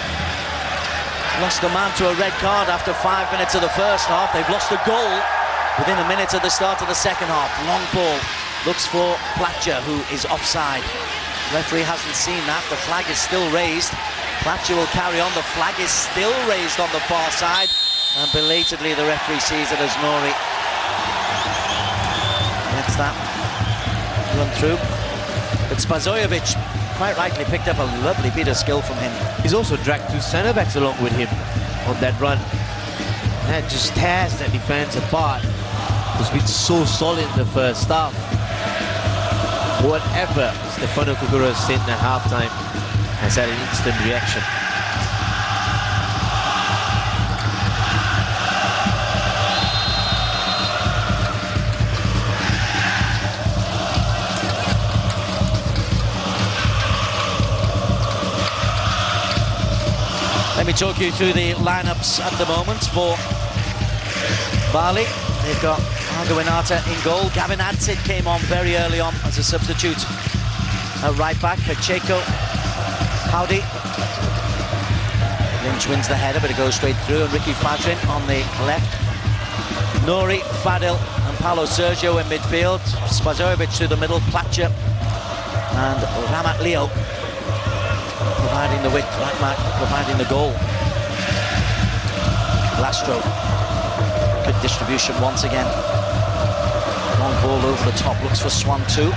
lost a man to a red card after 5 minutes of the first half. They've lost a goal within a minute of the start of the second half. Long ball, looks for Platja, who is offside. Referee hasn't seen that. The flag is still raised. Platja will carry on. The flag is still raised on the far side, and belatedly the referee sees it as Nori gets that run through. But Spazojevic quite rightly picked up a lovely bit of skill from him. He's also dragged two centre-backs along with him on that run. That just tears that defence apart. It's been so solid in the first half. Whatever Stefano Kagura said at halftime has had an instant reaction. Let me talk you through the lineups at the moment for Bali. They've got Argo Winata in goal. Gavin Adsit came on very early on as a substitute. At right back, Pacheco, Howdy. Lynch wins the header, but it goes straight through. And Ricky Fajrin on the left. Nori, Fadil and Paulo Sergio in midfield. Spazojevic through the middle, Platja and Ramat Leo providing the width, Rahmat providing the goal. Lastro, good distribution once again. Long ball over the top, looks for Swan 2.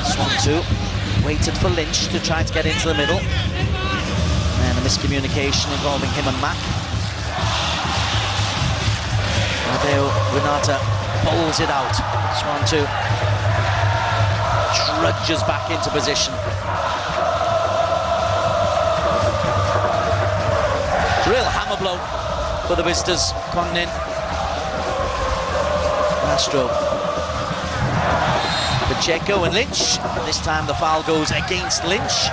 Swan 2 waited for Lynch to try to get into the middle. And a miscommunication involving him and Mack. Adeo Renata pulls it out. Swan 2 trudges back into position. Real hammer blow for the visitors. Kwang Ninh. Mastro. Pacheco and Lynch. This time the foul goes against Lynch.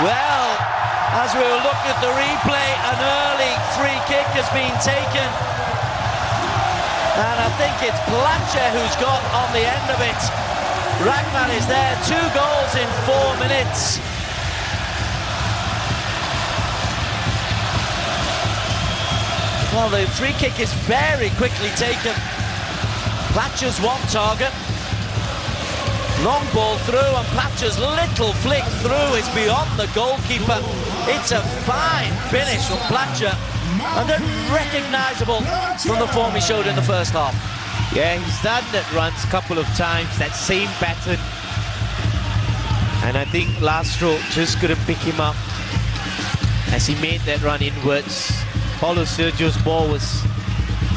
Well, as we were looking at the replay, an early free kick has been taken. And I think it's Platja who's got on the end of it. Rahmat is there, 2 goals in 4 minutes. Well, the free kick is very quickly taken. Platja's one target. Long ball through, and Platcher's little flick through is beyond the goalkeeper. It's a fine finish from Platcher, and unrecognisable from the form he showed in the first half. Yeah, he's done that runs a couple of times, that same pattern. And I think Lastro just couldn't pick him up as he made that run inwards. Paulo Sergio's ball was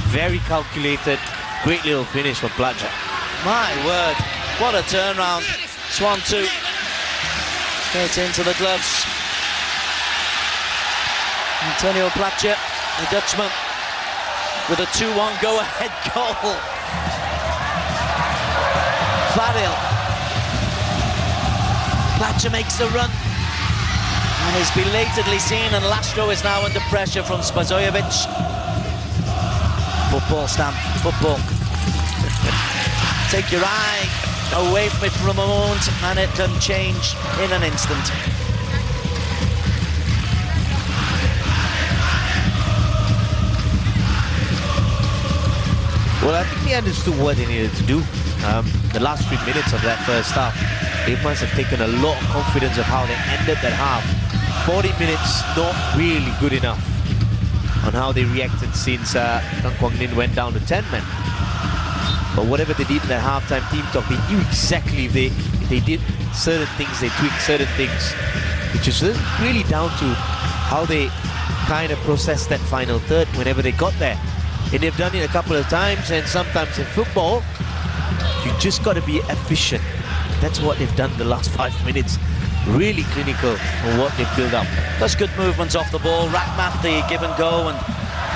very calculated. Great little finish from Platcher. My word, what a turnaround. Swan 2. Straight into the gloves. Antonio Platcher, the Dutchman, with a 2-1 go-ahead goal. Varil. Platcher makes the run and is belatedly seen, and Lastro is now under pressure from Spasojevic. Football, Stan, football. Take your eye away from it for a moment and it can change in an instant. Well, I think they understood what they needed to do. The last 3 minutes of that first half, they must have taken a lot of confidence of how they ended that half. 40 minutes, not really good enough on how they reacted since Quảng Ninh went down to 10 men. But whatever they did in that halftime team talk, they knew exactly if they did certain things, they tweaked certain things, which is really down to how they kind of processed that final third whenever they got there. And they've done it a couple of times, and sometimes in football, you just got to be efficient. That's what they've done the last 5 minutes. Really clinical on what they've built up. That's good movements off the ball. Rakhmat, the give and go, and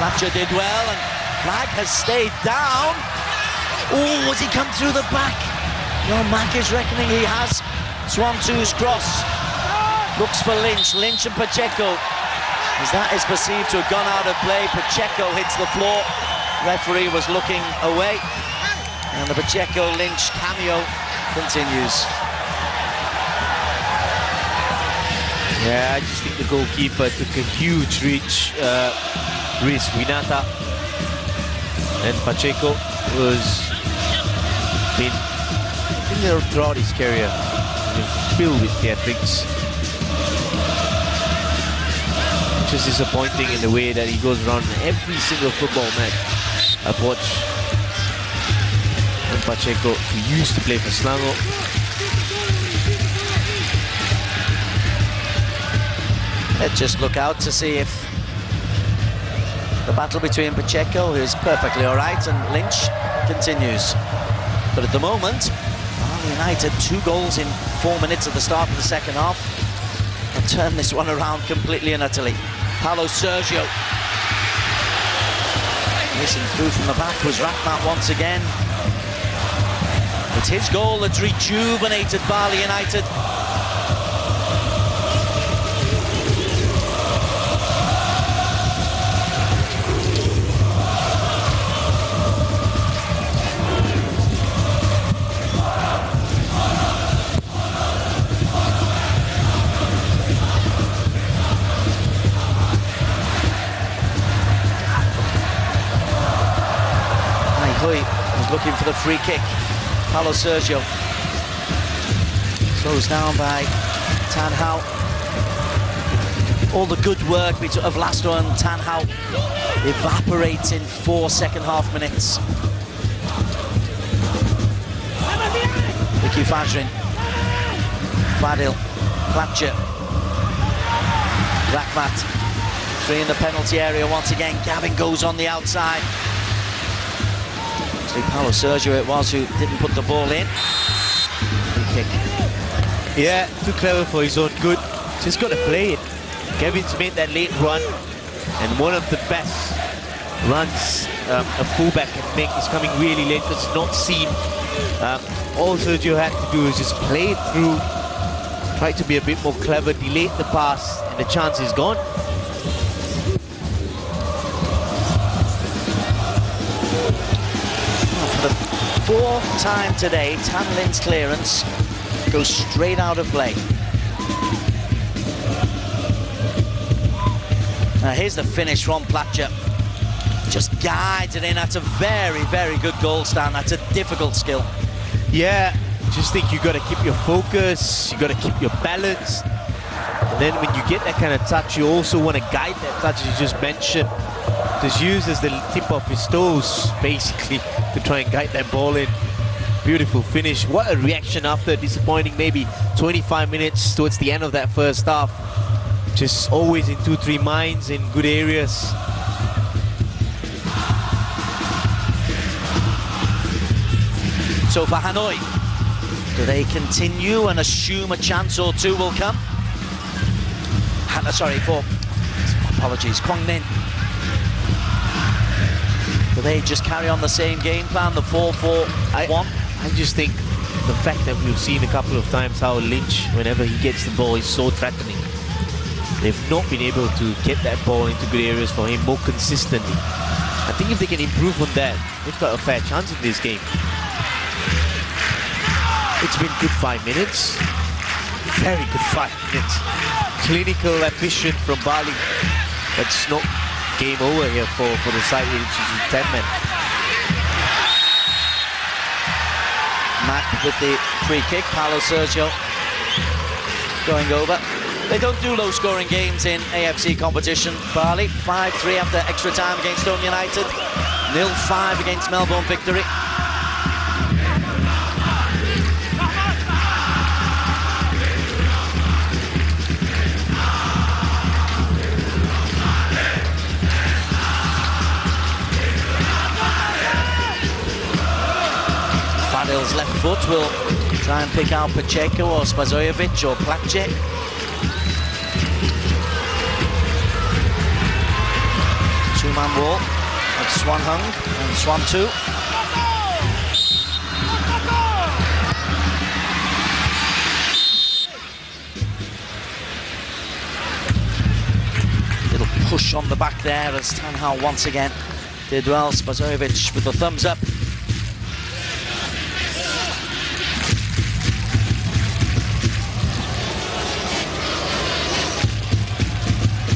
Platcher did well, and Flag has stayed down. Oh, has he come through the back? No, Mac is reckoning he has. Swan 2's cross. Looks for Lynch. Lynch and Pacheco. As that is perceived to have gone out of play, Pacheco hits the floor. Referee was looking away. And the Pacheco-Lynch cameo continues. Yeah, I just think the goalkeeper took a huge risk. Winata and Pacheco was been throughout his career filled with theatrics. Just disappointing in the way that he goes around every single football match I've watched. And Pacheco, who used to play for Selangor. Let's just look out to see if the battle between Pacheco, who is perfectly all right, and Lynch continues. But at the moment, Bali United 2 goals in 4 minutes at the start of the second half and turn this one around completely and utterly. Paulo Sergio. Racing through from the back was Rakhmat once again. It's his goal that's rejuvenated Bali United. Was looking for the free kick. Paulo Sergio. Slows down by Tan Hao. All the good work of Lastro and Tan Hao evaporates in 4 second-half minutes. Ricky Fajrin. Fadil. Platcher. Rakhmat. 3 in the penalty area once again. Gavin goes on the outside. Paulo Sergio it was who didn't put the ball in. Free kick. Yeah, too clever for his own good. Just got to play it. Kevin's made that late run, and one of the best runs a fullback can make is coming really late. It's not seen. All Sergio had to do is just play it through, try to be a bit more clever, delay the pass, and the chance is gone. For the 4th time today, Tan Lin's clearance goes straight out of play. Now here's the finish from Platcher. Just guides it in. That's a very, very good goal stand. That's a difficult skill. Yeah, Just think you got to keep your focus, you got to keep your balance. And then when you get that kind of touch, you also want to guide that touch, as you just mentioned. Just use as the tip of his toes, basically, to try and guide that ball in. Beautiful finish. What a reaction after disappointing maybe 25 minutes towards the end of that first half. Just always in 2-3 minds, in good areas. So for Hanoi, do they continue and assume a chance or two will come? Apologies, Quảng Ninh. Do they just carry on the same game plan, the 4-4-1? I just think the fact that we've seen a couple of times how Lynch, whenever he gets the ball, is so threatening. They've not been able to get that ball into good areas for him more consistently. I think if they can improve on that, they've got a fair chance in this game. It's been good 5 minutes. Very good 5 minutes. Clinical, efficient from Bali. But it's not game over here for the side which is 10 men. Matt with the free kick, Paulo Sergio going over. They don't do low-scoring games in AFC competition. Bali, 5-3 after extra time against Stone United. 0-5 against Melbourne Victory. Fadil's left foot will try and pick out Pacheco or Spazojevic or Platchek. Two-man wall of Swan Hung and Swan 2. Little push on the back there as Tan Hao once again did well. Spazojevic with the thumbs up.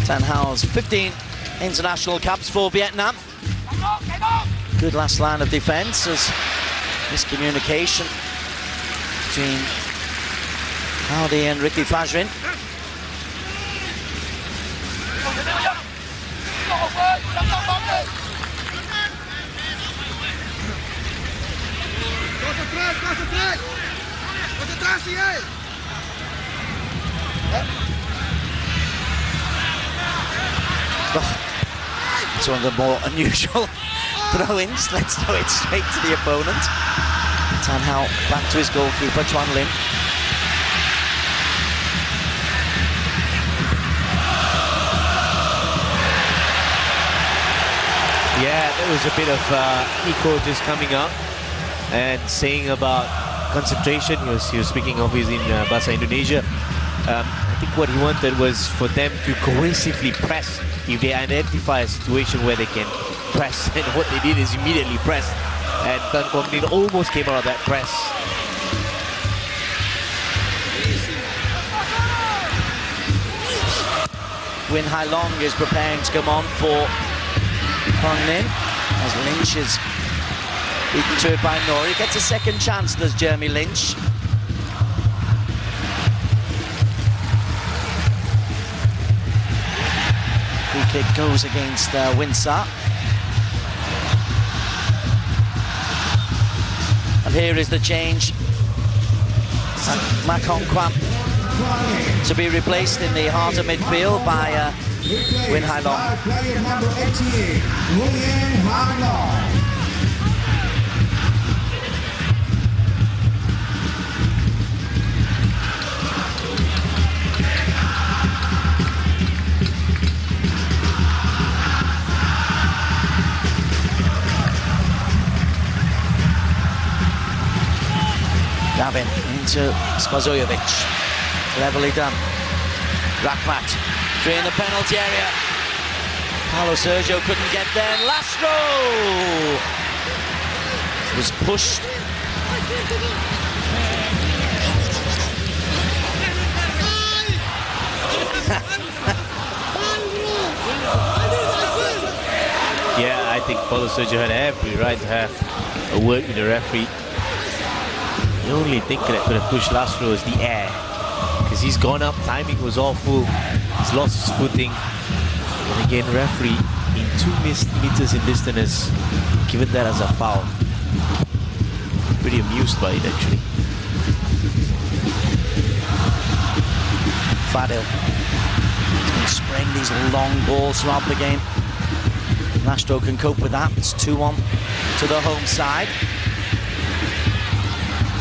Tan Hao's 15 international caps for Vietnam. Good last line of defence as miscommunication between Howdy and Ricky Fajrin. It's one of the more unusual throw-ins. Let's throw it straight to the opponent. Tan Hao back to his goalkeeper, Chuan Lim. Yeah, there was a bit of Nico just coming up and saying about concentration. He was speaking of his in Bahasa Indonesia. I think what he wanted was for them to cohesively press if they identify a situation where they can press. And what they did is immediately press. And Tan Quảng Ninh almost came out of that press. Win Hai Long is preparing to come on for Quảng Ninh as Lynch is beaten to it by Nori. Gets a second chance, does Jeremy Lynch. Free kick goes against Winsar. And here is the change. Mak Hong Kwan to be replaced in the heart of midfield by Win Hai Long. Player number 18, Win Hai Long. Gavin into Spazojevic. Levelly done. Rakhmat through in the penalty area. Paulo Sergio couldn't get there. Lastro was pushed. Yeah, I think Paulo Sergio had every right to have a word with the referee. The only thing that could have pushed Laszlo is the air, because he's gone up, timing was awful, he's lost his footing. And again, referee in 2 meters in distance has given that as a foul. Pretty amused by it, actually. Fadil has been spraying these long balls throughout the game. Laszlo can cope with that. It's 2-1 to the home side.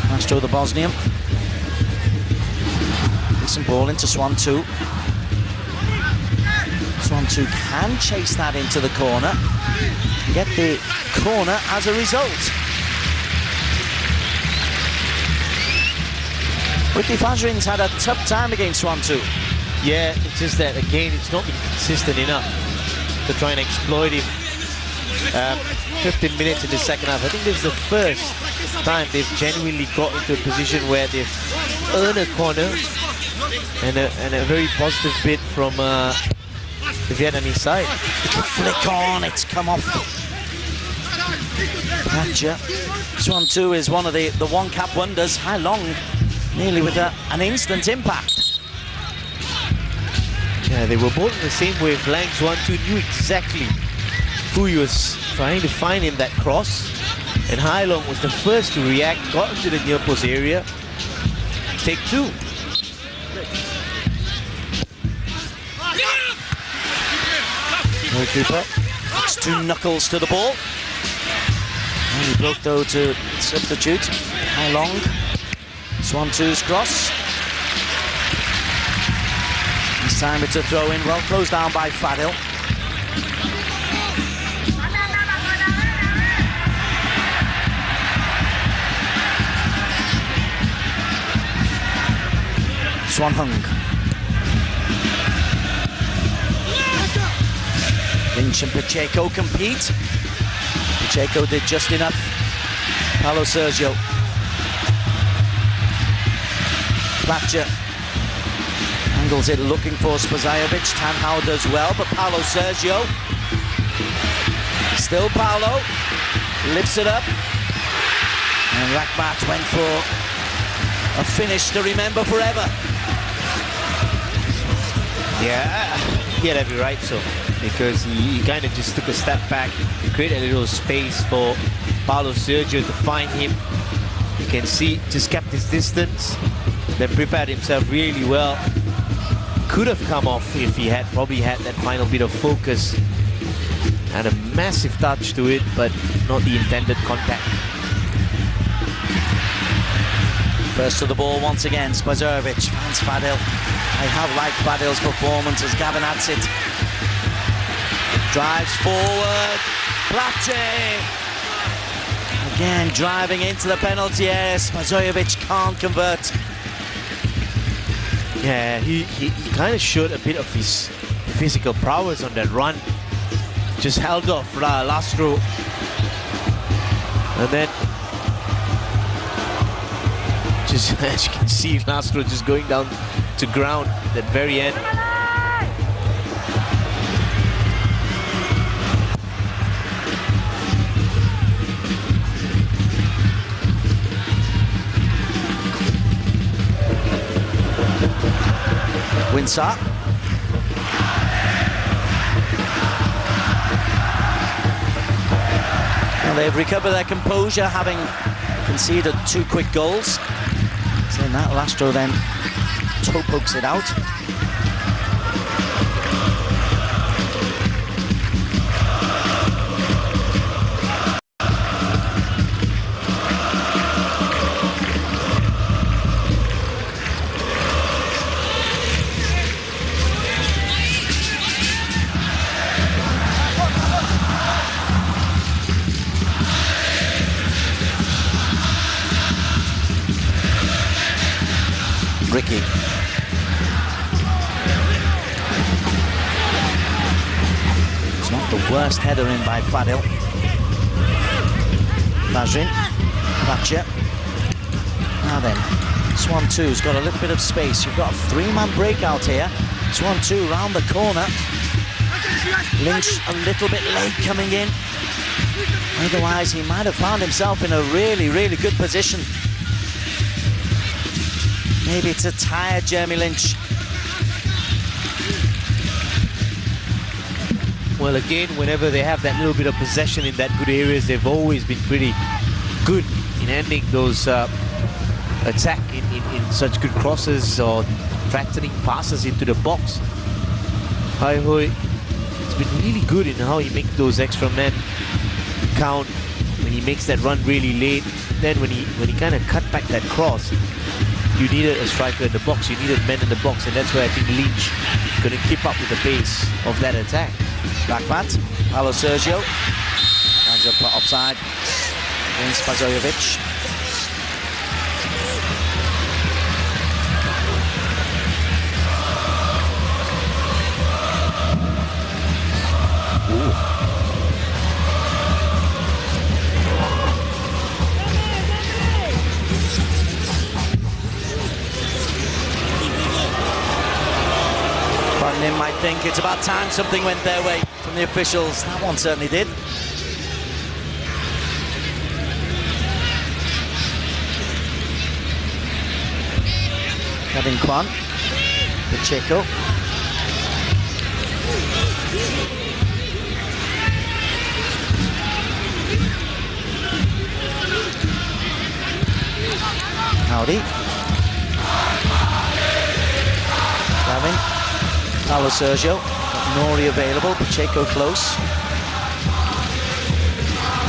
Laszlo, the Bosnian. Decent ball into Swan 2. Swan 2 can chase that into the corner. Get the corner as a result. Ricky Fajrin's had a tough time against Swan 2. Yeah, it's just that, again, it's not been consistent enough to try and exploit him. 15 minutes in the second half. I think this is the first time they've genuinely got into a position where they've earned a corner, and a very positive bid from the Vietnamese side. Flick on, it's come off. Thatcher. Swan 2 is one of the one-cap wonders. High long, nearly with an instant impact. Yeah, they were both in the same wavelength. Swan 2 knew exactly who he was trying to find in that cross. And Hai Long was the first to react, got into the near post area. Take 2. Goalkeeper. It's 2 knuckles to the ball. And he broke though to substitute. Hai Long. Swan 2's cross. This time it's a throw in, well closed down by Fadil. Swan Hung. Lynch and Pacheco compete. Pacheco did just enough. Paulo Sergio. Platcher angles it looking for Spazajovic. Tanhau does well, but Paulo Sergio. Still Paulo. Lifts it up. And Rakhmat went for a finish to remember forever. Yeah, he had every right so, because he kind of just took a step back, created a little space for Paulo Sergio to find him. You can see, just kept his distance, then prepared himself really well. Could have come off if he had probably had that final bit of focus. Had a massive touch to it, but not the intended contact. First to the ball once again, Spazajovic finds Fadil. I have liked Fadil's performance as Gavin adds it. Drives forward, Platche! Again, driving into the penalty area, Spazajovic can't convert. Yeah, he kind of showed a bit of his physical prowess on that run. Just held off Laszlo. And then, just as you can see, Laszlo just going down to ground at the very end. Winsar. Well, they've recovered their composure, having conceded 2 quick goals. So in that Laszlo then toe pokes it out. Ricky. It's not the worst header in by Fadil. Fajrin. Thatcher. Now then, Swan 2's got a little bit of space. You've got a 3-man breakout here. Swan 2 round the corner. Lynch a little bit late coming in. Otherwise, he might have found himself in a really, really good position. Maybe it's a tired Jeremy Lynch. Well, again, whenever they have that little bit of possession in that good areas, they've always been pretty good in ending those attack in such good crosses or threatening passes into the box. Hai Hoi has been really good in how he makes those extra men count when he makes that run really late. Then when he kind of cut back that cross, you needed a striker in the box, you needed men in the box, and that's where I think Lynch is going to keep up with the pace of that attack. Backmat, Paulo Sergio. Hands up offside against Spasojevic. Ninh might think it's about time something went their way from the officials. That one certainly did. Kevin Quảng, Pacheco. Howdy. Gavin. Paulo Sergio, Nori available, Pacheco close.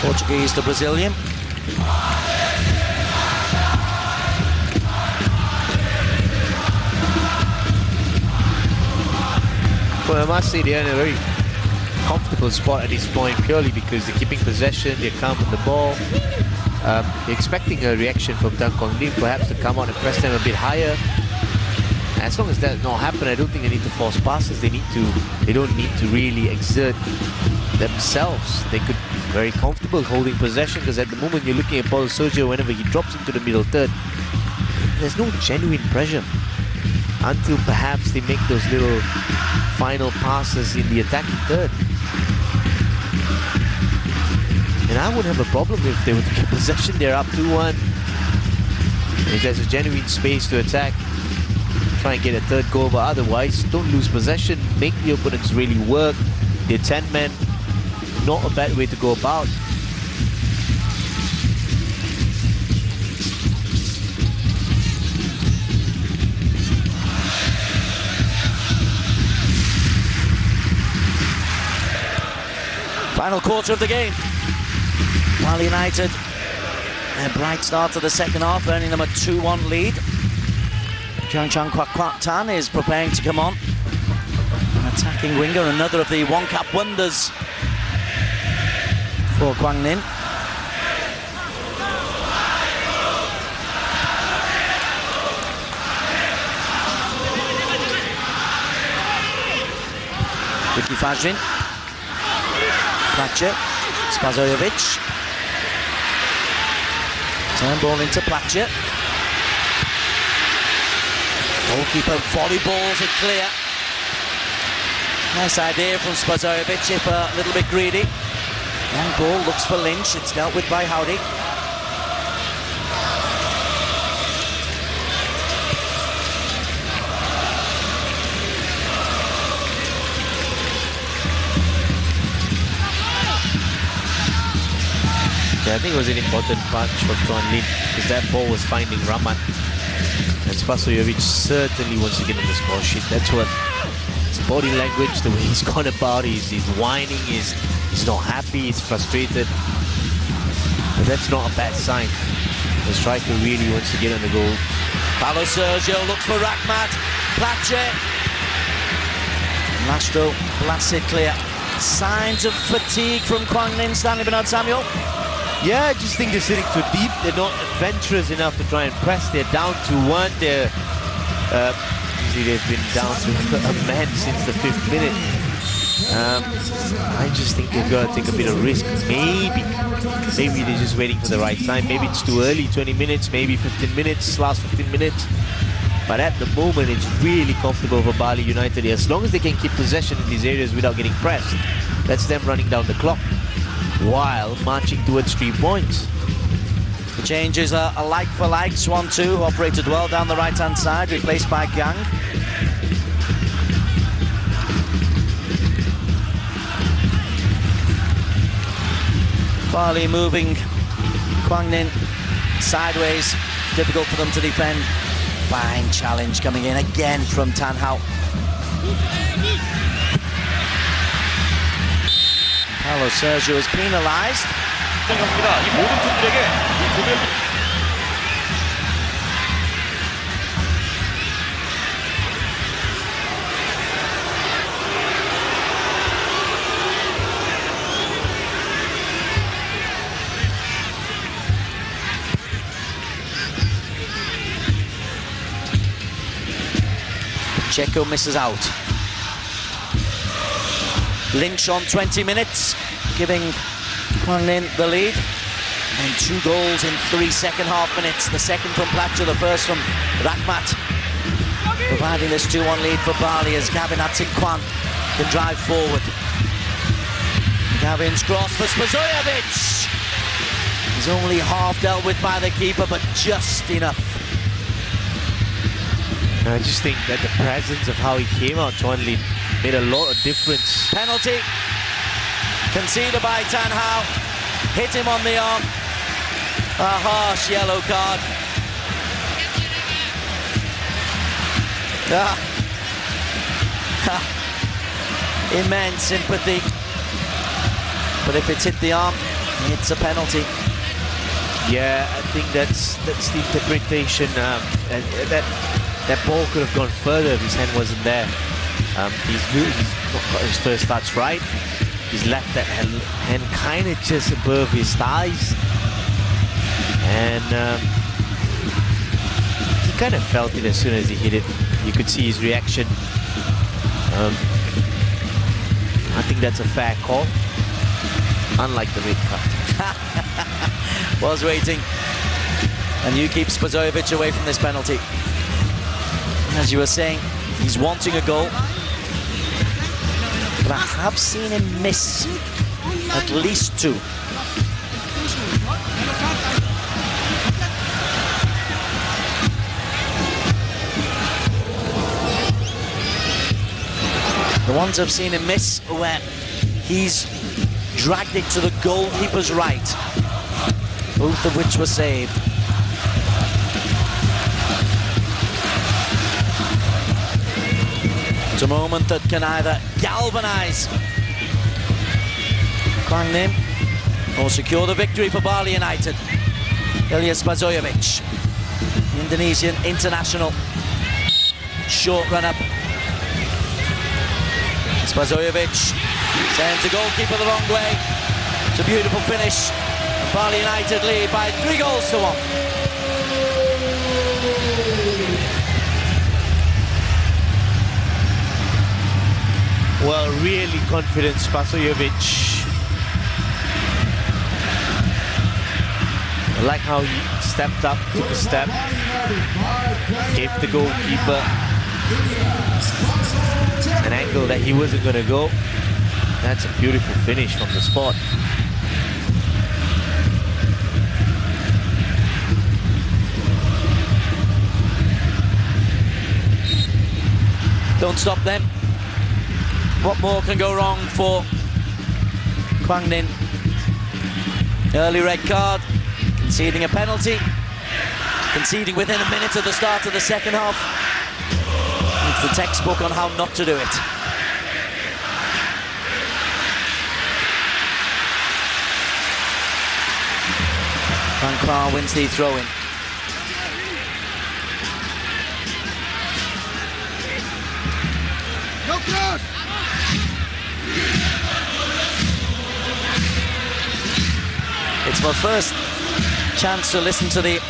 Portuguese to Brazilian. Well, I must say they're in a very comfortable spot at this point, purely because they're keeping possession, they're calm on the ball. They're expecting a reaction from Tan Quang Lim, perhaps to come out and press them a bit higher. As long as that does not happen, I don't think they need to force passes. They don't need to really exert themselves. They could be very comfortable holding possession, because at the moment you're looking at Paulo Sergio, whenever he drops into the middle third, there's no genuine pressure until perhaps they make those little final passes in the attacking third. And I wouldn't have a problem if they were to get possession. They're up 2-1. If there's a genuine space to attack, try and get a third goal, but otherwise don't lose possession, make the opponents really work. They're 10 men, not a bad way to go about. Final quarter of the game. Bali United, a bright start to the second half, earning them a 2-1 lead. Chang Chang Kwak Kwak Tan is preparing to come on. An attacking winger, another of the one-cap wonders for Quang Ninh. Ricky Fajrin. Platje. Spasojevic. Turn ball into Platje. Goalkeeper volleyballs it clear. Nice idea from Spasojevic, if a little bit greedy. Long ball looks for Lynch. It's dealt with by Howdy. Yeah, I think it was an important punch for Tuan Lin, because that ball was finding Rahman. And Spasojevic certainly wants to get on the score sheet. That's what his body language, the way he's gone about, he's whining, he's not happy, he's frustrated. But that's not a bad sign. The striker really wants to get on the goal. Paulo Sergio looks for Rakhmat. Platje. Mastro blasts it clear. Signs of fatigue from Quang Ninh, Stanley Bernard Samuel. Yeah, I just think they're sitting too deep. They're not adventurous enough to try and press. They're down to 1. They're usually they've been down to a man since the 5th minute. I just think they've got to take a bit of risk. Maybe they're just waiting for the right time. Maybe it's too early, 20 minutes, maybe 15 minutes, last 15 minutes. But at the moment, it's really comfortable for Bali United. As long as they can keep possession in these areas without getting pressed, that's them running down the clock while marching towards 3 points. The changes are a like for like. Swan 2 operated well down the right-hand side, replaced by Gang. Bali moving Quảng Ninh sideways, difficult for them to defend. Fine challenge coming in again from Tan Hao. Paulo Sergio is penalised. Checo misses out. Lynch on 20 minutes, giving Quảng Ninh the lead. And 2 goals in 3 second-half minutes. The second from Placha, the first from Rahmat. Providing this 2-1 lead for Bali as Gavin Atsinquan can drive forward. Gavin's cross for Spasojevic. He's only half dealt with by the keeper, but just enough. I just think that the presence of how he came out to only made a lot of difference. Penalty conceded by Tan Hao. Hit him on the arm. A harsh yellow card. Immense sympathy. But if it's hit the arm, it's a penalty. Yeah, I think that's the interpretation. That ball could have gone further if his hand wasn't there. He's got his first touch right. He's left that hand kind of just above his thighs. And he kind of felt it as soon as he hit it. You could see his reaction. I think that's a fair call. Unlike the red card. Was waiting. And you keep Spasojevic away from this penalty. As you were saying, he's wanting a goal. But I have seen him miss at least 2. The ones I've seen him miss where he's dragged it to the goalkeeper's right, both of which were saved. It's a moment that can either galvanise Quảng Ninh or secure the victory for Bali United. Ilija Spasojevic, Indonesian international. Short run-up. Spasojevic sends the goalkeeper the wrong way. It's a beautiful finish. Bali United lead by 3-1. Well, really confident Spasojevic. I like how he stepped up, took a step, gave the goalkeeper an angle that he wasn't going to go. That's a beautiful finish from the spot. Don't stop them. What more can go wrong for Quảng Ninh? Early red card, conceding a penalty, conceding within a minute of the start of the second half. It's the textbook on how not to do it. Quảng wins the throw-in. Go cross! It's my first chance to listen to the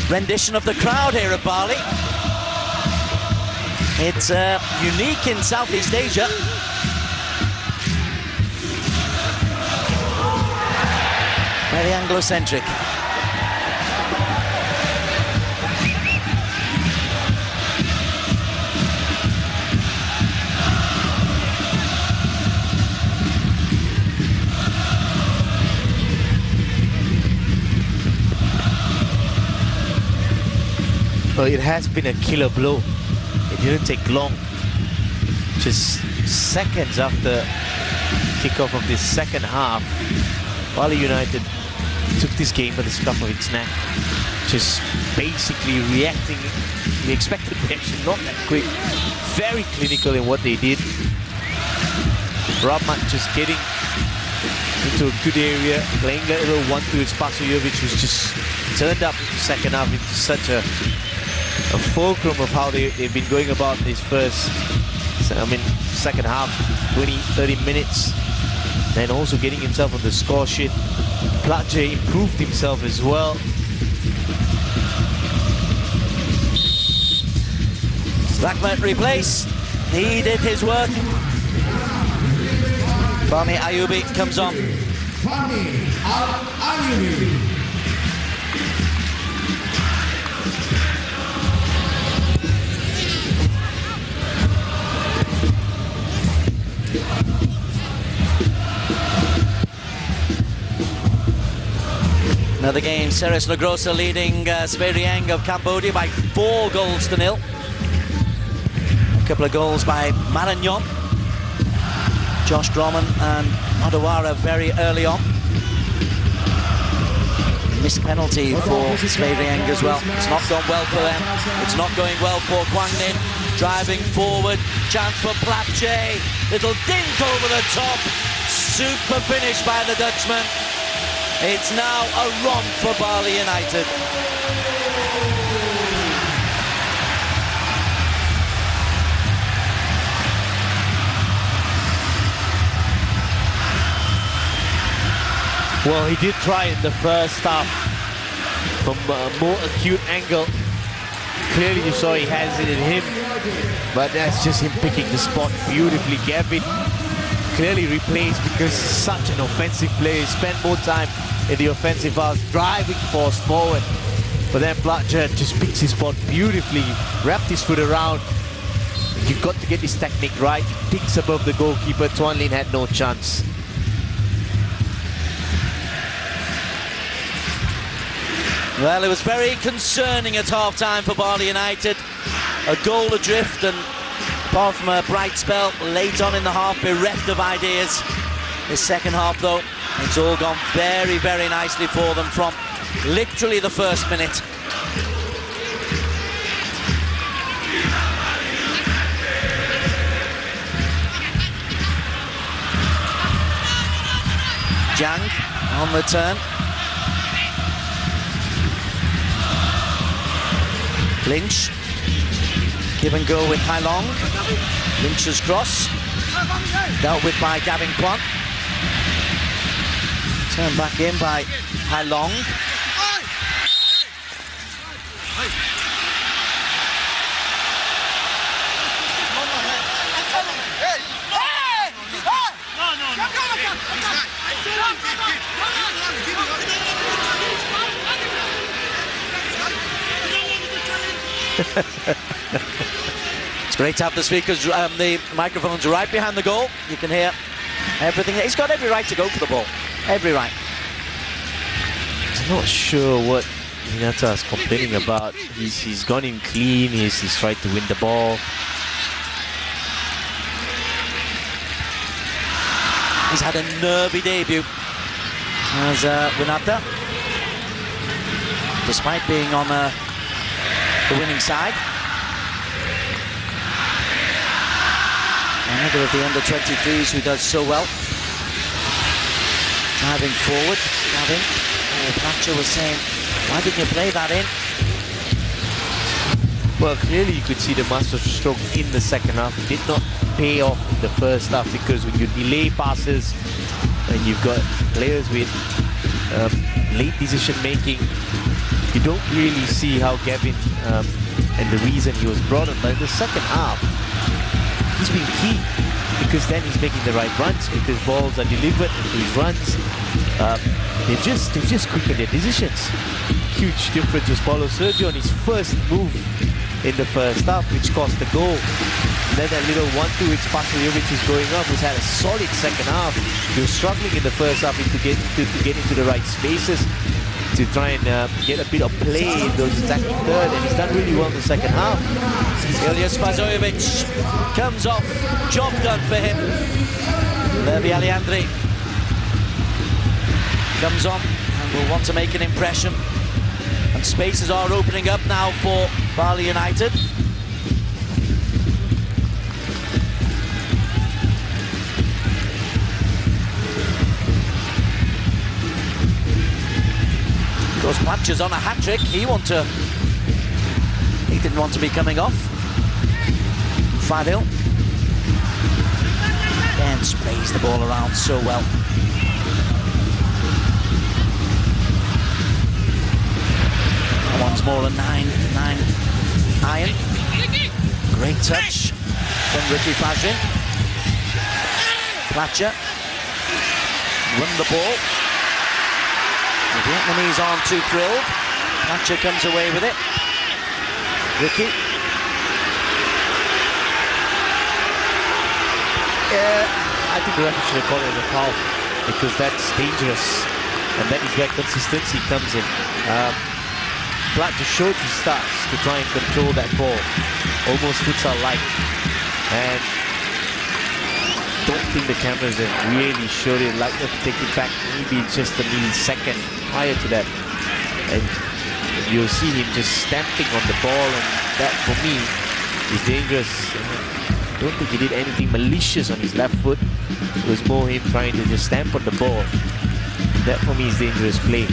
rendition of the crowd here at Bali. It's unique in Southeast Asia. Very Anglo-centric. Well, it has been a killer blow. It didn't take long. Just seconds after kickoff of this second half, Bali United took this game by the scruff of its neck. Just basically reacting, the expected reaction, not that quick. Very clinical in what they did. Rahmat just getting into a good area, playing that little 1-2 Spasojevic, who's just turned up into second half into such a fulcrum of how they've been going about this second half, 20-30 minutes. Then also getting himself on the score sheet. Platje improved himself as well. Rahmat replaced. He did his work. Fahmi Ayubi comes on. Fahmi Ayubi. Another game, Ceres Negrosa leading Sverieng of Cambodia by 4-0. A couple of goals by Maragnon, Josh Groman and Odawara very early on. Missed penalty for Sverieng as well. It's not gone well for them. It's not going well for Quảng Ninh. Driving forward, chance for Platje. Little dink over the top. Super finish by the Dutchman. It's now a run for Bali United. Well, he did try in the first half from a more acute angle. Clearly you saw he has it in him, but that's just him picking the spot beautifully. Gavin clearly replaced because such an offensive player. He spent more time in the offensive half, driving force forward. But then Platje just picks his spot beautifully, wrapped his foot around. You've got to get this technique right. Picks above the goalkeeper. Tuan Lin had no chance. Well, it was very concerning at half-time for Bali United. A goal adrift, and apart from a bright spell late on in the half, bereft of ideas. This second half, though, it's all gone very, very nicely for them from literally the first minute. Jang on the turn. Lynch, give and go with Hai Long. Lynch's cross, dealt with by Gavin Kwan. Turned back in by Hai Long. It's great to have the speakers, the microphones right behind the goal. You can hear everything. He's got every right to go for the ball. Every right. I'm not sure what Minata is complaining about. He's gone in clean. He's tried to win the ball. He's had a nervy debut as Winata, despite being on the winning side. Another of the under-23s who does so well. Driving forward, Gavin. Platje was saying, why didn't you play that in? Well, clearly you could see the master stroke in the second half. It did not pay off in the first half, because when you delay passes and you've got players with late decision making, you don't really see how Gavin and the reason he was brought on. But in the second half, he's been key, because then he's making the right runs, because balls are delivered into his runs. They've just quickened their decisions. Huge difference was Paulo Sergio on his first move in the first half, which cost the goal. And then that little 1-2 which Spasojevic is going up, who's had a solid second half. He was struggling in the first half to get into the right spaces. to try and get a bit of play in those attacking third, and he's done really well in the second half. Ilya Spasojevic comes off, job done for him. Levi Aliandri comes on and will want to make an impression. And spaces are opening up now for Bali United. Of course, Platcher's on a hat-trick. He didn't want to be coming off. Fadil. Again, sprays the ball around so well. Once more a 9 iron. Great touch from Ricky Fajrin. Platcher won the ball. The Vietnamese aren't too thrilled. Platcher comes away with it. Ricky. I think the referee should have called it as a foul because that's dangerous, and that is where consistency comes in. Platcher showed his starts to try and control that ball, almost futsal-like, and don't think the cameras have really showed it, like to take it back maybe just a millisecond prior to that, and you'll see him just stamping on the ball, and that for me is dangerous. I don't think he did anything malicious on his left foot. It was more him trying to just stamp on the ball. That for me is dangerous play.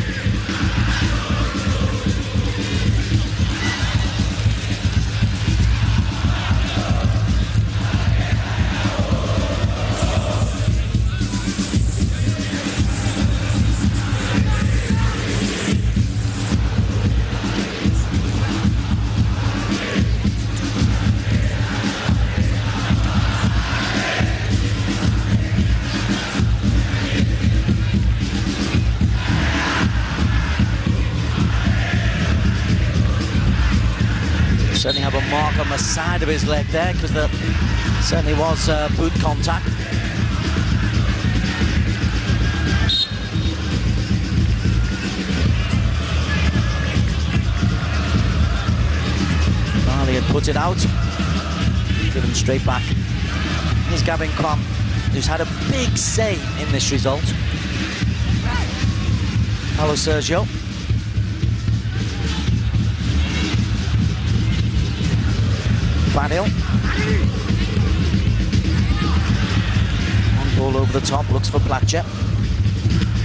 Certainly have a mark on the side of his leg there because there certainly was boot contact. Bali had put it out, given straight back. Here's Gavin Quảng, who's had a big say in this result. Hello, Sergio. Fadil. One ball over the top, looks for Platcher.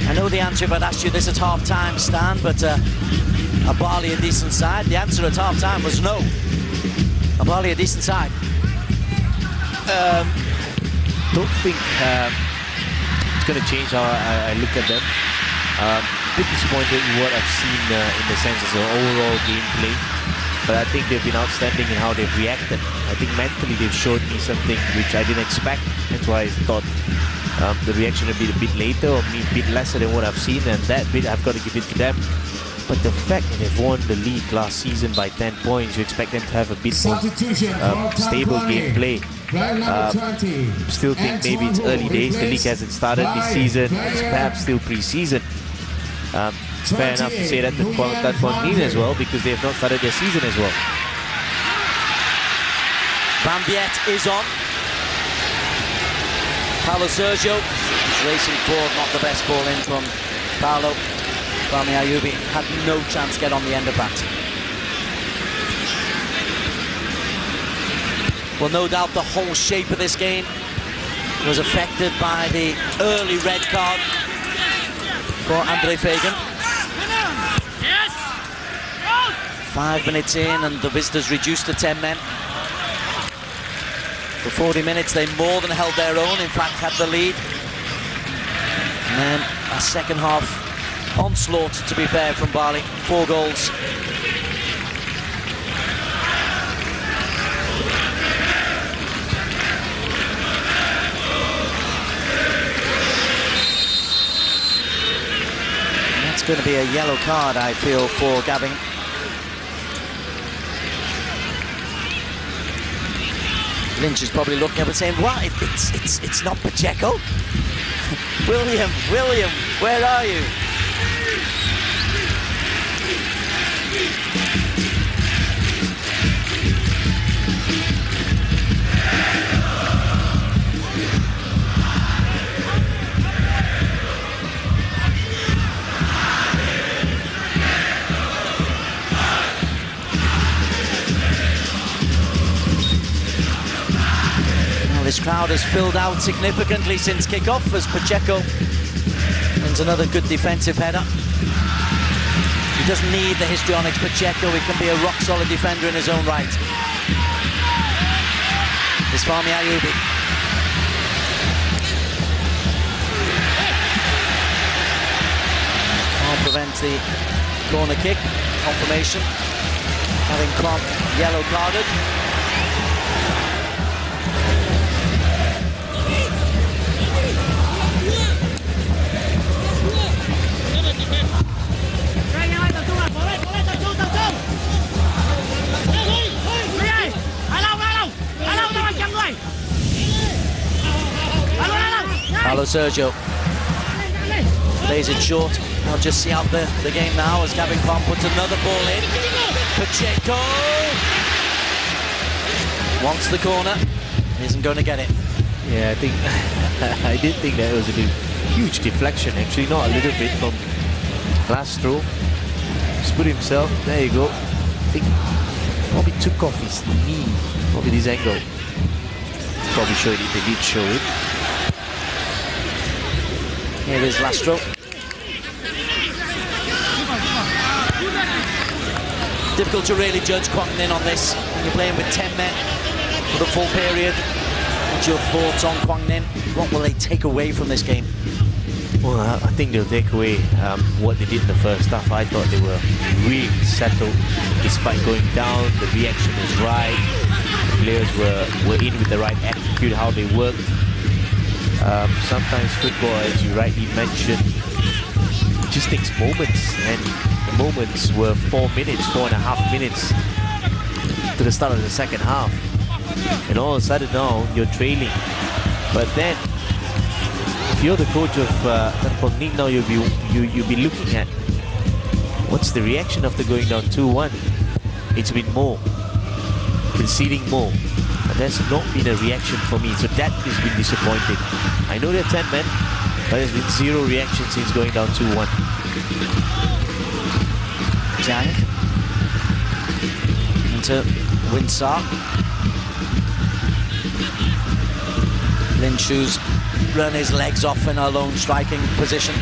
I know the answer if I'd asked you this at half-time, Stan, but are Bali a decent side? The answer at half-time was no. Are Bali a decent side? Don't think it's going to change how I look at them. A bit disappointed in what I've seen in the sense of the overall gameplay. But I think they've been outstanding in how they've reacted. I think mentally they've showed me something which I didn't expect. That's why I thought the reaction would be a bit later or a bit lesser than what I've seen, and that bit I've got to give it to them. But the fact that they've won the league last season by 10 points, you expect them to have a bit more stable gameplay. Still think maybe it's early days. The league hasn't started this season. It's perhaps still pre-season. It's fair enough to say that to Ninh as well, because they have not started their season as well. Van Viet is on. Paulo Sergio is racing forward, not the best ball in from Paulo. Rami Ayubi had no chance to get on the end of that. Well, no doubt the whole shape of this game was affected by the early red card for Andre Fagan. 5 minutes in and the visitors reduced to 10 men. For 40 minutes they more than held their own, in fact had the lead. And then a second half onslaught, to be fair, from Bali. 4 goals. That's going to be a yellow card, I feel, for Gavin. Lynch is probably looking up and saying, "What? It's not Pacheco." William, where are you? This crowd has filled out significantly since kick-off as Pacheco wins another good defensive header. He doesn't need the histrionics, Pacheco. He can be a rock-solid defender in his own right. It's Fahmi Ayyubi. Can't prevent the corner kick. Confirmation. Having Quảng yellow carded. Hello, Sergio. Plays it short. I'll just see out the game now as Gavin Quảng puts another ball in. Pacheco wants the corner. Isn't going to get it. Yeah, I think I did think that was a huge deflection, actually, not a little bit from last throw. Just put himself. There you go. I think probably took off his knee. Probably this angle. Probably showed it. They did show it. Here is Lastro. Difficult to really judge Quảng Ninh on this when you're playing with 10 men for the full period. What's your thoughts on Quảng Ninh? What will they take away from this game? Well, I think they'll take away what they did in the first half. I thought they were really settled despite going down. The reaction was right. The players were in with the right attitude, how they worked. Sometimes football, as you rightly mentioned, just takes moments, and the moments were 4.5 minutes to the start of the second half, and all of a sudden now you're trailing. But then, if you're the coach of Quảng Ninh now, you'll be looking at what's the reaction after going down 2-1. It's been more, conceding more. But there's not been a reaction for me, so that has been disappointing. I know they're 10 men, but there's been zero reaction since going down 2-1. Zhang into Winsar. Linshu's run his legs off in a lone striking position.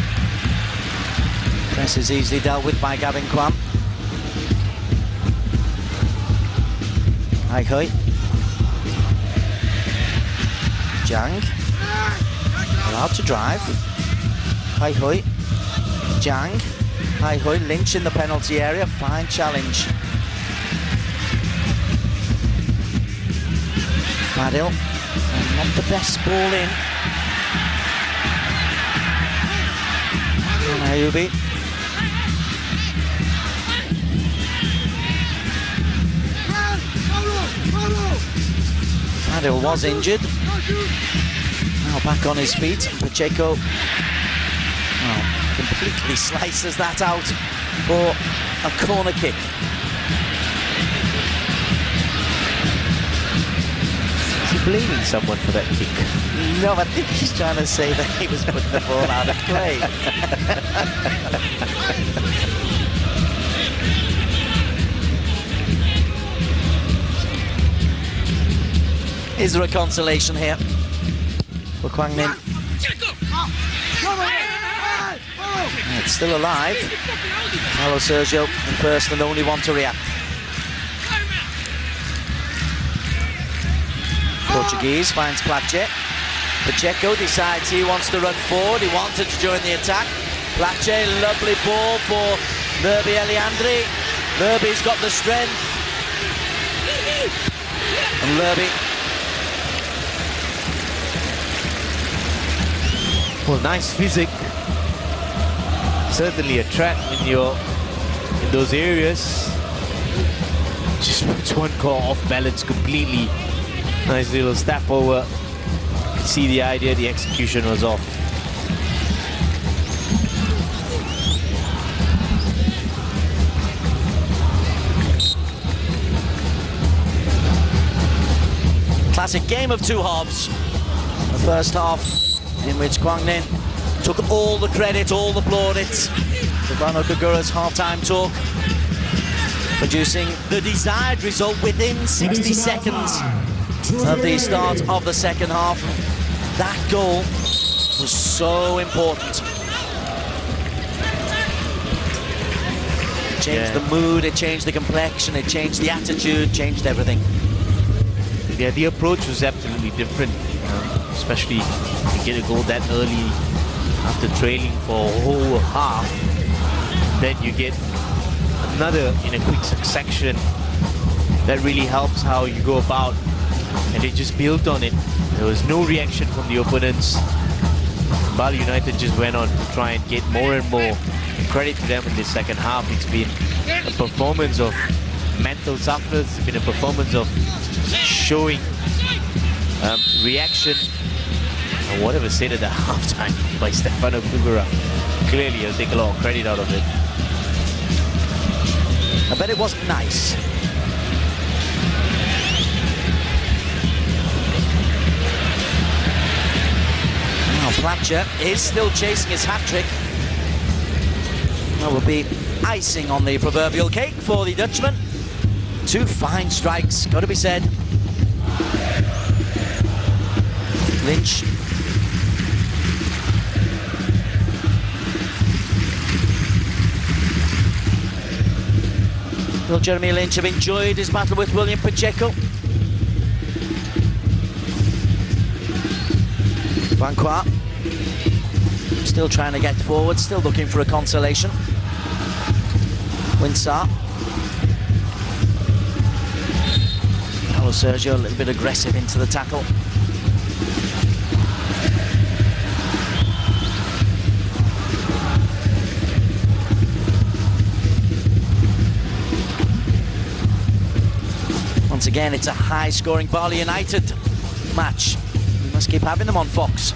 Press is easily dealt with by Gavin Quảng. Hai Zhang allowed to drive. Hai Zhang. Hai Lynch in the penalty area. Fine challenge. Fadil. And not the best ball in. And Ayyubi. Fadil was injured. Now back on his feet. Pacheco completely slices that out for a corner kick. Is he blaming someone for that kick? No, I think he's trying to say that he was putting the ball out of play. Is there a consolation here for Quảng Ninh? It's still alive. Hello, Sergio, the first and only one to react. Portuguese finds Plache. Pacheco decides he wants to run forward. He wanted to join the attack. Plache, lovely ball for Lerby Eliandri. Lerby's got the strength. And Lerby. Well, nice physique. Certainly a threat when you're in those areas. Just puts one core off balance completely. Nice little step over. You can see the idea, the execution was off. That's a game of two halves. The first half in which Quảng Ninh took all the credit, all the plaudits. Silvano Kagura's half-time talk, producing the desired result within 60 seconds of the start of the second half. That goal was so important. It changed the mood, it changed the complexion, it changed the attitude, changed everything. Yeah, the approach was absolutely different, especially to get a goal that early after trailing for a whole half. Then you get another in a quick succession. That really helps how you go about, and they just built on it. There was no reaction from the opponents. Bali United just went on to try and get more and more. And credit to them in the second half. It's been a performance of mental toughness. It's been a performance of showing reaction. And whatever said at the halftime by Silvano Kagura, clearly he'll take a lot of credit out of it. I bet it wasn't nice. Now Platje is still chasing his hat-trick. That will be icing on the proverbial cake for the Dutchman. Two fine strikes, got to be said. Lynch. Will Jeremy Lynch have enjoyed his battle with William Pacheco? Van Quart still trying to get forward, still looking for a consolation. Winsar. Carlos Sergio a little bit aggressive into the tackle. Once again, it's a high-scoring Bali United match. We must keep having them on Fox.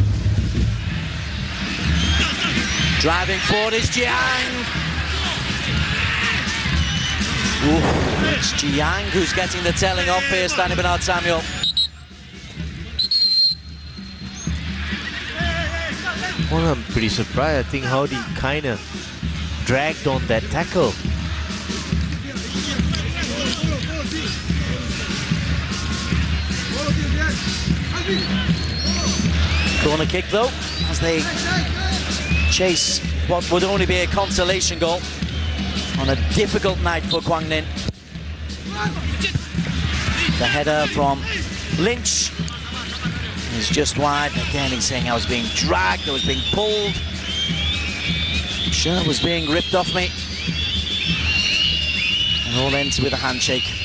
Driving forward is Jiang. Ooh, it's Jiang who's getting the telling off here, Stanley Bernard Samuel. Well, I'm pretty surprised. I think how he kind of dragged on that tackle. Corner kick though, as they chase what would only be a consolation goal on a difficult night for Quảng Ninh. The header from Lynch is just wide. Again, he's saying I was being dragged, I was being pulled. Shirt was being ripped off me. And all ends with a handshake.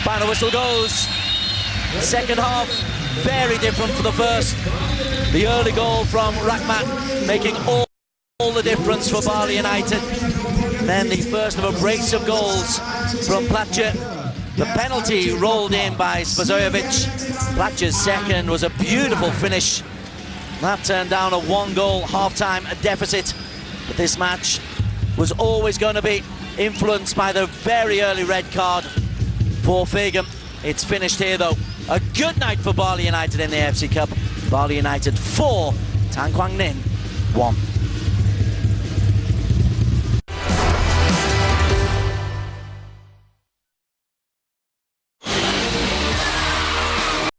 Final whistle goes. Second half, very different from the first. The early goal from Rahmat making all the difference for Bali United. Then the first of a brace of goals from Platje. The penalty rolled in by Spasojevic. Platje's second was a beautiful finish. That turned down a one-goal half-time deficit. But this match was always going to be influenced by the very early red card for Fagan. It's finished here though. A good night for Bali United in the AFC Cup. Bali United 4, Tan Quảng Ninh 1.